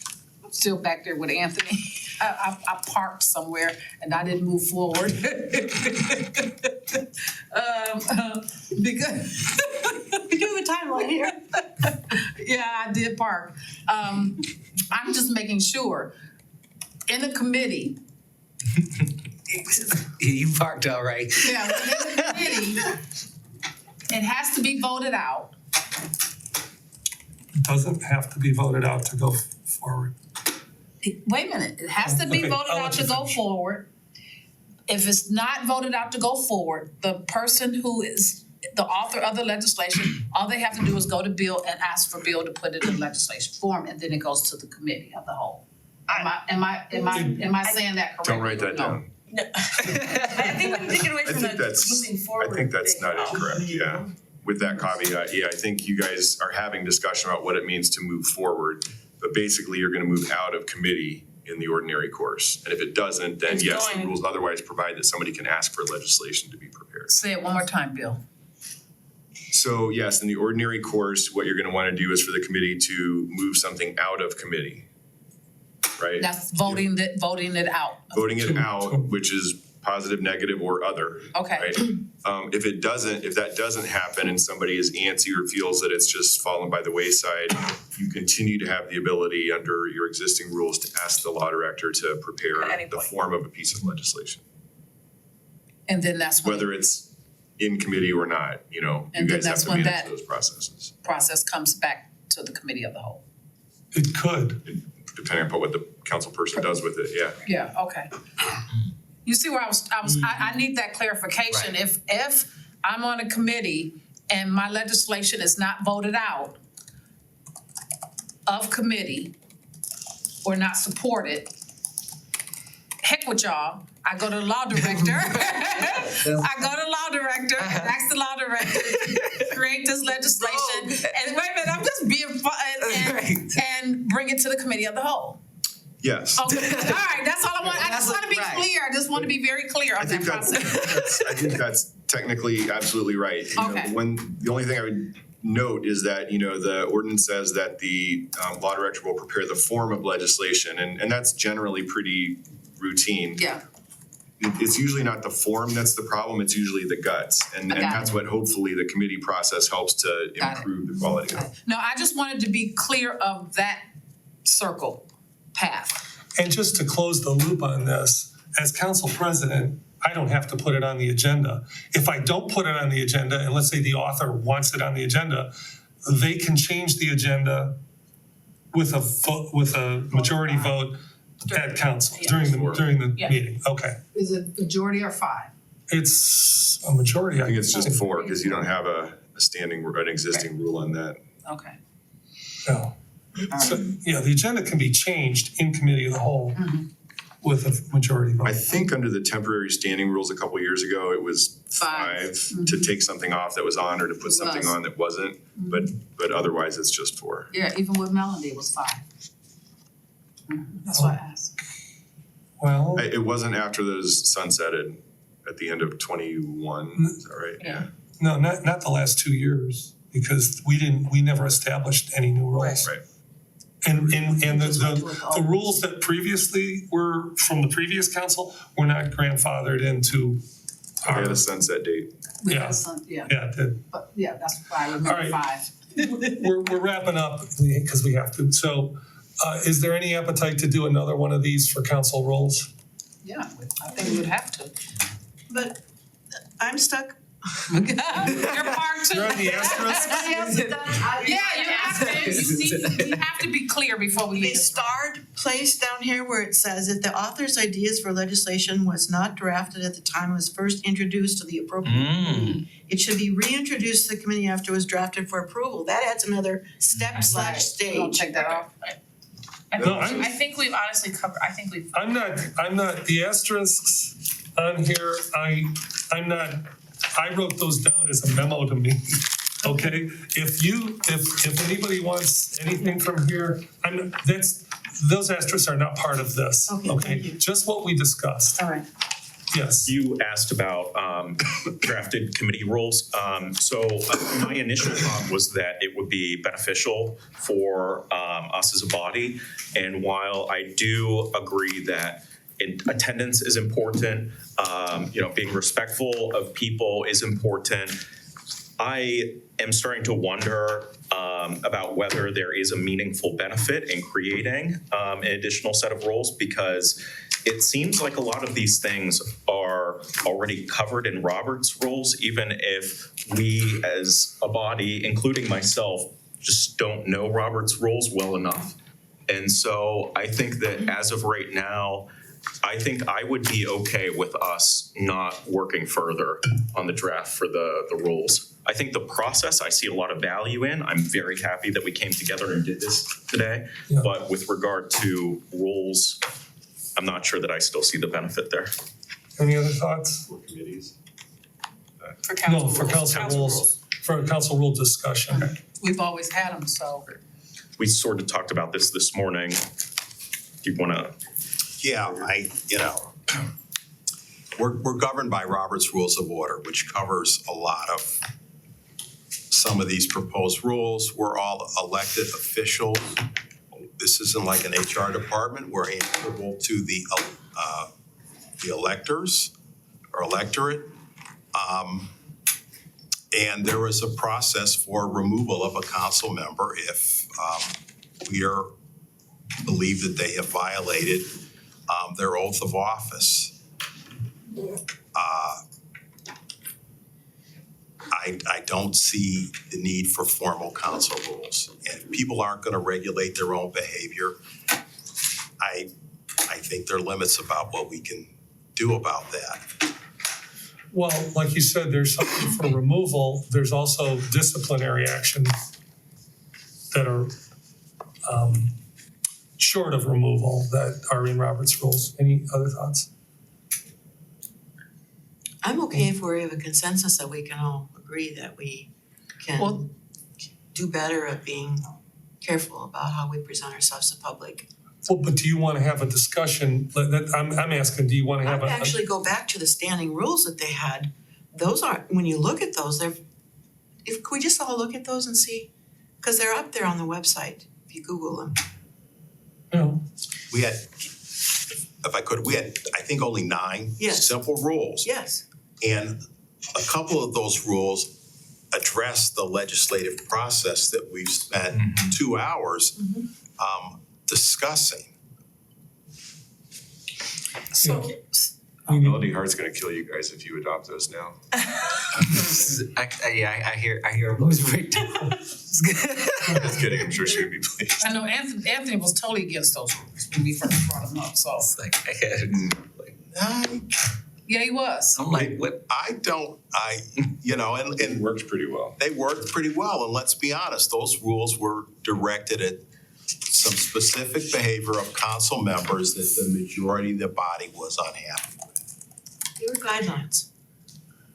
still back there with Anthony. I parked somewhere and I didn't move forward. Because We do have a timeline here. yeah, I did park. I'm just making sure, in a committee, You parked all right. yeah, in a committee, it has to be voted out. It doesn't have to be voted out to go forward. Wait a minute, it has to be Okay, voted I'll out let to you go finish. forward. If it's not voted out to go forward, the person who is the author of the legislation, all they have to do is go to Bill and ask for Bill to put it in legislation form, and then it goes to the committee of the whole. Am I saying that correctly? Don't write that No. down. no. I think we can take it away I from think the that's, moving forward. I think that's thing. not incorrect, yeah. With that caveat, yeah, I think you guys are having discussion about what it means to move forward, but basically you're gonna move out of committee in the ordinary course. And if it doesn't, then It's yes, the going. rules otherwise provide that somebody can ask for legislation to be prepared. Say it one more time, Bill. So yes, in the ordinary course, what you're gonna wanna do is for the committee to move something out of committee, right? That's voting it out. Voting it To- out, which is positive, negative, or other, Okay, right? If that doesn't happen and somebody is antsy or feels that it's just fallen by the wayside, you continue to have the ability under your existing rules to ask the law director to prepare At any the point. form of a piece of legislation, and then that's when whether it's in committee or not, you And then guys have that's to when manage that- those processes, the process comes back to the committee of the whole. It could. depending upon what the council person does with it, yeah. Yeah, okay. You see where I need that clarification. If I'm on a committee and my legislation is not voted out of committee or not supported, heck with y'all. I go to the law director. I go to the law director and ask the law director to create this legislation. And wait a minute, I'm just being fun and bring it to the committee of the whole. Yes. Okay, all right, that's all I want. I just want to be Right. clear. I just want to be very clear I on think that process. I think that's technically absolutely right. You know, Okay. the only thing I would note is that, the ordinance says that the law director will prepare the form of legislation, and that's generally pretty routine. Yeah, It's usually not the form that's the problem, it's usually the guts. And I got that's what hopefully the committee process helps to Got it. improve the quality of. no, I just wanted to be clear of that circle path. And just to close the loop on this, as council president, I don't have to put it on the agenda. If I don't put it on the agenda, and let's say the author wants it on the agenda, they can change the agenda with a vote, with a majority vote at council during the Yeah. meeting. Okay. Is it majority or 5? It's a majority. I think it's just 4, because you don't have an existing rule on that. Okay. No. So, yeah, the agenda can be changed in committee of the whole with a majority vote. I think under the temporary standing rules a couple years ago, it was 5. 5 to take something off that was on or to put something was. on that wasn't, but otherwise it's just 4. Yeah, even with Melody, it was 5. That's why I asked. Well, It wasn't after those sunsetted at the end of 21, is that right? Yeah. no, not the last 2 years, because we never established any new rules. Right. And the rules that previously were from the previous council were not grandfathered into They our, had a sunset date. We Yeah. had some, yeah, yeah, but yeah, that's why I All remember right. 5. we're wrapping up because we have to. So, is there any appetite to do another one of these for council rules? Yeah, I think we would have to. But I'm stuck. You're part 2. You're on the asterisk? Yeah, you have to, you have to be clear before we The leave this room. starred place down here where it says if the author's ideas for legislation was not drafted at the time it was first introduced to the appropriate committee, it should be reintroduced to the committee after it was drafted for approval. That adds another step Right. slash We're gonna stage. take that off. No, I'm- I think we've honestly covered, I think we've. I'm not, the asterisks on here, I wrote those down as a memo to me, okay? If anybody wants anything from here, those asterisks are not part of this, Okay, okay? thank you. Just what we discussed, All right. yes. You asked about drafted committee rules. So my initial thought was that it would be beneficial for us as a body. And while I do agree that attendance is important, being respectful of people is important, I am starting to wonder about whether there is a meaningful benefit in creating an additional set of rules, because it seems like a lot of these things are already covered in Robert's rules, even if we as a body, including myself, just don't know Robert's rules well enough. And so I think that as of right now, I think I would be okay with us not working further on the draft for the rules. I think the process I see a lot of value in. I'm very happy that we came together and did this today. Yeah. But with regard to rules, I'm not sure that I still see the benefit there. Any other thoughts? For committees. For council No, for rules. council rules, for a council rule discussion. We've always had them, so. We sort of talked about this morning. Do you want to? Yeah, we're governed by Robert's Rules of Order, which covers a lot of some of these proposed rules. We're all elected officials. This isn't like an HR department. We're answerable to the electors or electorate. And there is a process for removal of a council member if we believe that they have violated their oath of office. I don't see the need for formal council rules. And if people aren't gonna regulate their own behavior, I think there are limits about what we can do about that. Well, like you said, there's something for removal, there's also disciplinary action that are short of removal that are in Robert's rules. Any other thoughts? I'm okay if we have a consensus that we can all agree that we Well- can do better at being careful about how we present ourselves to public. Well, but do you want to have a discussion? I'm asking, do you want to have I'd a? actually go back to the standing rules that they had. Those aren't, when you look at those, could we just all look at those and see? Because they're up there on the website, if you Google them. You know, We had, if I could, we had, I think, only 9 Yes. simple rules. Yes. And a couple of those rules address the legislative process that we've spent 2 hours discussing. so Melody Hart's gonna kill you guys if you adopt those now. I hear a voice breakdown. Just kidding, I'm sure she would be pleased. I know Anthony was totally against those rules when we first brought them up, so, It's like, I had, yeah, he was. I'm like, what? And It works pretty well. they worked pretty well, and let's be honest, those rules were directed at some specific behavior of council members that the majority of the body was unhappy with. They were guidelines.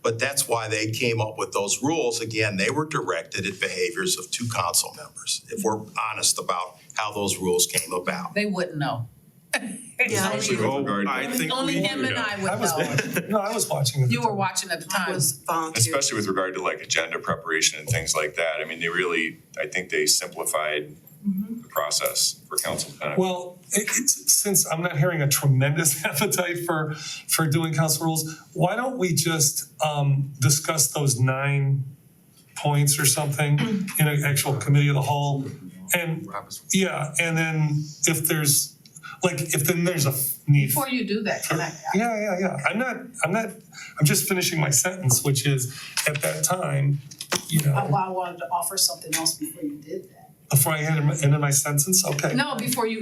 But that's why they came up with those rules. Again, they were directed at behaviors of 2 council members, if we're honest about how those rules came about. They wouldn't know. Yeah, Especially with regard, I think Only we him do and know. I I would was know. watching. No, I was watching at the You were time. watching at the I time. was volunteer. especially with regard to like agenda preparation and things like that. I mean, they really, I think they simplified the process for council benefit. Well, since I'm not hearing a tremendous appetite for doing council rules, why don't we just discuss those 9 points or something in an actual committee of the whole? And yeah, and then if there's a need. Before you do that, can I? Yeah. I'm just finishing my sentence, which is at that time, I wanted to offer something else before you did that. before I ended my sentence, okay. No, before you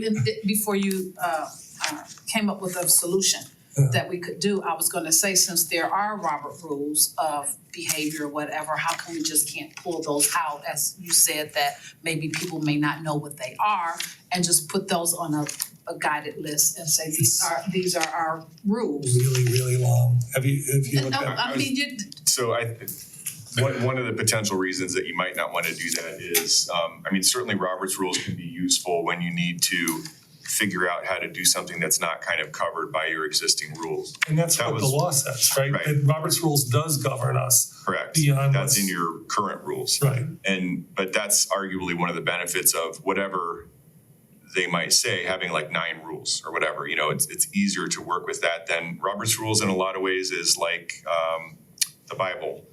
came up with a solution Yeah. that we could do, I was gonna say, since there are Robert rules of behavior or whatever, how come we just can't pull those out, as you said, that maybe people may not know what they are, and just put those on a guided list and say, these are our rules. Really, really long. Have you looked No, at? I mean, So one of the potential reasons that you might not want to do that is, certainly Robert's rules can be useful when you need to figure out how to do something that's not kind of covered by your existing rules. And that's That what the was- law says, right? Right. That Robert's rules does govern us Correct. beyond That's what's- in your current rules. Right. But that's arguably one of the benefits of whatever they might say, having like 9 rules or whatever, it's easier to work with that than Robert's rules in a lot of ways is like the Bible.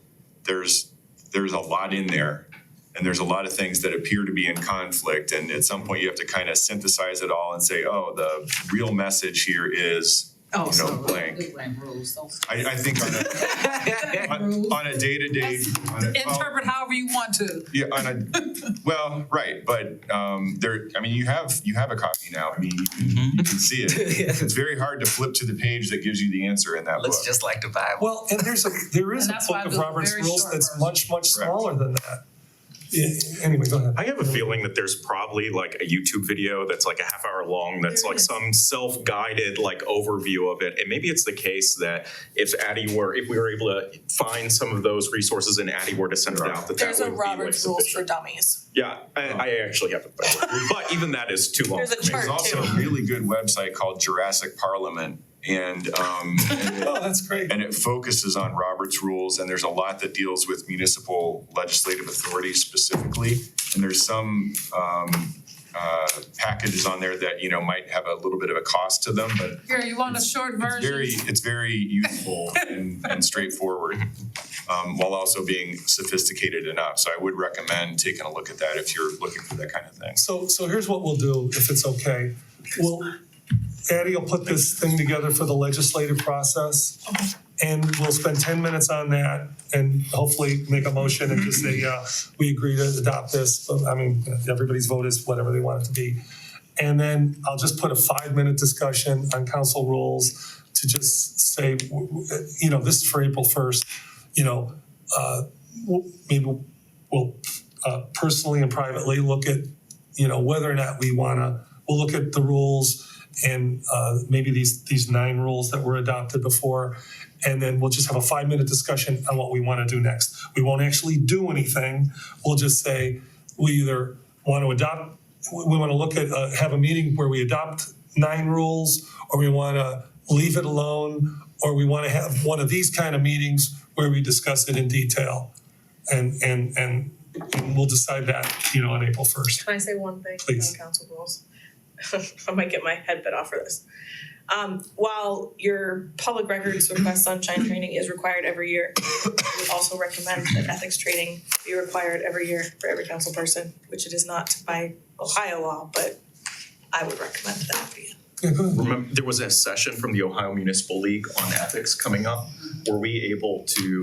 There's a lot in there, and there's a lot of things that appear to be in conflict, and at some point you have to kind of synthesize it all and say, oh, the real message here is, blank. Good blank rules, those. I think on a day-to-day, Interpret however you want to. yeah, right, but you have a copy now. I mean, you can see it. It's very hard to flip to the page that gives you the answer in that book. Looks just like the Bible. Well, and there is And a that's why book I of do a Robert's very rules short that's version. much Correct. smaller than that. Yeah, anyway, go ahead. I have a feeling that there's probably like a YouTube video that's like a half hour long that's There like is. some self-guided like overview of it. And maybe it's the case that if we were able to find some of those resources and Addie were to send it out, that There's would a be like Robert's rules for sufficient. dummies. Yeah, I actually have it. But even that is too long. There's a for me. chart. There's also a really good website called Jurassic Parliament, and Oh, that's great. and it focuses on Robert's rules, and there's a lot that deals with municipal legislative authorities specifically. And there's some packages on there that might have a little bit of a cost to them, but Here, you want a short version? it's very useful and straightforward, while also being sophisticated enough. So I would recommend taking a look at that if you're looking for that kind of thing. So here's what we'll do, if it's okay. Addie will put this thing together for the legislative process. And we'll spend 10 minutes on that and hopefully make a motion and just say, yeah, we agree to adopt this. But everybody's vote is whatever they want it to be. And then I'll just put a 5-minute discussion on council rules to just say, this is for April 1st. Maybe we'll personally and privately look at, whether or not we want to we'll look at the rules and maybe these 9 rules that were adopted before. And then we'll just have a 5-minute discussion on what we want to do next. We won't actually do anything. We'll just say, we either want to adopt, we want to look at, have a meeting where we adopt 9 rules, or we want to leave it alone, or we want to have one of these kind of meetings where we discuss it in detail. And we'll decide that, on April 1st. Can I say one thing Please. on council rules? I might get my head bit off for this. While your public records request sunshine training is required every year, I would also recommend that ethics training be required every year for every council person, which it is not by Ohio law, but I would recommend that be. Yeah, go ahead. Remember, there was a session from the Ohio Municipal League on ethics coming up. Were we able to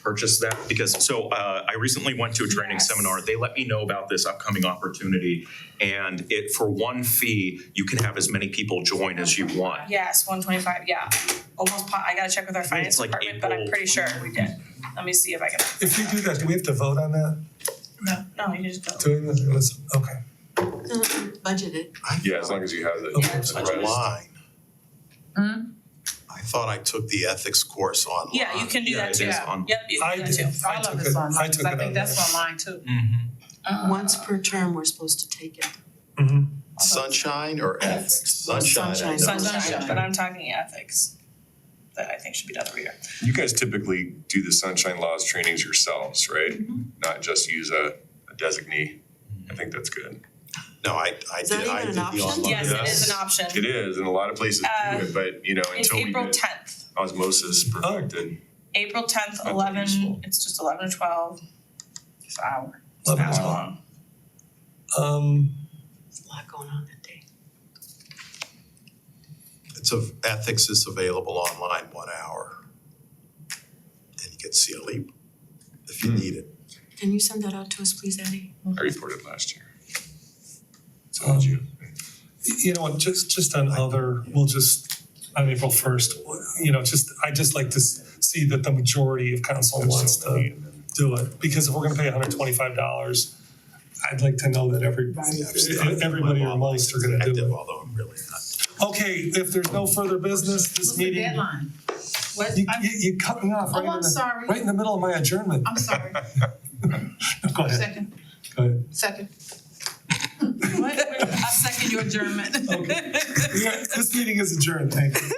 purchase that? Because, I recently went to a training Yes. seminar. They let me know about this upcoming opportunity. And for one fee, you can have as many people join as you want. Yes, 125, yeah. I gotta check with our finance like department, but I'm April pretty sure we did. Let me see if I can. If you do that, do we have to vote on that? No, you just go. Doing this? Okay. Budgeted. Yeah, as long as you have the. Okay. the rest. Online. Hmm? I thought I took the ethics course online. Yeah, you can do Yeah, that it too. is on- Yep, you I can do that did. too. I All took of it. it's I online, took 'cause I it think online. that's online too. Once per term, we're supposed to take it. Mm-hmm. Sunshine or ethics? Sunshine. I know. Sunshine, but I'm talking ethics. That I think should be done every year. You guys typically do the sunshine laws trainings yourselves, right? Mm-hmm. Not just use a designee. I think that's good. No, I Is that did even an the option? online. Yes, it is an option. It is, and a lot of places do it, but It's until we April get 10th. osmosis perfected. April 10th, Not that 11, useful. it's just 11 to 12. It's an hour. It's an 11 to hour 12. long. There's a lot going on that day. Ethics is available online 1 hour. And you get CLE if you need it. Can you send that out to us, please, Eddie? I reported last year. So did you. You know what, just on other, we'll just, on April 1st, I just like to see that the majority of council wants to do it. Because if we're gonna pay $125, I'd like to know that everybody or most are gonna do it. Although I'm really not. Okay, if there's no further business, this What's the meeting, deadline? What? you cut me off Oh, I'm sorry. right in the middle of my adjournment. I'm sorry. Go ahead, Second, go ahead. second. I second your adjournment. Okay. Yeah, this meeting is adjourned, thank you.